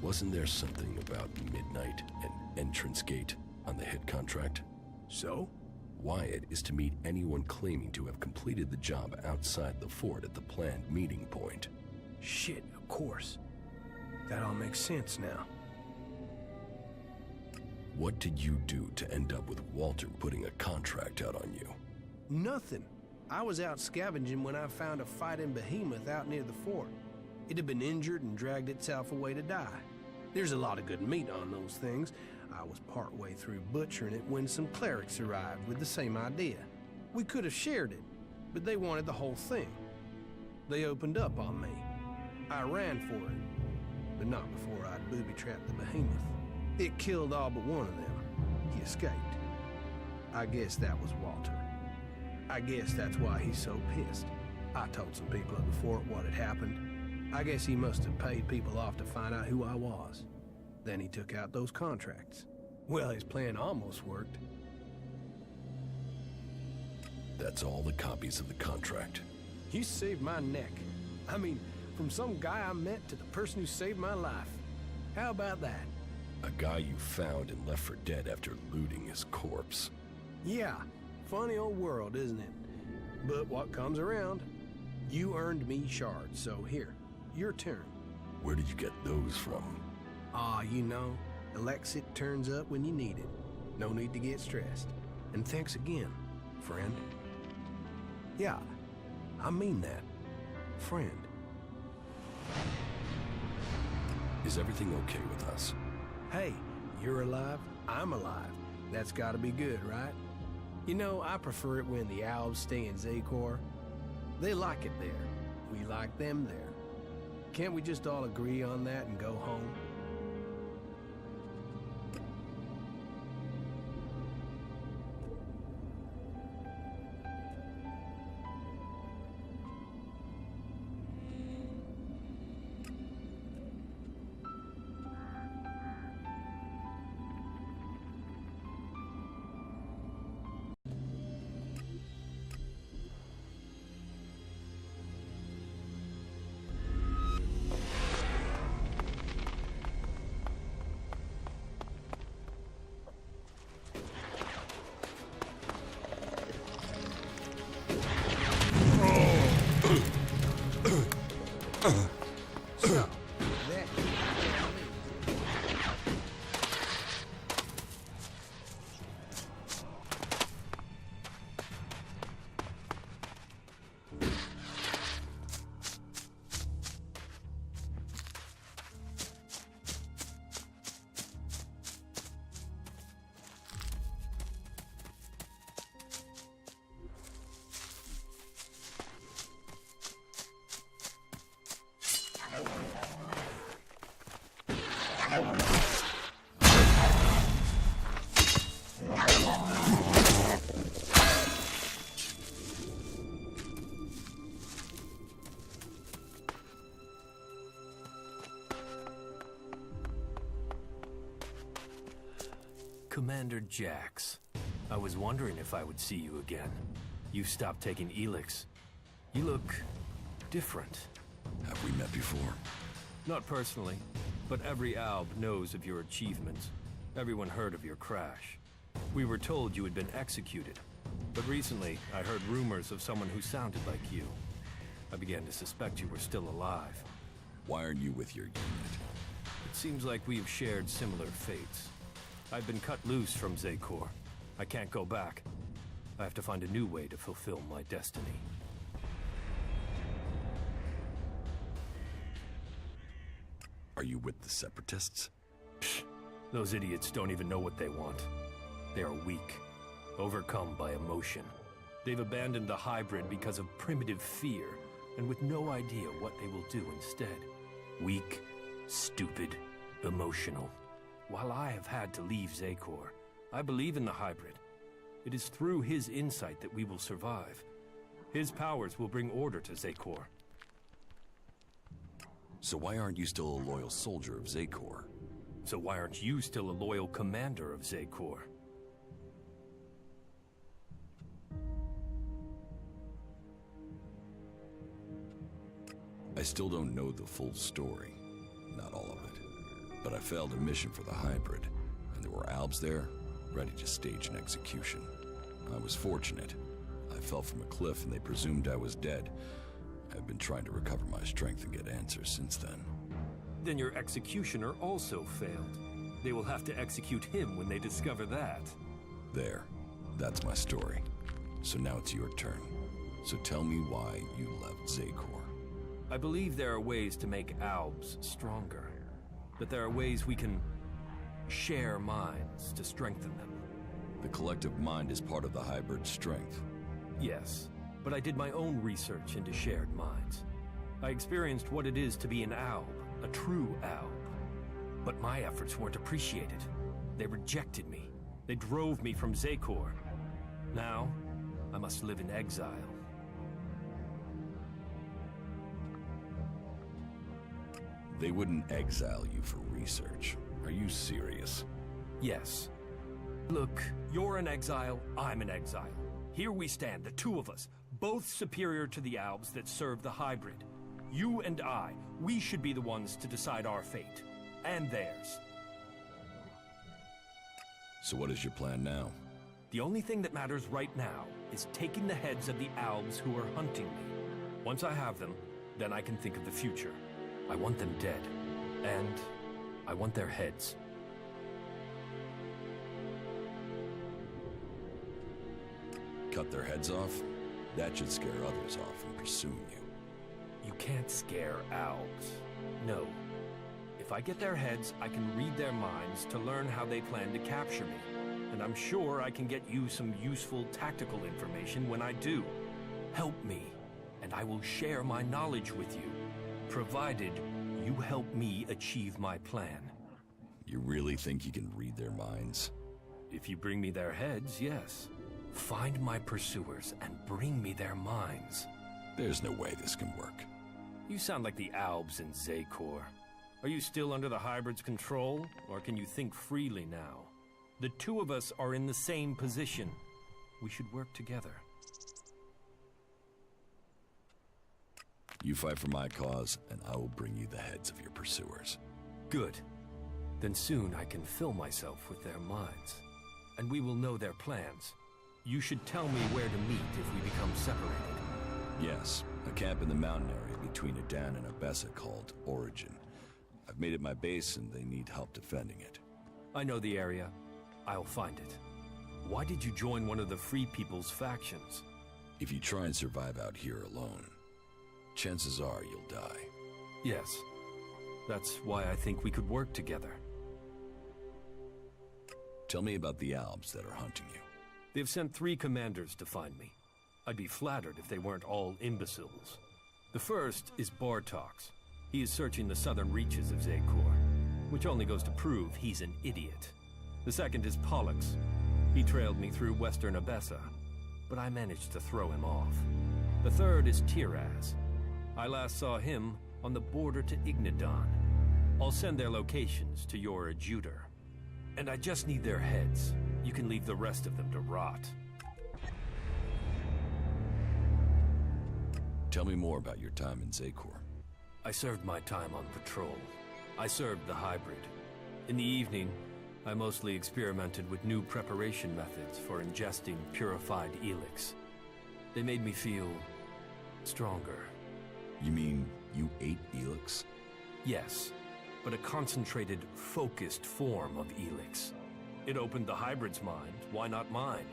[SPEAKER 8] Wasn't there something about midnight and entrance gate on the hit contract?
[SPEAKER 14] So?
[SPEAKER 8] Wyatt is to meet anyone claiming to have completed the job outside the fort at the planned meeting point.
[SPEAKER 14] Shit, of course. That all makes sense now.
[SPEAKER 8] What did you do to end up with Walter putting a contract out on you?
[SPEAKER 14] Nothing. I was out scavenging when I found a fighting behemoth out near the fort. It had been injured and dragged itself away to die. There's a lot of good meat on those things. I was partway through butchering it when some clerics arrived with the same idea. We could have shared it, but they wanted the whole thing. They opened up on me. I ran for it, but not before I'd booby-trapped the behemoth. It killed all but one of them. He escaped. I guess that was Walter. I guess that's why he's so pissed. I told some people at the fort what had happened. I guess he must have paid people off to find out who I was. Then he took out those contracts. Well, his plan almost worked.
[SPEAKER 8] That's all the copies of the contract.
[SPEAKER 14] You saved my neck. I mean, from some guy I met to the person who saved my life. How about that?
[SPEAKER 8] A guy you found and left for dead after looting his corpse.
[SPEAKER 14] Yeah, funny old world, isn't it? But what comes around? You earned me shards, so here, your turn.
[SPEAKER 8] Where did you get those from?
[SPEAKER 14] You know, Elex turns up when you need it. No need to get stressed. And thanks again, friend. Yeah, I mean that. Friend.
[SPEAKER 8] Is everything okay with us?
[SPEAKER 14] Hey, you're alive, I'm alive. That's gotta be good, right? You know, I prefer it when the Albs stay in Zakor. They like it there. We like them there. Can't we just all agree on that and go home?
[SPEAKER 19] So, then,
[SPEAKER 2] Commander Jax, I was wondering if I would see you again. You stopped taking Elex. You look different.
[SPEAKER 5] Have we met before?
[SPEAKER 2] Not personally, but every Alb knows of your achievements. Everyone heard of your crash. We were told you had been executed, but recently I heard rumors of someone who sounded like you. I began to suspect you were still alive.
[SPEAKER 5] Why aren't you with your unit?
[SPEAKER 2] It seems like we have shared similar fates. I've been cut loose from Zekor. I can't go back. I have to find a new way to fulfill my destiny.
[SPEAKER 5] Are you with the Separatists?
[SPEAKER 2] Psh, those idiots don't even know what they want. They are weak, overcome by emotion. They've abandoned the hybrid because of primitive fear, and with no idea what they will do instead. Weak, stupid, emotional. While I have had to leave Zekor, I believe in the hybrid. It is through his insight that we will survive. His powers will bring order to Zekor.
[SPEAKER 5] So why aren't you still a loyal soldier of Zekor?
[SPEAKER 2] So why aren't you still a loyal commander of Zekor?
[SPEAKER 5] I still don't know the full story. Not all of it. But I failed a mission for the hybrid, and there were Albs there, ready to stage an execution. I was fortunate. I fell from a cliff and they presumed I was dead. I've been trying to recover my strength and get answers since then.
[SPEAKER 2] Then your executioner also failed. They will have to execute him when they discover that.
[SPEAKER 5] There. That's my story. So now it's your turn. So tell me why you left Zekor.
[SPEAKER 2] I believe there are ways to make Albs stronger. That there are ways we can share minds to strengthen them.
[SPEAKER 5] The collective mind is part of the hybrid's strength.
[SPEAKER 2] Yes, but I did my own research into shared minds. I experienced what it is to be an Alb, a true Alb. But my efforts weren't appreciated. They rejected me. They drove me from Zekor. Now, I must live in exile.
[SPEAKER 5] They wouldn't exile you for research. Are you serious?
[SPEAKER 2] Yes. Look, you're in exile, I'm in exile. Here we stand, the two of us, both superior to the Albs that serve the hybrid. You and I, we should be the ones to decide our fate. And theirs.
[SPEAKER 5] So what is your plan now?
[SPEAKER 2] The only thing that matters right now is taking the heads of the Albs who are hunting me. Once I have them, then I can think of the future. I want them dead. And I want their heads.
[SPEAKER 5] Cut their heads off? That should scare others off from pursuing you.
[SPEAKER 2] You can't scare Albs. No. If I get their heads, I can read their minds to learn how they plan to capture me. And I'm sure I can get you some useful tactical information when I do. Help me, and I will share my knowledge with you, provided you help me achieve my plan.
[SPEAKER 5] You really think you can read their minds?
[SPEAKER 2] If you bring me their heads, yes. Find my pursuers and bring me their minds.
[SPEAKER 5] There's no way this can work.
[SPEAKER 2] You sound like the Albs in Zekor. Are you still under the hybrid's control, or can you think freely now? The two of us are in the same position. We should work together.
[SPEAKER 5] You fight for my cause, and I will bring you the heads of your pursuers.
[SPEAKER 2] Good. Then soon I can fill myself with their minds. And we will know their plans. You should tell me where to meet if we become separated.
[SPEAKER 5] Yes, A camp in the mountain area between Adan and Abessa called Origin. I've made it my base and they need help defending it.
[SPEAKER 2] I know the area. I'll find it. Why did you join one of the Free People's factions?
[SPEAKER 5] If you try and survive out here alone, chances are you'll die.
[SPEAKER 2] Yes. That's why I think we could work together.
[SPEAKER 5] Tell me about the Albs that are hunting you.
[SPEAKER 2] They've sent 3 commanders to find me. I'd be flattered if they weren't all imbeciles. The first is Bartox. He is searching the southern reaches of Zakor, which only goes to prove he's an idiot. The second is Pollux. He trailed me through western Abessa, but I managed to throw him off. The third is Tiraz. I last saw him on the border to Ignadon. I'll send their locations to your adjutor. And I just need their heads. You can leave the rest of them to rot.
[SPEAKER 5] Tell me more about your time in Zakor.
[SPEAKER 2] I served my time on patrol. I served the hybrid. In the evening, I mostly experimented with new preparation methods for ingesting purified Elex. They made me feel stronger.
[SPEAKER 5] You mean you ate Elex?
[SPEAKER 2] Yes, but a concentrated, focused form of Elex. It opened the hybrid's mind. Why not mine?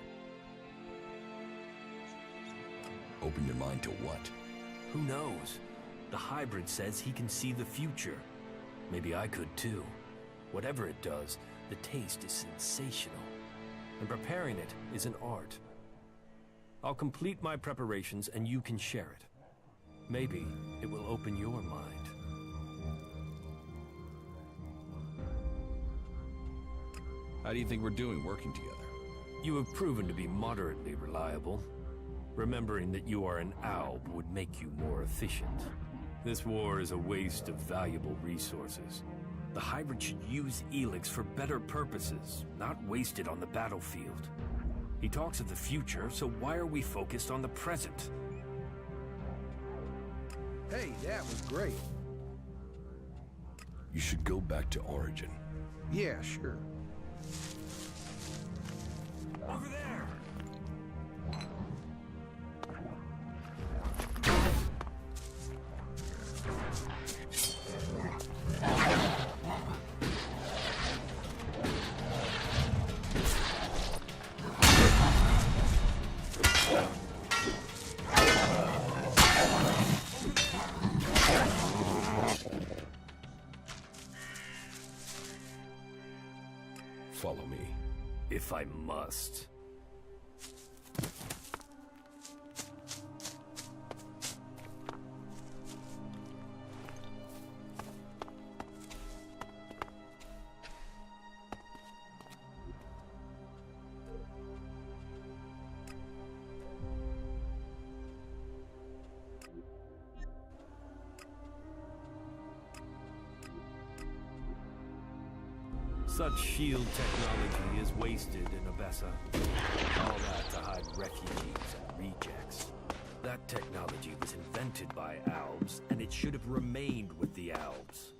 [SPEAKER 5] Open your mind to what?
[SPEAKER 2] Who knows? The hybrid says he can see the future. Maybe I could too. Whatever it does, the taste is sensational. And preparing it is an art. I'll complete my preparations and you can share it. Maybe it will open your mind.
[SPEAKER 5] How do you think we're doing working together?
[SPEAKER 2] You have proven to be moderately reliable. Remembering that you are an Alb would make you more efficient. This war is a waste of valuable resources. The hybrid should use Elex for better purposes, not waste it on the battlefield. He talks of the future, so why are we focused on the present?
[SPEAKER 14] Hey, that was great.
[SPEAKER 5] You should go back to Origin.
[SPEAKER 14] Yeah, sure.
[SPEAKER 2] Over there!
[SPEAKER 5] Follow me.
[SPEAKER 2] If I must. Such shield technology is wasted in Abessa. All that to hide refugees and rejects. That technology was invented by Albs, and it should have remained with the Albs.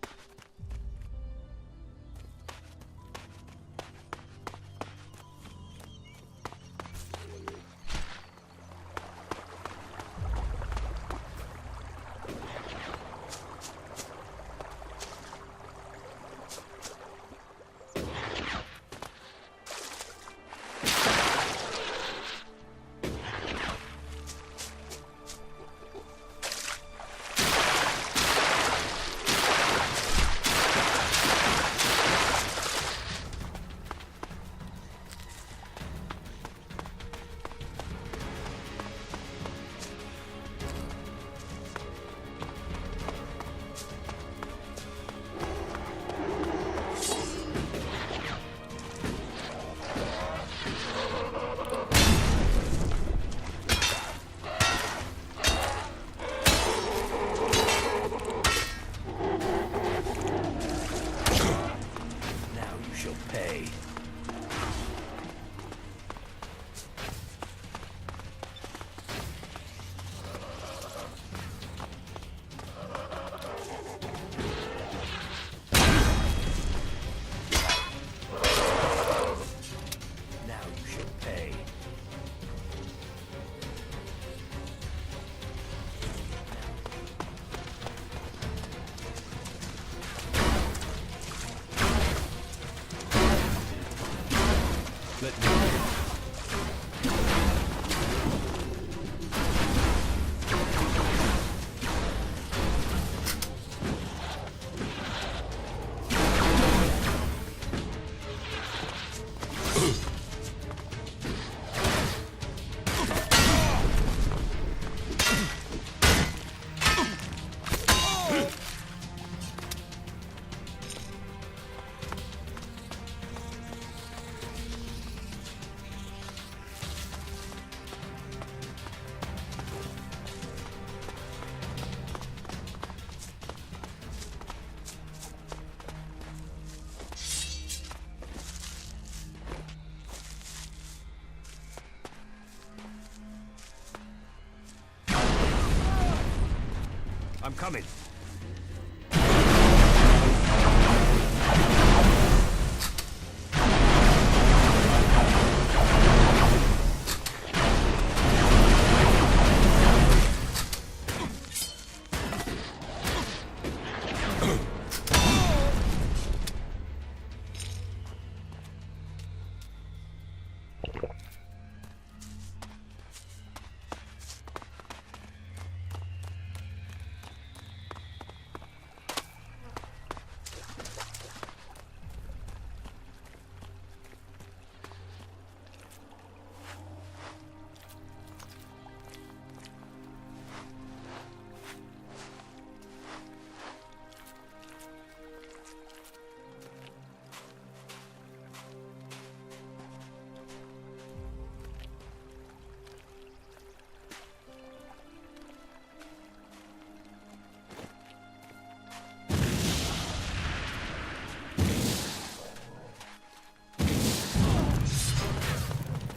[SPEAKER 2] I'm coming.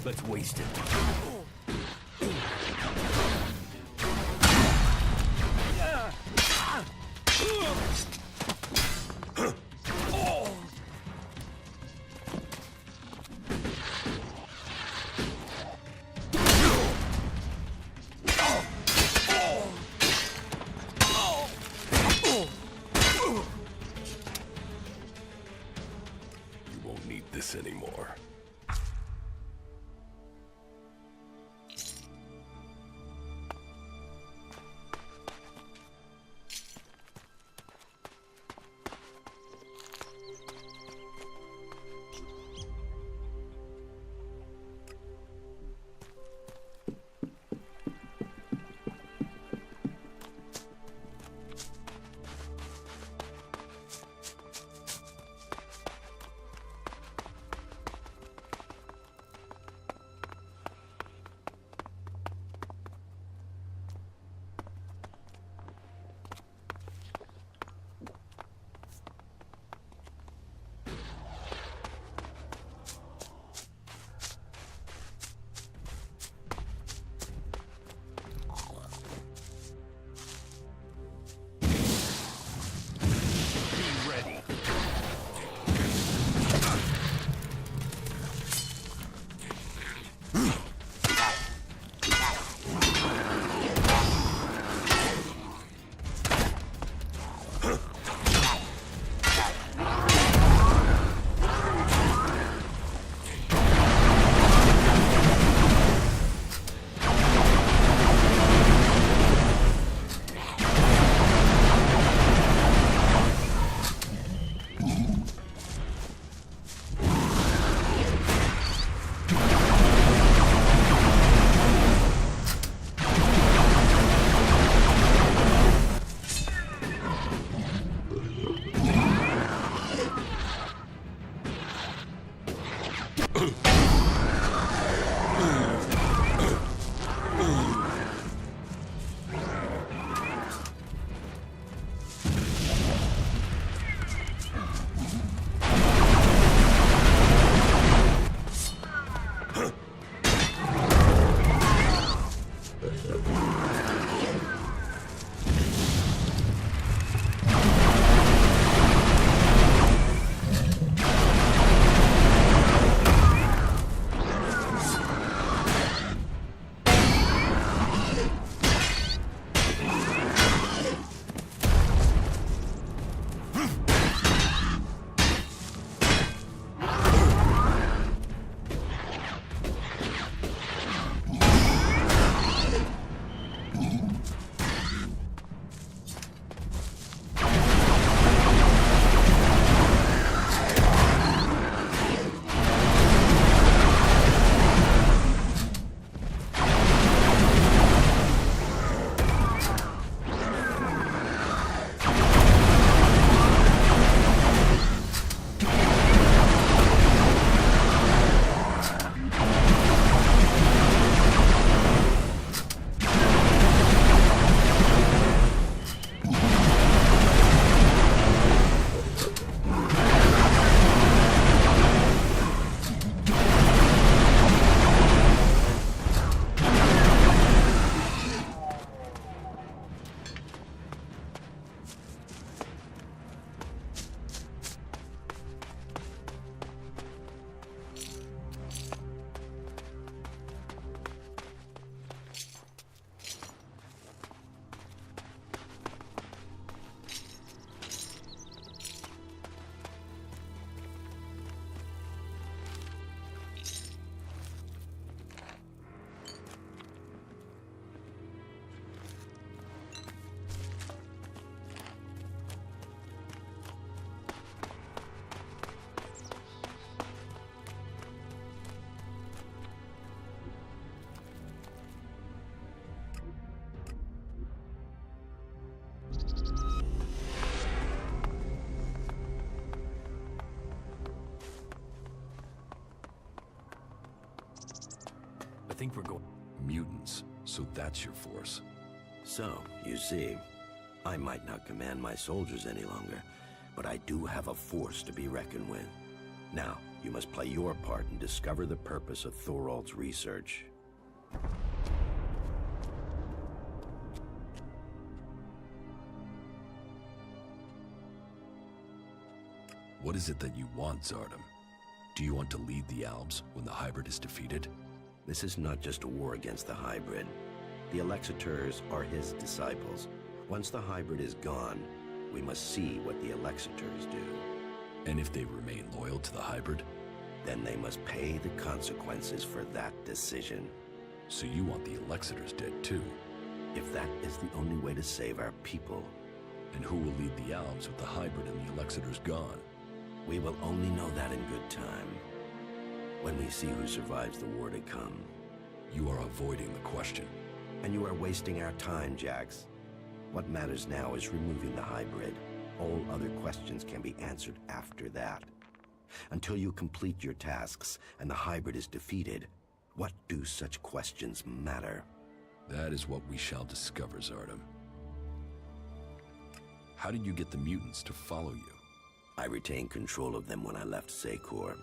[SPEAKER 2] Let's waste it.
[SPEAKER 8] You won't need this anymore.
[SPEAKER 2] think we're going...
[SPEAKER 5] Mutants, so that's your force.
[SPEAKER 1] So, you see, I might not command my soldiers any longer, but I do have a force to be reckoned with. Now, you must play your part and discover the purpose of Thorald's research.
[SPEAKER 5] What is it that you want, Zardom? Do you want to lead the Albs when the hybrid is defeated?
[SPEAKER 1] This is not just a war against the hybrid. The Alexiters are his disciples. Once the hybrid is gone, we must see what the Alexiters do.
[SPEAKER 5] And if they remain loyal to the hybrid?
[SPEAKER 1] Then they must pay the consequences for that decision.
[SPEAKER 5] So you want the Alexiters dead too?
[SPEAKER 1] If that is the only way to save our people.
[SPEAKER 5] And who will lead the Albs with the hybrid and the Alexiters gone?
[SPEAKER 1] We will only know that in good time. When we see who survives the war to come.
[SPEAKER 5] You are avoiding the question.
[SPEAKER 1] And you are wasting our time, Jax. What matters now is removing the hybrid. All other questions can be answered after that. Until you complete your tasks and the hybrid is defeated, what do such questions matter?
[SPEAKER 5] That is what we shall discover, Zardom. How did you get the mutants to follow you?
[SPEAKER 1] I retained control of them when I left Sekor.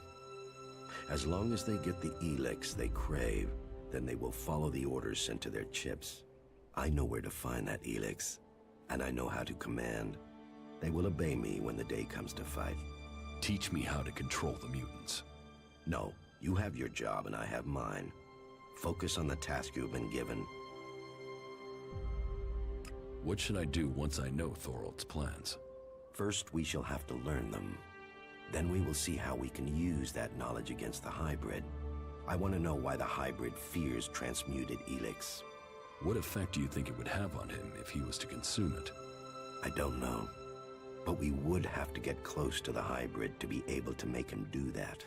[SPEAKER 1] As long as they get the Elex they crave, then they will follow the orders sent to their chips. I know where to find that Elex, and I know how to command. They will obey me when the day comes to fight.
[SPEAKER 5] Teach me how to control the mutants.
[SPEAKER 1] No, you have your job and I have mine. Focus on the task you have been given.
[SPEAKER 5] What should I do once I know Thorald's plans?
[SPEAKER 1] First, we shall have to learn them. Then we will see how we can use that knowledge against the hybrid. I want to know why the hybrid fears transmuted Elex.
[SPEAKER 5] What effect do you think it would have on him if he was to consume it?
[SPEAKER 1] I don't know. But we would have to get close to the hybrid to be able to make him do that.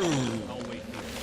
[SPEAKER 7] I'll wait here.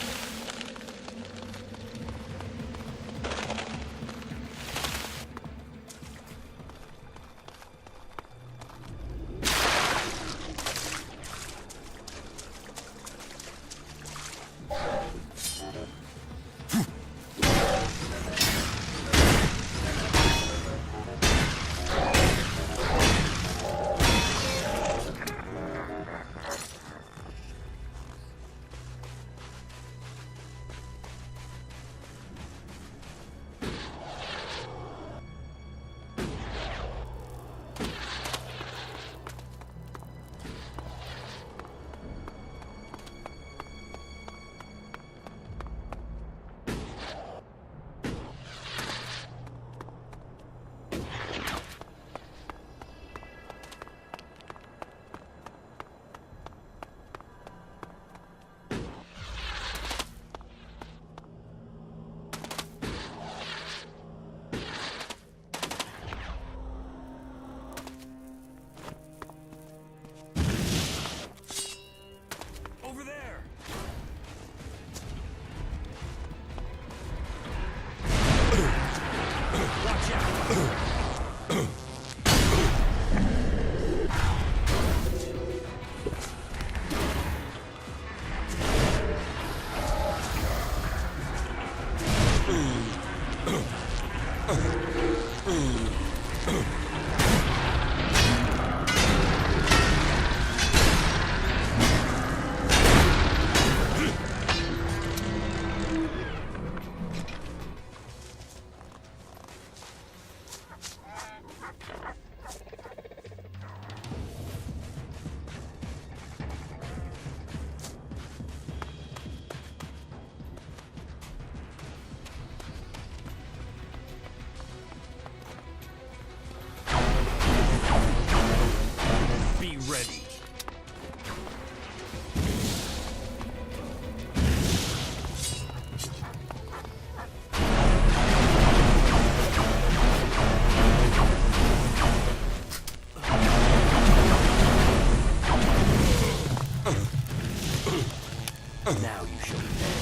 [SPEAKER 2] Now you shall pay.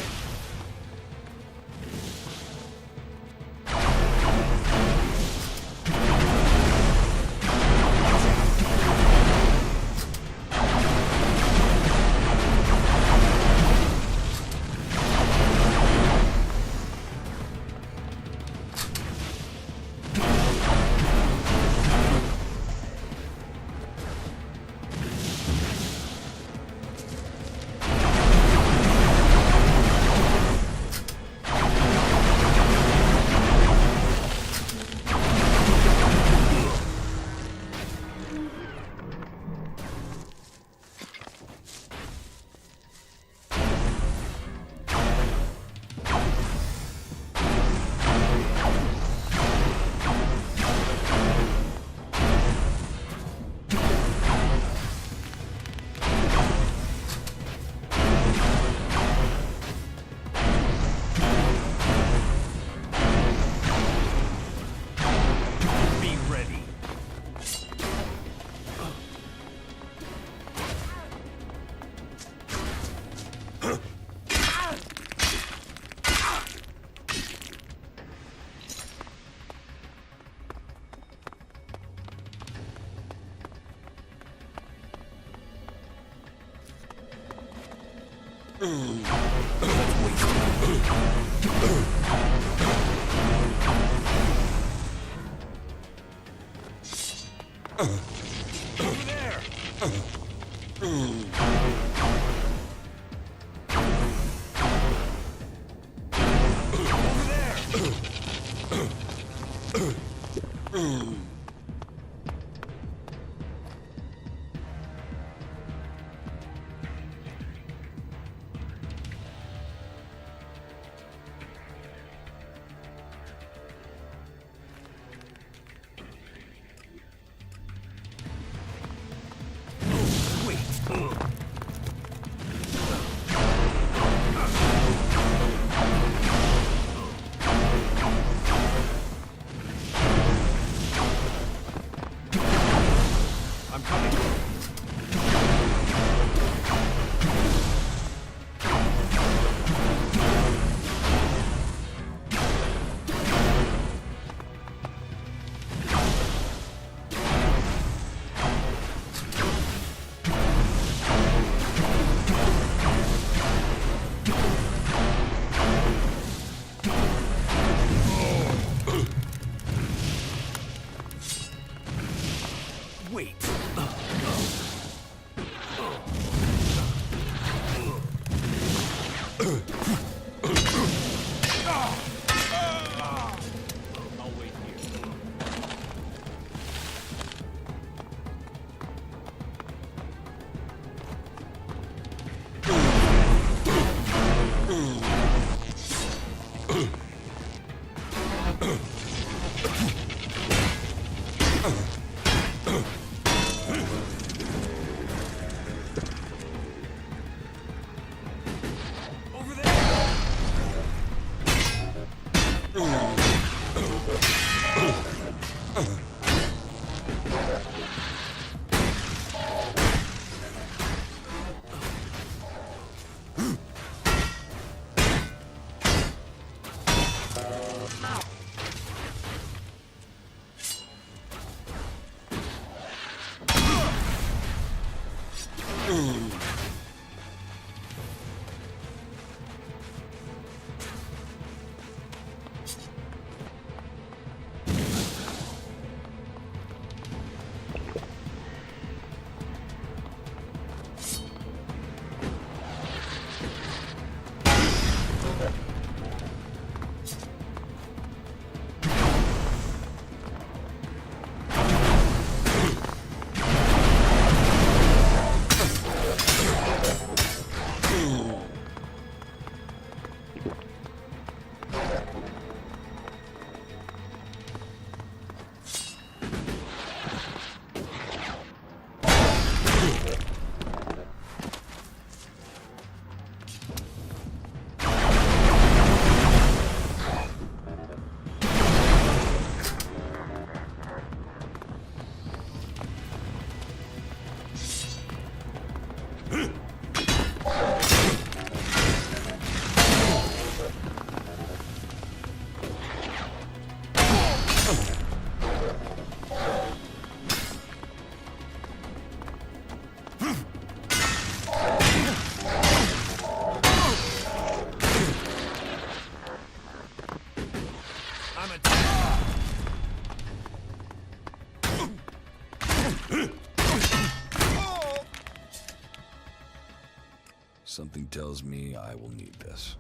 [SPEAKER 5] Something tells me I will need this.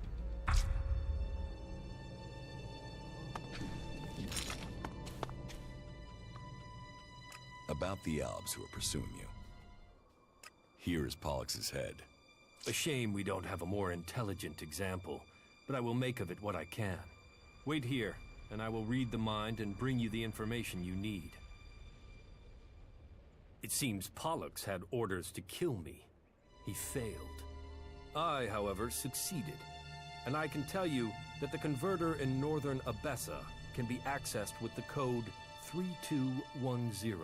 [SPEAKER 5] About the Albs who are pursuing you. Here is Pollux's head.
[SPEAKER 2] A shame we don't have a more intelligent example, but I will make of it what I can. Wait here, and I will read the mind and bring you the information you need. It seems Pollux had orders to kill me. He failed. I, however, succeeded. And I can tell you that the converter in northern Abessa can be accessed with the code 3210.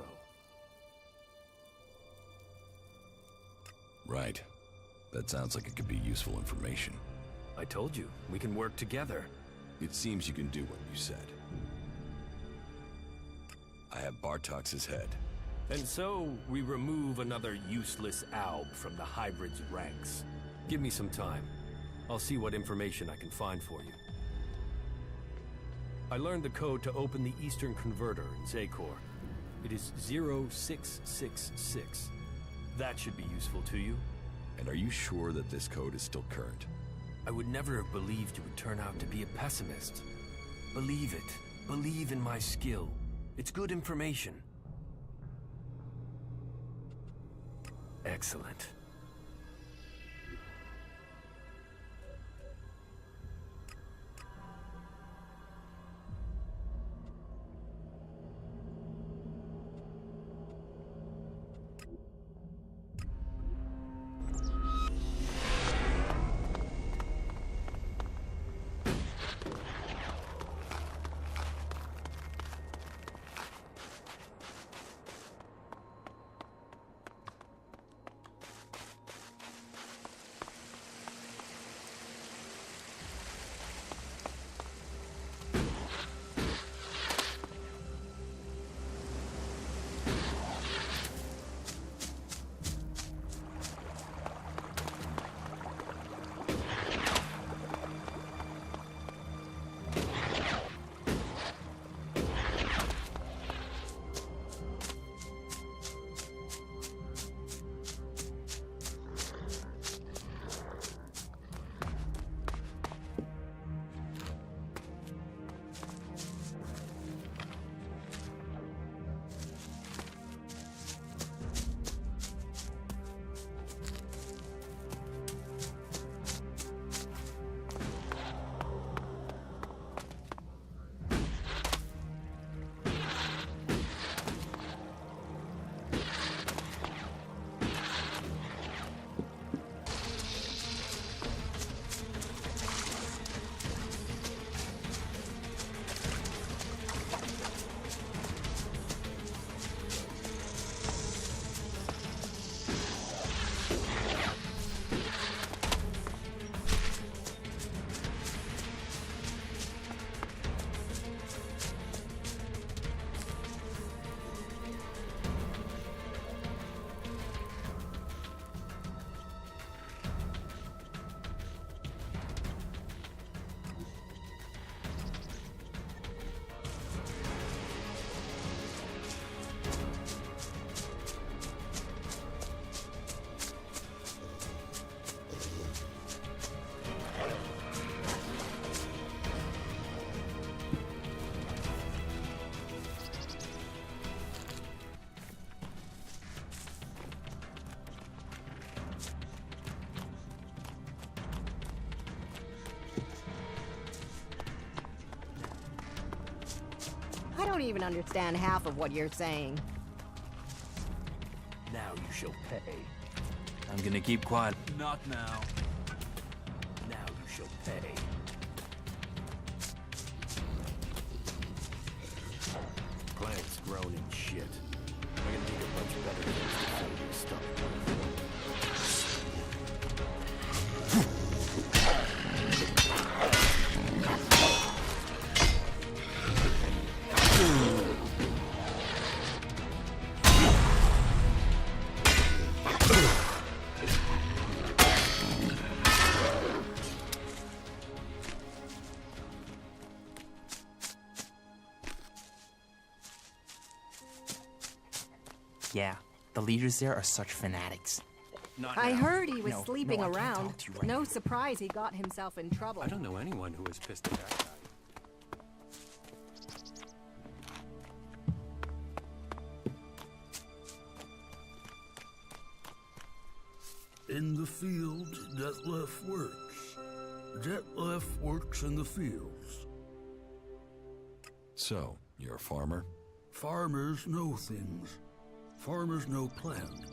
[SPEAKER 5] Right. That sounds like it could be useful information.
[SPEAKER 2] I told you, we can work together.
[SPEAKER 5] It seems you can do what you said. I have Bartox's head.
[SPEAKER 2] And so, we remove another useless alb from the hybrid's ranks. Give me some time. I'll see what information I can find for you. I learned the code to open the Eastern Converter in Zakor. It is 0666. That should be useful to you.
[SPEAKER 5] And are you sure that this code is still current?
[SPEAKER 2] I would never have believed you would turn out to be a pessimist. Believe it. Believe in my skill. It's good information. Excellent.
[SPEAKER 4] I don't even understand half of what you're saying.
[SPEAKER 2] Now you shall pay.
[SPEAKER 18] I'm gonna keep quiet. Not now.
[SPEAKER 2] Now you shall pay. Plank's grown in shit. I'm gonna need a bunch of better things to fill your stomach with.
[SPEAKER 6] Yeah, the leaders there are such fanatics.
[SPEAKER 2] Not
[SPEAKER 4] I
[SPEAKER 2] now.
[SPEAKER 4] heard he was
[SPEAKER 2] No,
[SPEAKER 4] sleeping
[SPEAKER 2] no, I can't
[SPEAKER 4] around.
[SPEAKER 2] talk to you right
[SPEAKER 4] No
[SPEAKER 2] now.
[SPEAKER 4] surprise he got himself in trouble.
[SPEAKER 2] I don't know anyone who was pissed at that guy.
[SPEAKER 6] In the fields, Detlef works. Detlef works in the fields.
[SPEAKER 5] So, you're a farmer?
[SPEAKER 6] Farmers know things. Farmers know plants.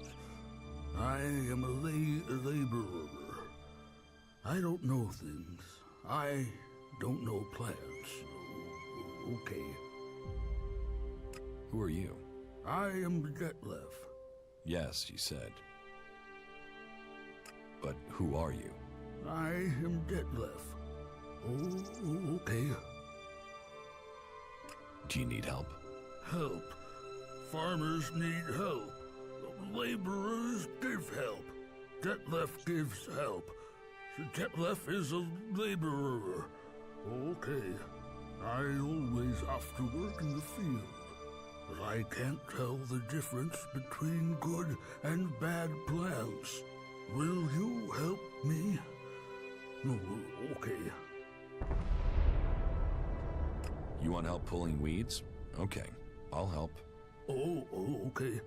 [SPEAKER 6] I am a laborer. I don't know things. I don't know plants. Okay.
[SPEAKER 5] Who are you?
[SPEAKER 6] I am Detlef.
[SPEAKER 5] Yes, you said. But who are you?
[SPEAKER 6] I am Detlef. Oh, okay.
[SPEAKER 5] Do you need help?
[SPEAKER 6] Help. Farmers need help. Laborers give help. Detlef gives help. Detlef is a laborer. Okay. I always have to work in the field. But I can't tell the difference between good and bad plants. Will you help me? No, okay.
[SPEAKER 5] You want help pulling weeds? Okay, I'll help.
[SPEAKER 6] Oh, okay.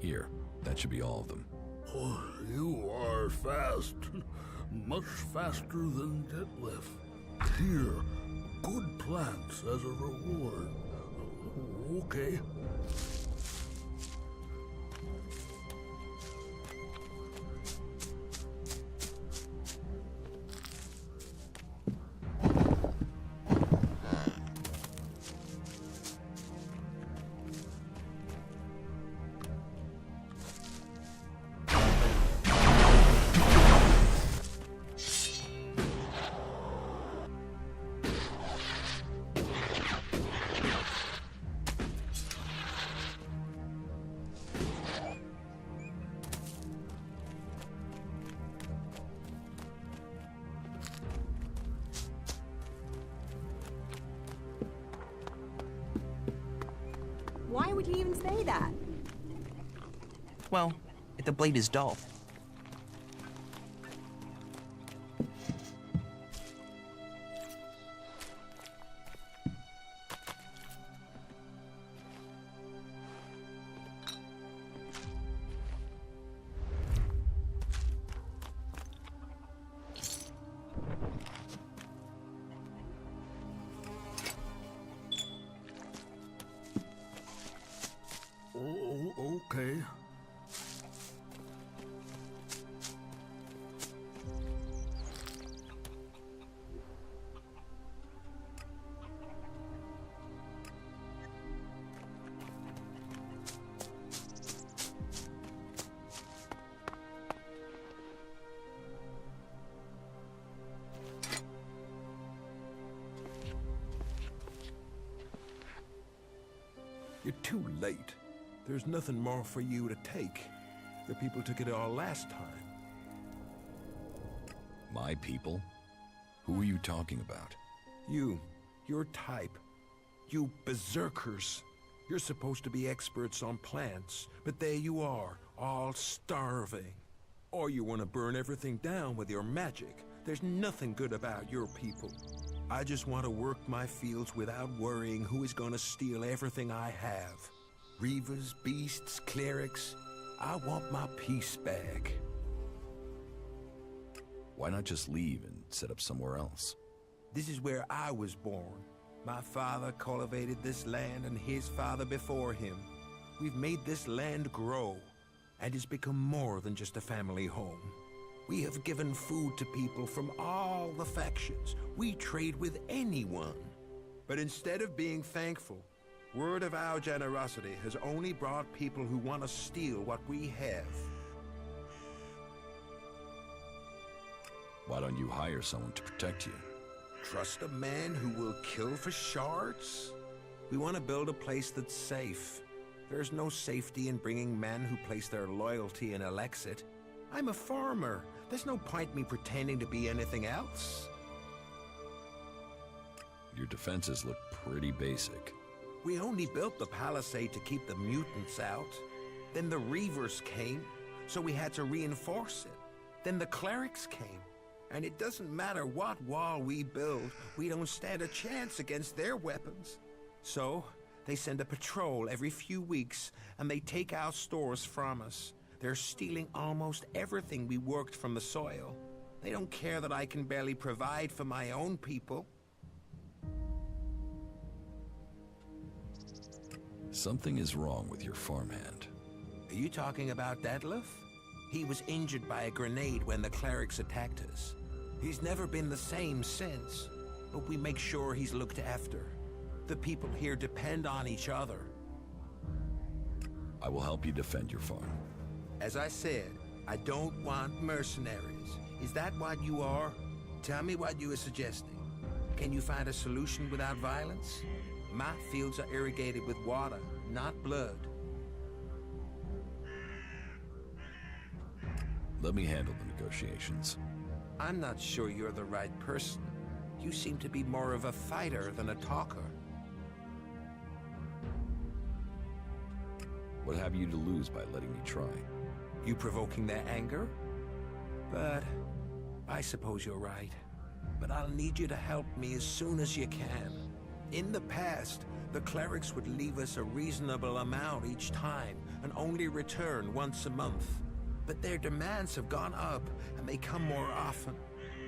[SPEAKER 5] Here, that should be all of them.
[SPEAKER 6] Oh, you are fast. Much faster than Detlef. Here, good plants as a reward. Okay.
[SPEAKER 4] Why would he even say that?
[SPEAKER 13] Well, if the blade is dull.
[SPEAKER 6] Oh, okay.
[SPEAKER 23] You're too late. There's nothing more for you to take. The people took it all last time.
[SPEAKER 5] My people? Who are you talking about?
[SPEAKER 23] Your type. You berserkers. You're supposed to be experts on plants, but there you are, all starving. Or you want to burn everything down with your magic. There's nothing good about your people. I just want to work my fields without worrying who is going to steal everything I have. Reavers, beasts, clerics. I want my peace back.
[SPEAKER 5] Why not just leave and set up somewhere else?
[SPEAKER 23] This is where I was born. My father cultivated this land and his father before him. We've made this land grow, and it's become more than just a family home. We have given food to people from all the factions. We trade with anyone. But instead of being thankful, word of our generosity has only brought people who want to steal what we have.
[SPEAKER 5] Why don't you hire someone to protect you?
[SPEAKER 23] Trust a man who will kill for shards? We want to build a place that's safe. There's no safety in bringing men who place their loyalty in Elex. I'm a farmer. There's no point me pretending to be anything else.
[SPEAKER 5] Your defenses look pretty basic.
[SPEAKER 23] We only built the palisade to keep the mutants out. Then the Reavers came, so we had to reinforce it. Then the clerics came. And it doesn't matter what wall we build, we don't stand a chance against their weapons. So, they send a patrol every few weeks, and they take our stores from us. They're stealing almost everything we worked from the soil. They don't care that I can barely provide for my own people.
[SPEAKER 5] Something is wrong with your farmhand.
[SPEAKER 23] Are you talking about Detlef? He was injured by a grenade when the clerics attacked us. He's never been the same since, but we make sure he's looked after. The people here depend on each other.
[SPEAKER 5] I will help you defend your farm.
[SPEAKER 23] As I said, I don't want mercenaries. Is that what you are? Tell me what you are suggesting. Can you find a solution without violence? My fields are irrigated with water, not blood.
[SPEAKER 5] Let me handle the negotiations.
[SPEAKER 23] I'm not sure you're the right person. You seem to be more of a fighter than a talker.
[SPEAKER 5] What have you to lose by letting me try?
[SPEAKER 23] You provoking their anger? But I suppose you're right. But I'll need you to help me as soon as you can. In the past, the clerics would leave us a reasonable amount each time and only return once a month. But their demands have gone up, and they come more often.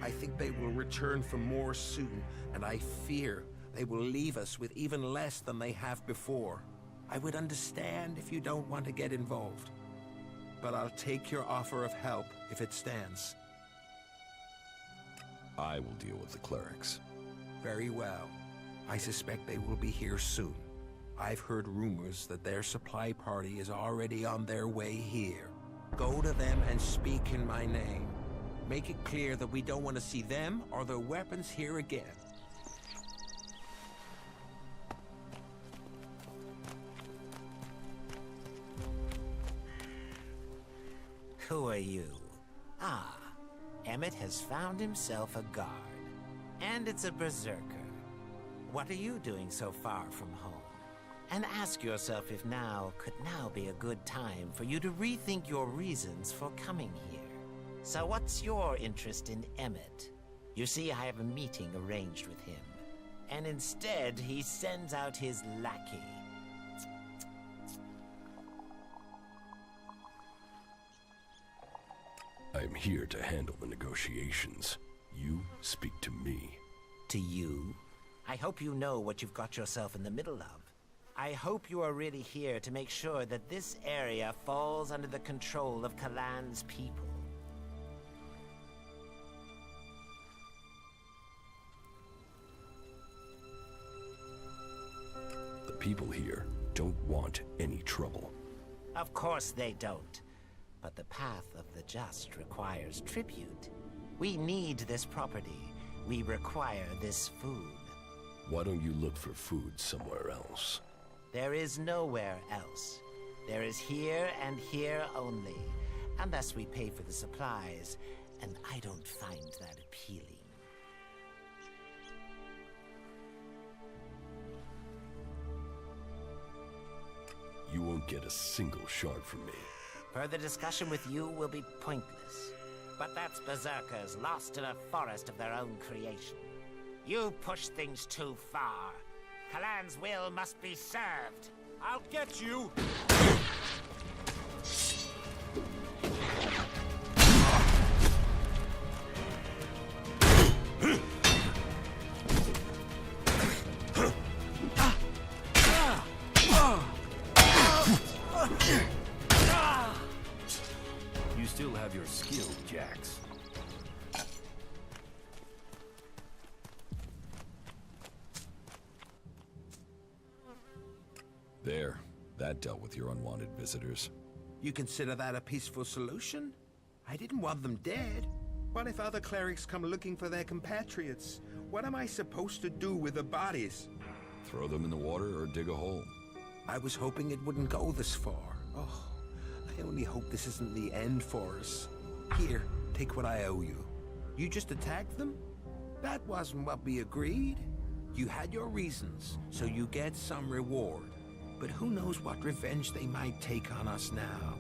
[SPEAKER 23] I think they will return for more soon, and I fear they will leave us with even less than they have before. I would understand if you don't want to get involved, but I'll take your offer of help if it stands.
[SPEAKER 5] I will deal with the clerics.
[SPEAKER 23] Very well. I suspect they will be here soon. I've heard rumors that their supply party is already on their way here. Go to them and speak in my name. Make it clear that we don't want to see them or their weapons here again.
[SPEAKER 3] Who are you? Ah, Emmett has found himself a guard. And it's a berserker. What are you doing so far from home? And ask yourself if now could now be a good time for you to rethink your reasons for coming here. So what's your interest in Emmett? You see, I have a meeting arranged with him. And instead, he sends out his lackey.
[SPEAKER 8] I'm here to handle the negotiations. You speak to me.
[SPEAKER 3] To you? I hope you know what you've got yourself in the middle of. I hope you are really here to make sure that this area falls under the control of Kalan's people.
[SPEAKER 8] The people here don't want any trouble.
[SPEAKER 3] Of course they don't. But the path of the just requires tribute. We need this property. We require this food.
[SPEAKER 8] Why don't you look for food somewhere else?
[SPEAKER 3] There is nowhere else. There is here and here only. Unless we pay for the supplies, and I don't find that appealing.
[SPEAKER 8] You won't get a single shard from me.
[SPEAKER 3] Further discussion with you will be pointless. But that's berserkers lost in a forest of their own creation. You push things too far. Kalan's will must be served. I'll get you!
[SPEAKER 2] You still have your skill, Jax.
[SPEAKER 5] There. That dealt with your unwanted visitors.
[SPEAKER 23] You consider that a peaceful solution? I didn't want them dead. What if other clerics come looking for their compatriots? What am I supposed to do with the bodies?
[SPEAKER 5] Throw them in the water or dig a hole.
[SPEAKER 23] I was hoping it wouldn't go this far. Oh, I only hope this isn't the end for us. Here, take what I owe you. You just attacked them? That wasn't what we agreed. You had your reasons, so you get some reward. But who knows what revenge they might take on us now.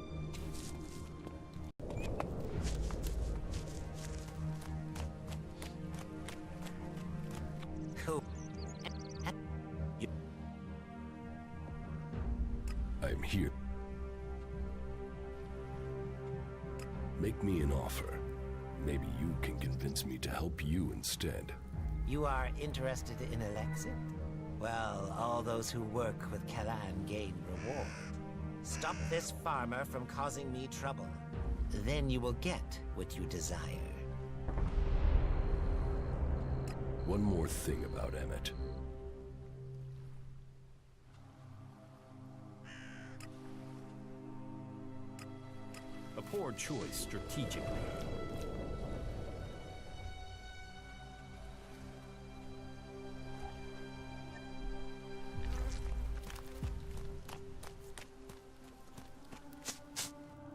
[SPEAKER 8] I'm here. Make me an offer. Maybe you can convince me to help you instead.
[SPEAKER 3] You are interested in Elex? Well, all those who work with Kalan gain reward. Stop this farmer from causing me trouble. Then you will get what you desire.
[SPEAKER 8] One more thing about Emmett.
[SPEAKER 2] A poor choice strategically.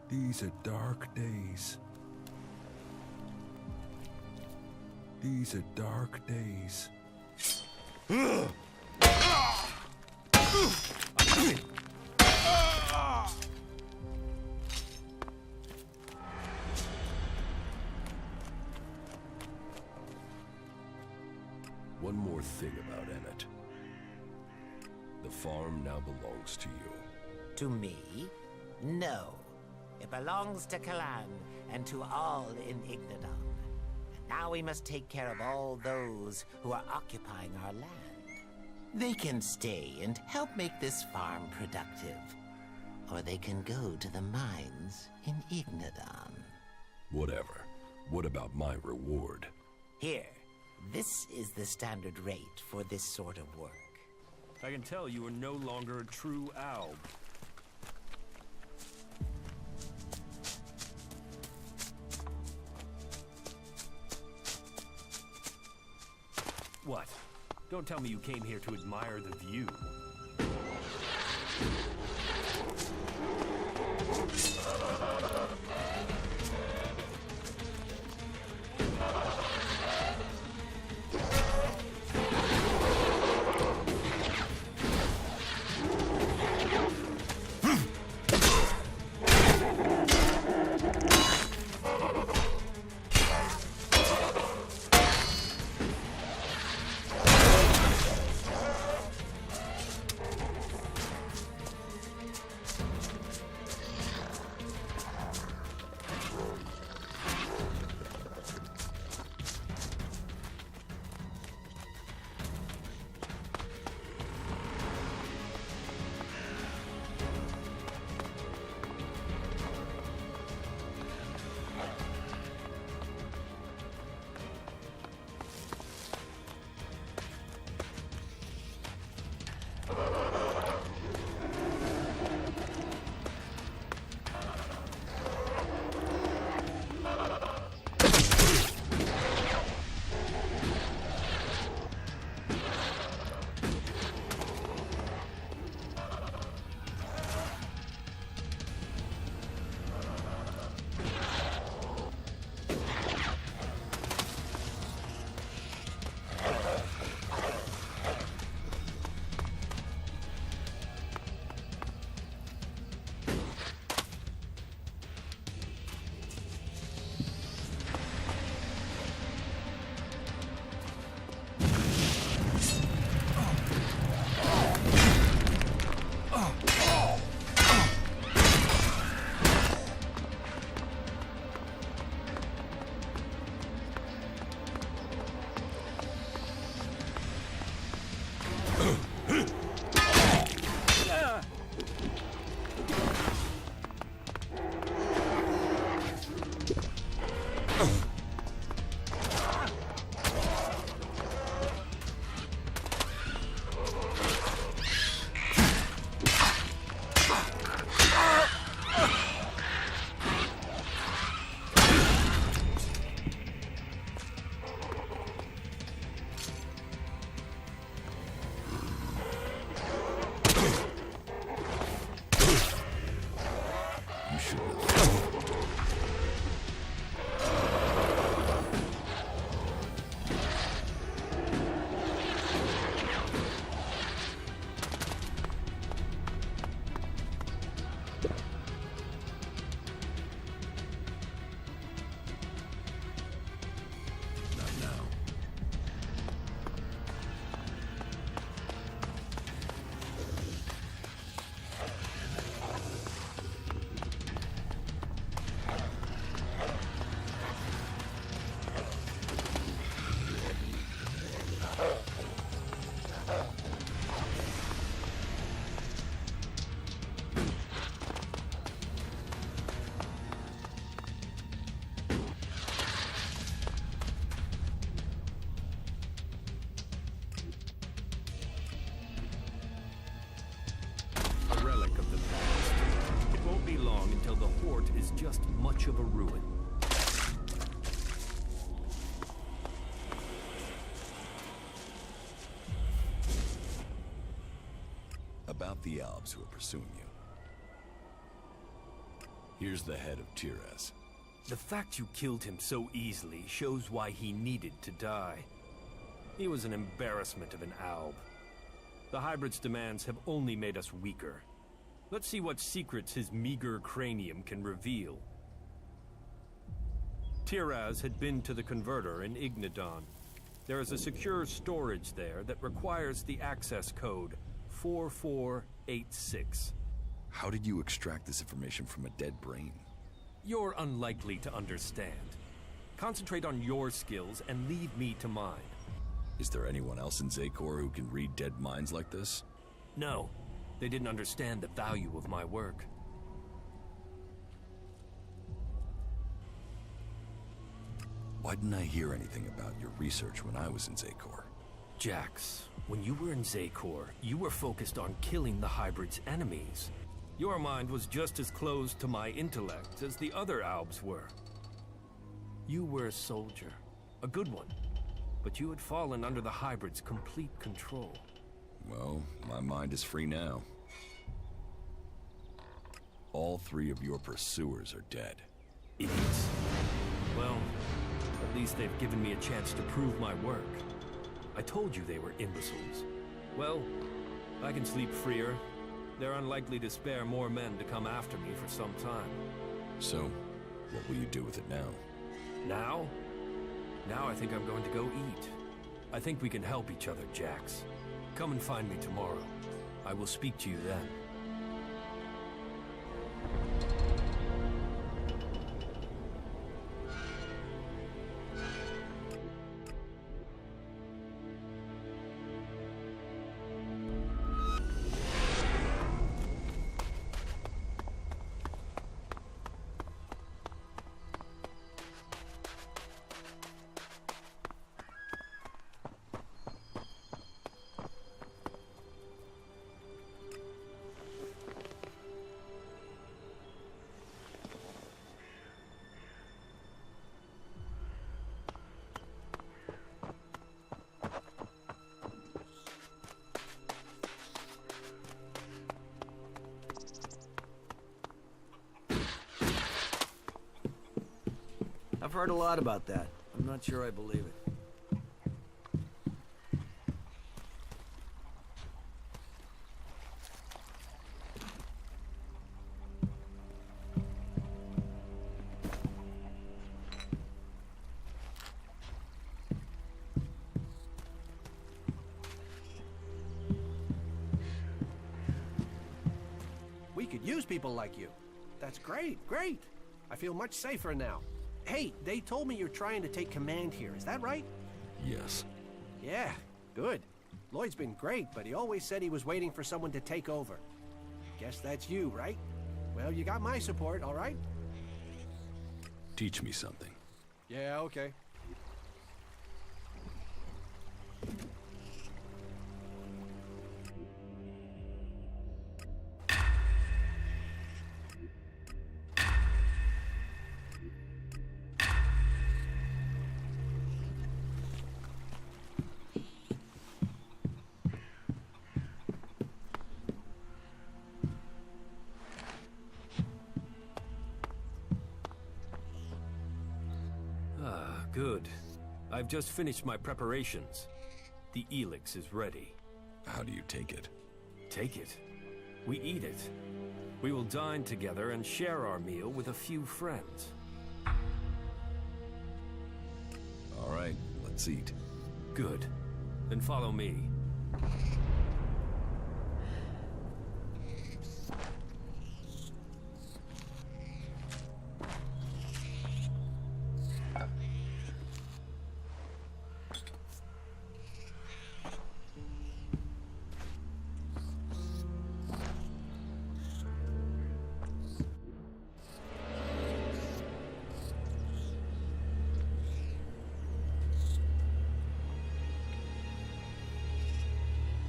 [SPEAKER 23] These are dark days. These are dark days.
[SPEAKER 8] One more thing about Emmett. The farm now belongs to you.
[SPEAKER 3] To me? No. It belongs to Kalan and to all in Ignadon. And now we must take care of all those who are occupying our land. They can stay and help make this farm productive. Or they can go to the mines in Ignadon.
[SPEAKER 8] Whatever. What about my reward?
[SPEAKER 3] Here, this is the standard rate for this sort of work.
[SPEAKER 2] I can tell you are no longer a true Alb. What? Don't tell me you came here to admire the view. is just much of a ruin.
[SPEAKER 5] About the Albs who are pursuing you. Here's the head of Tyrez.
[SPEAKER 2] The fact you killed him so easily shows why he needed to die. He was an embarrassment of an Alb. The hybrid's demands have only made us weaker. Let's see what secrets his meager cranium can reveal. Tyrez had been to the converter in Ignadon. There is a secure storage there that requires the access code 4486.
[SPEAKER 5] How did you extract this information from a dead brain?
[SPEAKER 2] You're unlikely to understand. Concentrate on your skills and leave me to mine.
[SPEAKER 5] Is there anyone else in Zakor who can read dead minds like this?
[SPEAKER 2] No. They didn't understand the value of my work.
[SPEAKER 5] Why didn't I hear anything about your research when I was in Zakor?
[SPEAKER 2] Jax, when you were in Zakor, you were focused on killing the hybrid's enemies. Your mind was just as closed to my intellect as the other Albs were. You were a soldier, a good one, but you had fallen under the hybrid's complete control.
[SPEAKER 5] Well, my mind is free now. All 3 of your pursuers are dead.
[SPEAKER 2] Idiots. Well, at least they've given me a chance to prove my work. I told you they were imbeciles. Well, I can sleep freer. They're unlikely to spare more men to come after me for some time.
[SPEAKER 5] So, what will you do with it now?
[SPEAKER 2] Now? Now I think I'm going to go eat. I think we can help each other, Jax. Come and find me tomorrow. I will speak to you then.
[SPEAKER 16] I've heard a lot about that. I'm not sure I believe it.
[SPEAKER 14] We could use people like you. That's great, great. I feel much safer now. Hey, they told me you're trying to take command here. Is that right?
[SPEAKER 5] Yes.
[SPEAKER 14] Yeah, good. Lloyd's been great, but he always said he was waiting for someone to take over. Guess that's you, right? Well, you got my support, all right?
[SPEAKER 5] Teach me something.
[SPEAKER 14] Yeah, okay.
[SPEAKER 2] Good. I've just finished my preparations. The Elex is ready.
[SPEAKER 5] How do you take it?
[SPEAKER 2] Take it? We eat it. We will dine together and share our meal with a few friends.
[SPEAKER 5] All right, let's eat.
[SPEAKER 2] Good. Then follow me.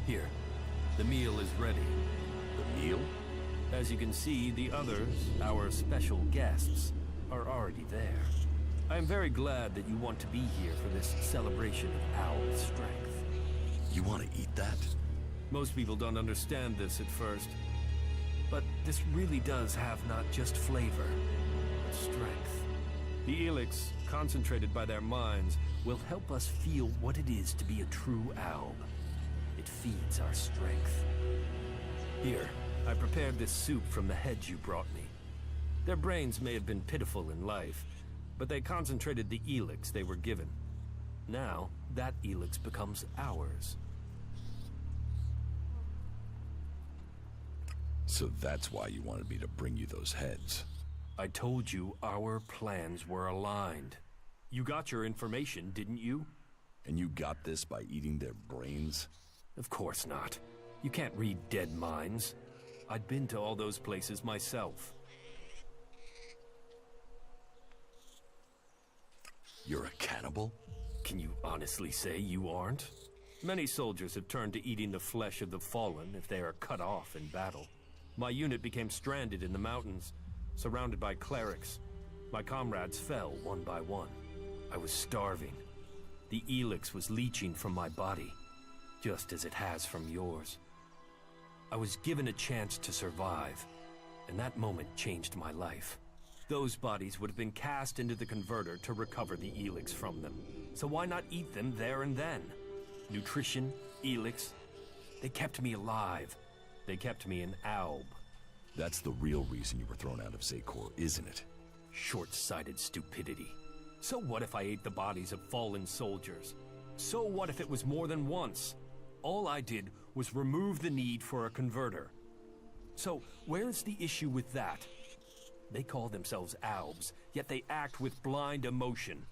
[SPEAKER 2] Here, the meal is ready.
[SPEAKER 5] The meal?
[SPEAKER 2] As you can see, the others, our special guests, are already there. I am very glad that you want to be here for this celebration of owl strength.
[SPEAKER 5] You want to eat that?
[SPEAKER 2] Most people don't understand this at first, but this really does have not just flavor, but strength. The Elex, concentrated by their minds, will help us feel what it is to be a true alb. It feeds our strength. Here, I prepared this soup from the heads you brought me. Their brains may have been pitiful in life, but they concentrated the Elex they were given. Now, that Elex becomes ours.
[SPEAKER 5] So that's why you wanted me to bring you those heads.
[SPEAKER 2] I told you our plans were aligned. You got your information, didn't you?
[SPEAKER 5] And you got this by eating their brains?
[SPEAKER 2] Of course not. You can't read dead minds. I'd been to all those places myself.
[SPEAKER 5] You're a cannibal?
[SPEAKER 2] Can you honestly say you aren't? Many soldiers have turned to eating the flesh of the fallen if they are cut off in battle. My unit became stranded in the mountains, surrounded by clerics. My comrades fell one by one. I was starving. The Elex was leaching from my body, just as it has from yours. I was given a chance to survive, and that moment changed my life. Those bodies would have been cast into the converter to recover the Elex from them. So why not eat them there and then? Nutrition, Elex, they kept me alive. They kept me an alb.
[SPEAKER 5] That's the real reason you were thrown out of Zakor, isn't it?
[SPEAKER 2] Short-sighted stupidity. So what if I ate the bodies of fallen soldiers? So what if it was more than once? All I did was remove the need for a converter. So where's the issue with that? They call themselves albs, yet they act with blind emotion.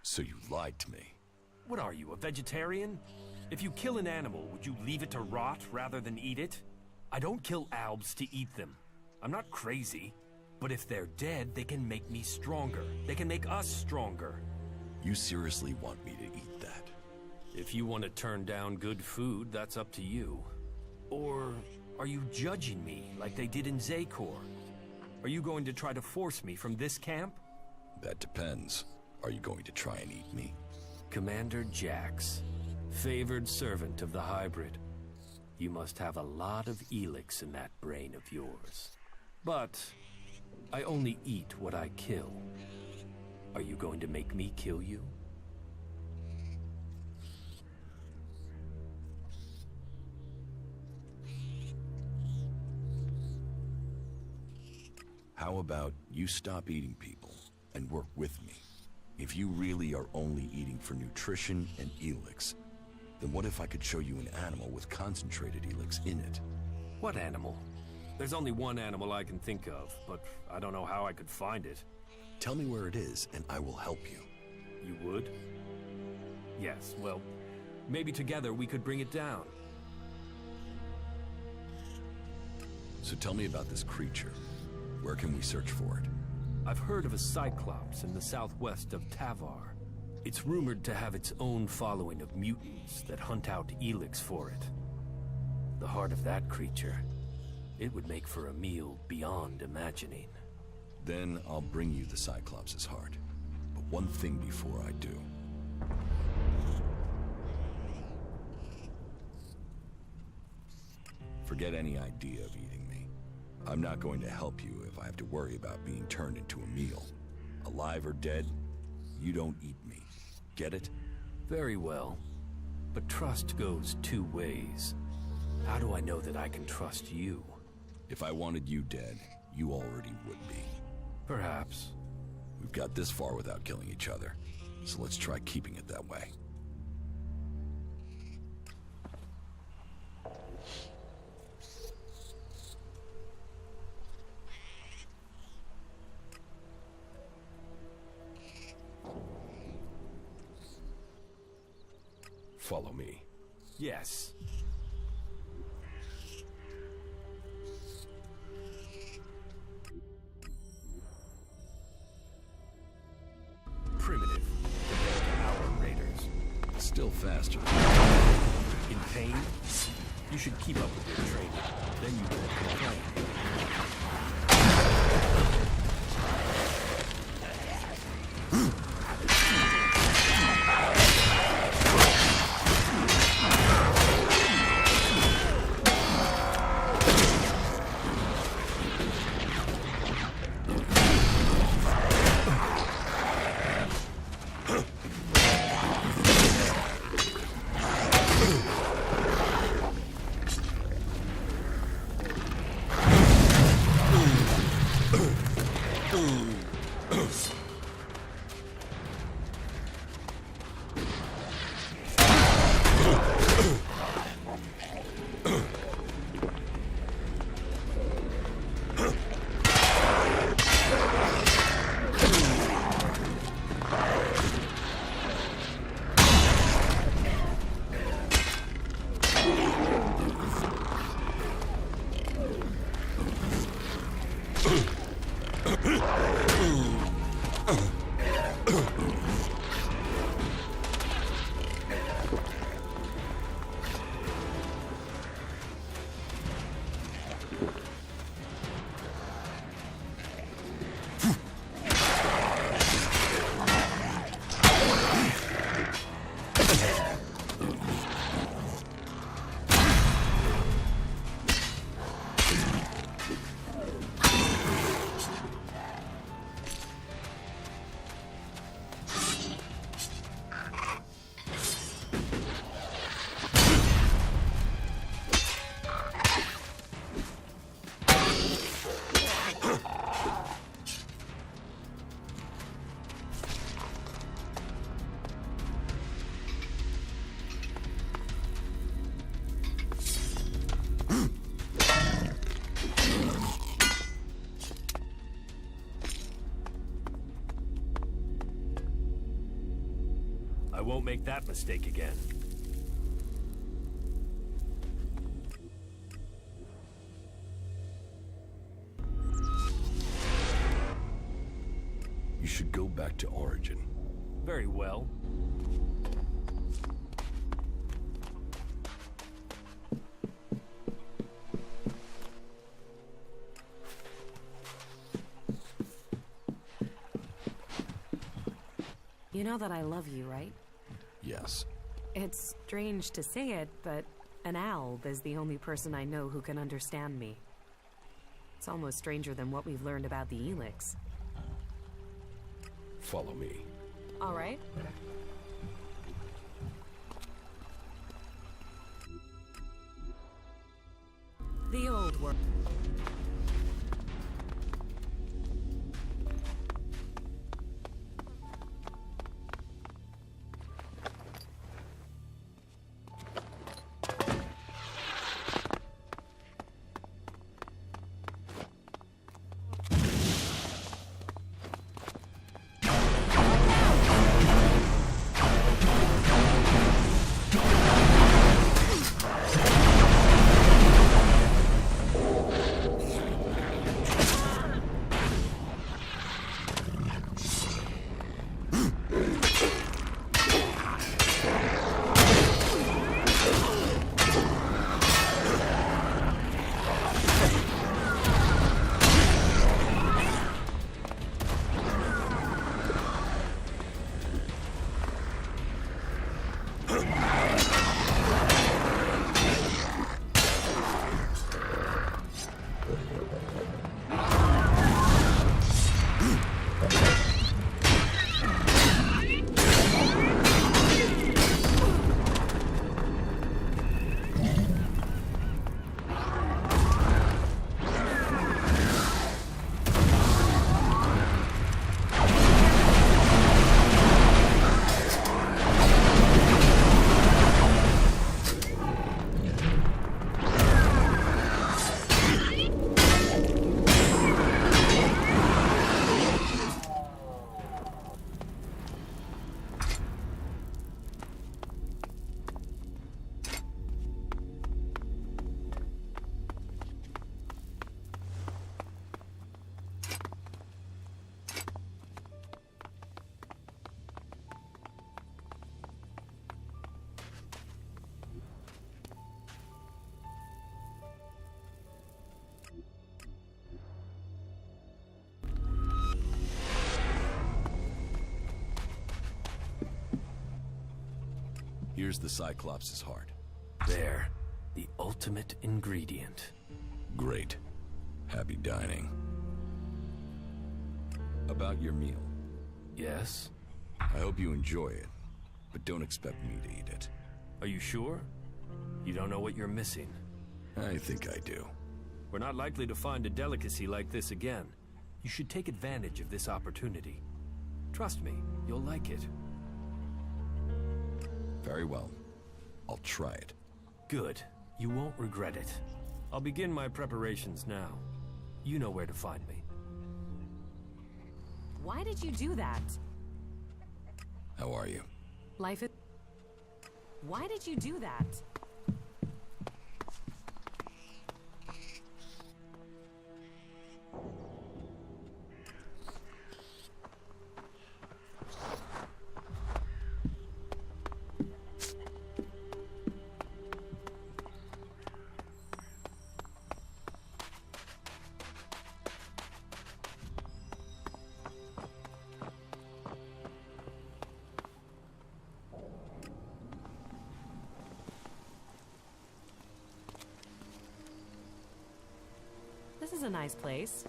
[SPEAKER 5] So you lied to me.
[SPEAKER 2] What are you, a vegetarian? If you kill an animal, would you leave it to rot rather than eat it? I don't kill albs to eat them. I'm not crazy. But if they're dead, they can make me stronger. They can make us stronger.
[SPEAKER 5] You seriously want me to eat that?
[SPEAKER 2] If you want to turn down good food, that's up to you. Or are you judging me like they did in Zakor? Are you going to try to force me from this camp?
[SPEAKER 5] That depends. Are you going to try and eat me?
[SPEAKER 2] Commander Jax, favored servant of the hybrid. You must have a lot of Elex in that brain of yours. But I only eat what I kill. Are you going to make me kill you?
[SPEAKER 5] How about you stop eating people and work with me? If you really are only eating for nutrition and Elex, then what if I could show you an animal with concentrated Elex in it?
[SPEAKER 2] What animal? There's only one animal I can think of, but I don't know how I could find it.
[SPEAKER 5] Tell me where it is, and I will help you.
[SPEAKER 2] You would? Yes, well, maybe together we could bring it down.
[SPEAKER 5] So tell me about this creature. Where can we search for it?
[SPEAKER 2] I've heard of a Cyclops in the southwest of Tavar. It's rumored to have its own following of mutants that hunt out Elex for it. The heart of that creature, it would make for a meal beyond imagining.
[SPEAKER 5] Then I'll bring you the Cyclops' heart. But one thing before I do. Forget any idea of eating me. I'm not going to help you if I have to worry about being turned into a meal. Alive or dead, you don't eat me. Get it?
[SPEAKER 2] Very well. But trust goes two ways. How do I know that I can trust you?
[SPEAKER 5] If I wanted you dead, you already would be.
[SPEAKER 2] Perhaps.
[SPEAKER 5] We've got this far without killing each other, so let's try keeping it that way.
[SPEAKER 2] Follow me. Yes. Primitive compared to our raiders.
[SPEAKER 5] Still faster.
[SPEAKER 2] In pain? You should keep up with your training. Then you won't complain. I won't make that mistake again.
[SPEAKER 8] You should go back to Origin.
[SPEAKER 2] Very well.
[SPEAKER 10] You know that I love you, right?
[SPEAKER 8] Yes.
[SPEAKER 10] It's strange to say it, but an alb is the only person I know who can understand me. It's almost stranger than what we've learned about the Elex.
[SPEAKER 8] Follow me.
[SPEAKER 10] All right. The old world.
[SPEAKER 5] Here's the Cyclops' heart.
[SPEAKER 2] There. The ultimate ingredient.
[SPEAKER 5] Great. Happy dining. About your meal.
[SPEAKER 2] Yes?
[SPEAKER 5] I hope you enjoy it, but don't expect me to eat it.
[SPEAKER 2] Are you sure? You don't know what you're missing.
[SPEAKER 5] I think I do.
[SPEAKER 2] We're not likely to find a delicacy like this again. You should take advantage of this opportunity. Trust me, you'll like it.
[SPEAKER 5] Very well. I'll try it.
[SPEAKER 2] Good. You won't regret it. I'll begin my preparations now. You know where to find me.
[SPEAKER 10] Why did you do that?
[SPEAKER 5] How are you?
[SPEAKER 10] Life is... Why did you do that? This is a nice place.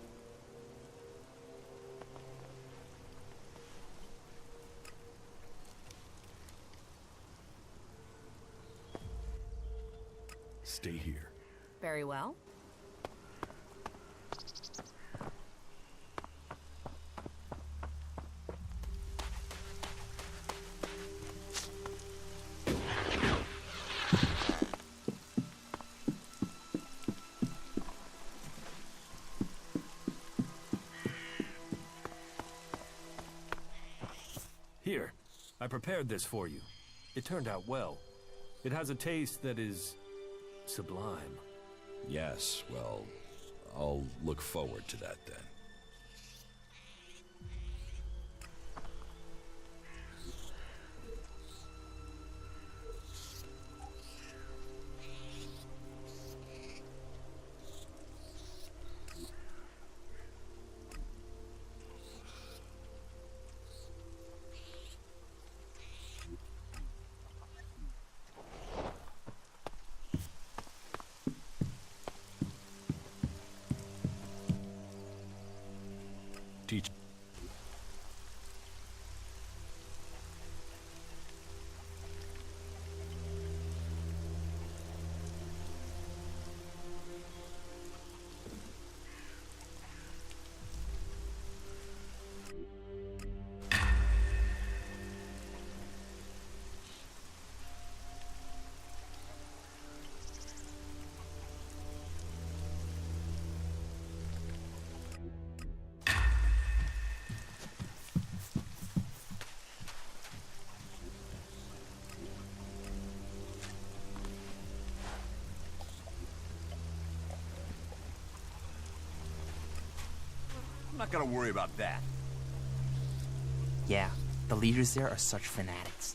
[SPEAKER 5] Stay here.
[SPEAKER 10] Very well.
[SPEAKER 2] Here, I prepared this for you. It turned out well. It has a taste that is... sublime.
[SPEAKER 5] Yes, well, I'll look forward to that then. Teach.
[SPEAKER 17] I'm not gonna worry about that.
[SPEAKER 13] Yeah, the leaders there are such fanatics.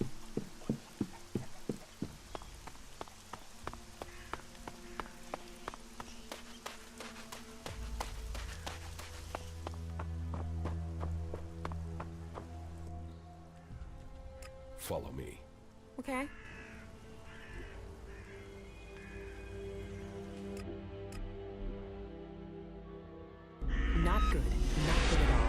[SPEAKER 5] Follow me.
[SPEAKER 10] Okay. Not good. Not good at all.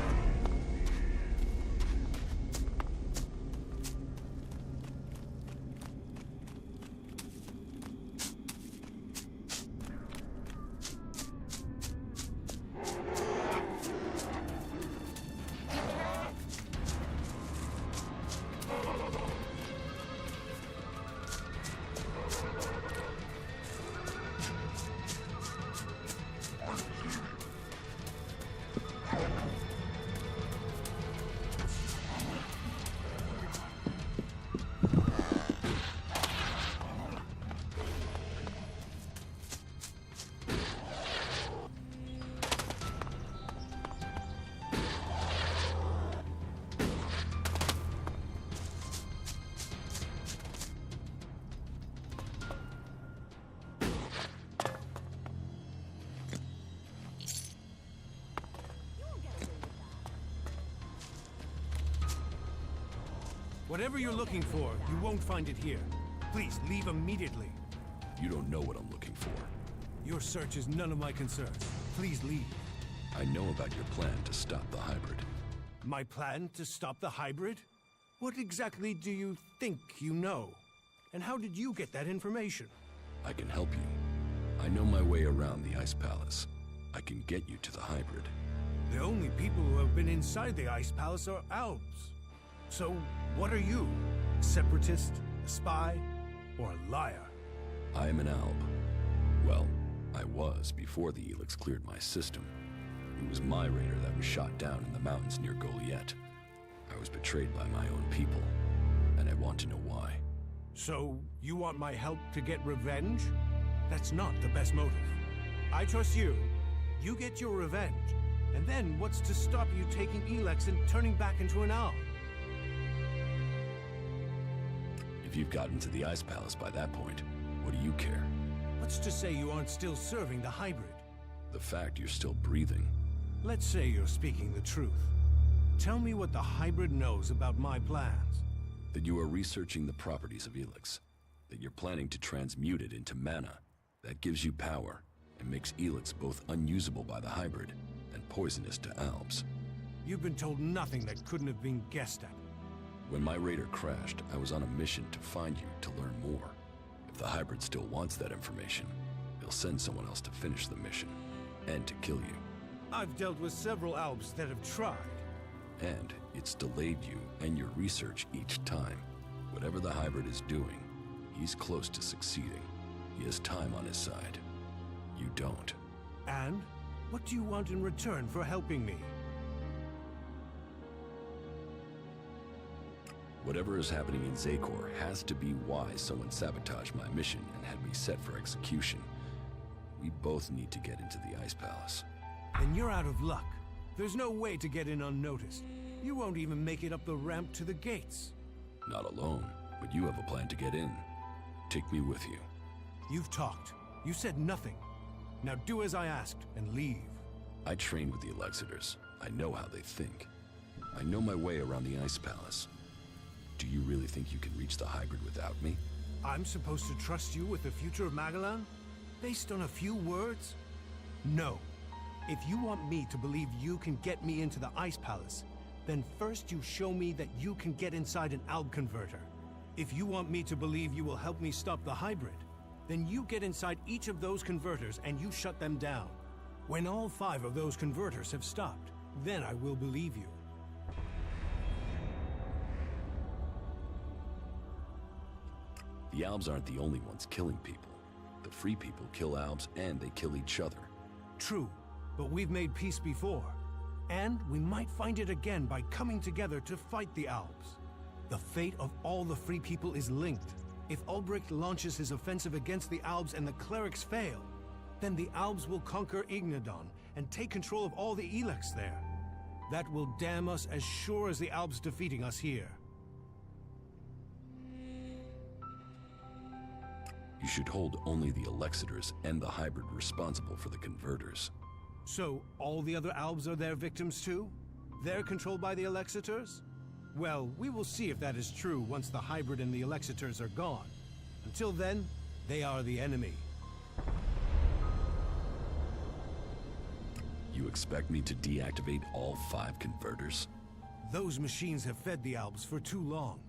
[SPEAKER 14] Whatever you're looking for, you won't find it here. Please, leave immediately.
[SPEAKER 5] You don't know what I'm looking for.
[SPEAKER 14] Your search is none of my concerns. Please leave.
[SPEAKER 5] I know about your plan to stop the hybrid.
[SPEAKER 14] My plan to stop the hybrid? What exactly do you think you know? And how did you get that information?
[SPEAKER 5] I can help you. I know my way around the Ice Palace. I can get you to the hybrid.
[SPEAKER 14] The only people who have been inside the Ice Palace are Albs. So, what are you? A separatist? A spy? Or a liar?
[SPEAKER 5] I am an Alb. Well, I was before the Elex cleared my system. It was my raider that was shot down in the mountains near Goliet. I was betrayed by my own people, and I want to know why.
[SPEAKER 14] So, you want my help to get revenge? That's not the best motive. I trust you. You get your revenge. And then what's to stop you taking Elex and turning back into an owl?
[SPEAKER 5] If you've gotten to the Ice Palace by that point, what do you care?
[SPEAKER 14] What's to say you aren't still serving the hybrid?
[SPEAKER 5] The fact you're still breathing.
[SPEAKER 14] Let's say you're speaking the truth. Tell me what the hybrid knows about my plans.
[SPEAKER 5] That you are researching the properties of Elex. That you're planning to transmute it into mana. That gives you power, and makes Elex both unusable by the hybrid and poisonous to Albs.
[SPEAKER 14] You've been told nothing that couldn't have been guessed at.
[SPEAKER 5] When my raider crashed, I was on a mission to find you to learn more. If the hybrid still wants that information, they'll send someone else to finish the mission, and to kill you.
[SPEAKER 14] I've dealt with several Albs that have tried.
[SPEAKER 5] And it's delayed you and your research each time. Whatever the hybrid is doing, he's close to succeeding. He has time on his side. You don't.
[SPEAKER 14] And? What do you want in return for helping me?
[SPEAKER 5] Whatever is happening in Zakor has to be why someone sabotaged my mission and had me set for execution. We both need to get into the Ice Palace.
[SPEAKER 14] Then you're out of luck. There's no way to get in unnoticed. You won't even make it up the ramp to the gates.
[SPEAKER 5] Not alone, but you have a plan to get in. Take me with you.
[SPEAKER 14] You've talked. You said nothing. Now do as I asked and leave.
[SPEAKER 5] I trained with the Alexiters. I know how they think. I know my way around the Ice Palace. Do you really think you can reach the hybrid without me?
[SPEAKER 14] I'm supposed to trust you with the future of Magellan? Based on a few words? No. If you want me to believe you can get me into the Ice Palace, then first you show me that you can get inside an Alb converter. If you want me to believe you will help me stop the hybrid, then you get inside each of those converters and you shut them down. When all 5 of those converters have stopped, then I will believe you.
[SPEAKER 5] The Albs aren't the only ones killing people. The free people kill Albs and they kill each other.
[SPEAKER 14] True, but we've made peace before. And we might find it again by coming together to fight the Albs. The fate of all the free people is linked. If Ulbricht launches his offensive against the Albs and the clerics fail, then the Albs will conquer Ignadon and take control of all the Elex there. That will damn us as sure as the Albs defeating us here.
[SPEAKER 5] You should hold only the Alexiters and the hybrid responsible for the converters.
[SPEAKER 14] So, all the other Albs are their victims too? They're controlled by the Alexiters? Well, we will see if that is true once the hybrid and the Alexiters are gone. Until then, they are the enemy.
[SPEAKER 5] You expect me to deactivate all 5 converters?
[SPEAKER 14] Those machines have fed the Albs for too long.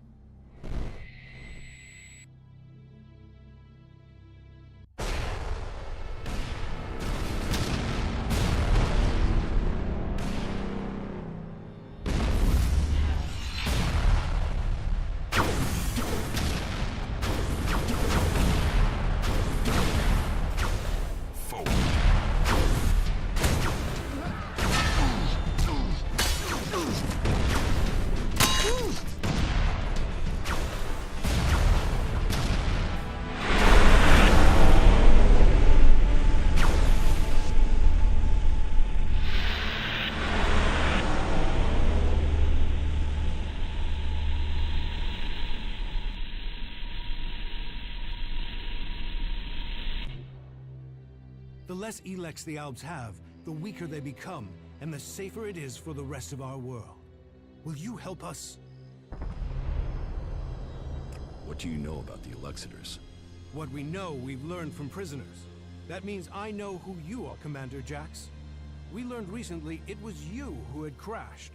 [SPEAKER 14] The less Elex the Albs have, the weaker they become, and the safer it is for the rest of our world. Will you help us?
[SPEAKER 5] What do you know about the Elexitors?
[SPEAKER 14] What we know, we've learned from prisoners. That means I know who you are, Commander Jax. We learned recently it was you who had crashed.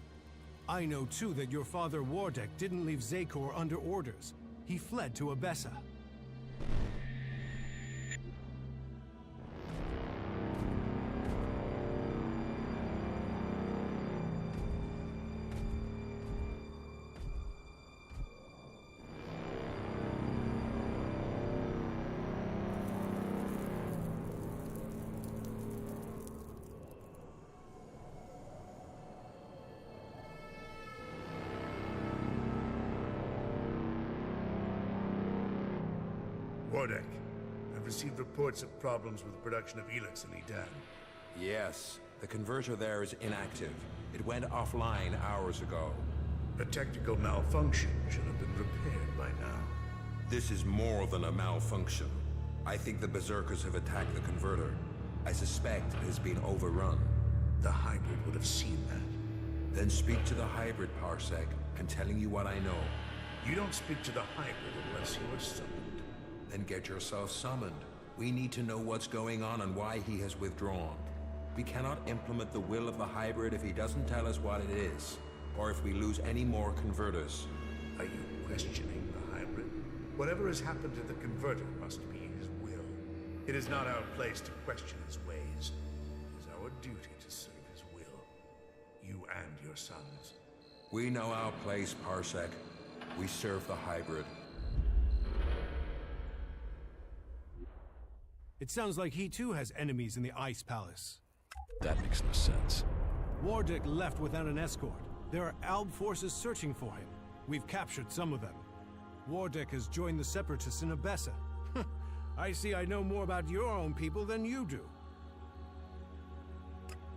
[SPEAKER 14] I know, too, that your father Wardek didn't leave Zakor under orders. He fled to Abessa.
[SPEAKER 6] Wardek, I've received reports of problems with the production of Elex in Edan.
[SPEAKER 23] Yes, the converter there is inactive. It went offline hours ago.
[SPEAKER 6] A technical malfunction should have been repaired by now.
[SPEAKER 23] This is more than a malfunction. I think the Berserkers have attacked the converter. I suspect it has been overrun.
[SPEAKER 6] The hybrid would have seen that.
[SPEAKER 23] Then speak to the hybrid, Parsec. I'm telling you what I know.
[SPEAKER 6] You don't speak to the hybrid unless you are summoned.
[SPEAKER 23] Then get yourself summoned. We need to know what's going on and why he has withdrawn. We cannot implement the will of the hybrid if he doesn't tell us what it is, or if we lose any more converters.
[SPEAKER 6] Are you questioning the hybrid? Whatever has happened to the converter must be his will. It is not our place to question his ways. It is our duty to serve his will. You and your sons.
[SPEAKER 23] We know our place, Parsec. We serve the hybrid.
[SPEAKER 14] It sounds like he too has enemies in the Ice Palace.
[SPEAKER 5] That makes no sense.
[SPEAKER 14] Wardek left without an escort. There are Alb forces searching for him. We've captured some of them. Wardek has joined the Separatists in Abessa. I see I know more about your own people than you do.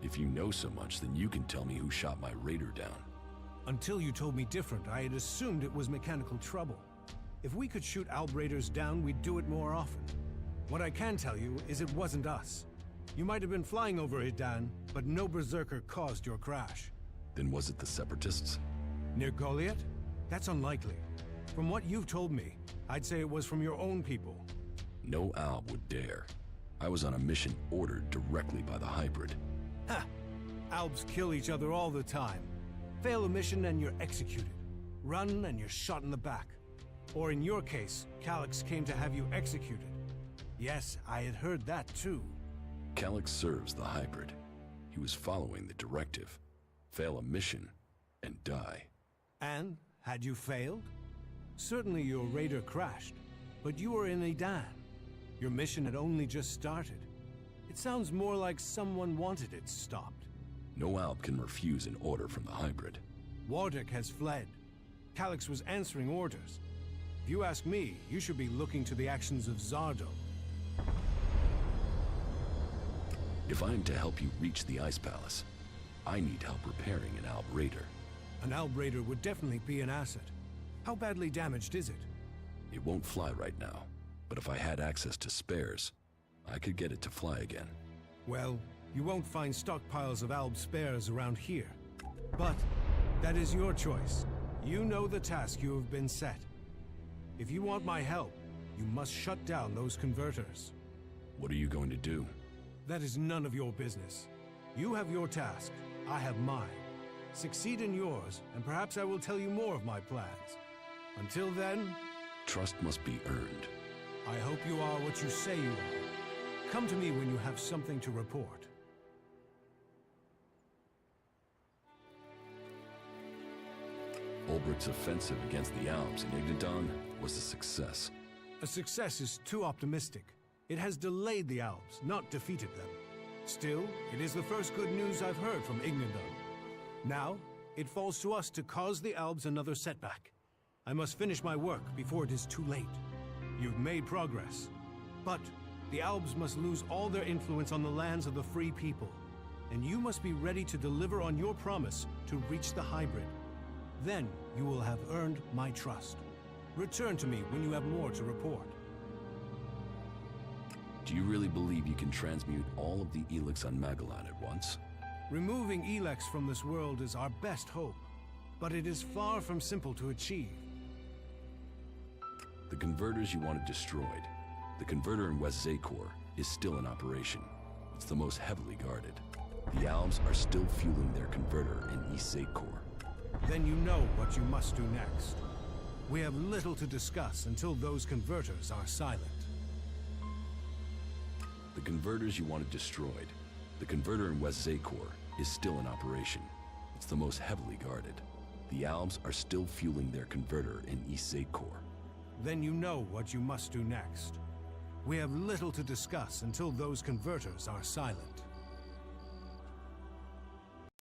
[SPEAKER 5] If you know so much, then you can tell me who shot my raider down.
[SPEAKER 14] Until you told me different, I had assumed it was mechanical trouble. If we could shoot Alb raiders down, we'd do it more often. What I can tell you is it wasn't us. You might have been flying over Edan, but no Berserker caused your crash.
[SPEAKER 5] Then was it the Separatists?
[SPEAKER 14] Near Goliath? That's unlikely. From what you've told me, I'd say it was from your own people.
[SPEAKER 5] No Alb would dare. I was on a mission ordered directly by the hybrid.
[SPEAKER 14] Ha! Albs kill each other all the time. Fail a mission and you're executed. Run and you're shot in the back. Or in your case, Calyx came to have you executed. Yes, I had heard that too.
[SPEAKER 5] Calyx serves the hybrid. He was following the directive. Fail a mission and die.
[SPEAKER 14] And, had you failed? Certainly your raider crashed, but you were in Edan. Your mission had only just started. It sounds more like someone wanted it stopped.
[SPEAKER 5] No Alb can refuse an order from the hybrid.
[SPEAKER 14] Wardek has fled. Calyx was answering orders. If you ask me, you should be looking to the actions of Zardo.
[SPEAKER 5] If I am to help you reach the Ice Palace, I need help repairing an Alb raider.
[SPEAKER 14] An Alb raider would definitely be an asset. How badly damaged is it?
[SPEAKER 5] It won't fly right now, but if I had access to spares, I could get it to fly again.
[SPEAKER 14] Well, you won't find stockpiles of Alb spares around here. But that is your choice. You know the task you have been set. If you want my help, you must shut down those converters.
[SPEAKER 5] What are you going to do?
[SPEAKER 14] That is none of your business. You have your task, I have mine. Succeed in yours, and perhaps I will tell you more of my plans. Until then...
[SPEAKER 5] Trust must be earned.
[SPEAKER 14] I hope you are what you say you are. Come to me when you have something to report.
[SPEAKER 5] Ulbricht's offensive against the Alps in Ignadon was a success.
[SPEAKER 14] A success is too optimistic. It has delayed the Alps, not defeated them. Still, it is the first good news I've heard from Ignadon. Now, it falls to us to cause the Alps another setback. I must finish my work before it is too late. You've made progress. But the Alps must lose all their influence on the lands of the free people. And you must be ready to deliver on your promise to reach the hybrid. Then you will have earned my trust. Return to me when you have more to report.
[SPEAKER 5] Do you really believe you can transmute all of the Elex on Magellan at once?
[SPEAKER 14] Removing Elex from this world is our best hope, but it is far from simple to achieve.
[SPEAKER 5] The converters you wanted destroyed. The converter in West Zakor is still in operation. It's the most heavily guarded. The Alps are still fueling their converter in East Zakor.
[SPEAKER 19] Then you know what you must do next. We have little to discuss until those converters are silent.
[SPEAKER 5] The converters you wanted destroyed. The converter in West Zakor is still in operation. It's the most heavily guarded. The Alps are still fueling their converter in East Zakor.
[SPEAKER 19] Then you know what you must do next. We have little to discuss until those converters are silent.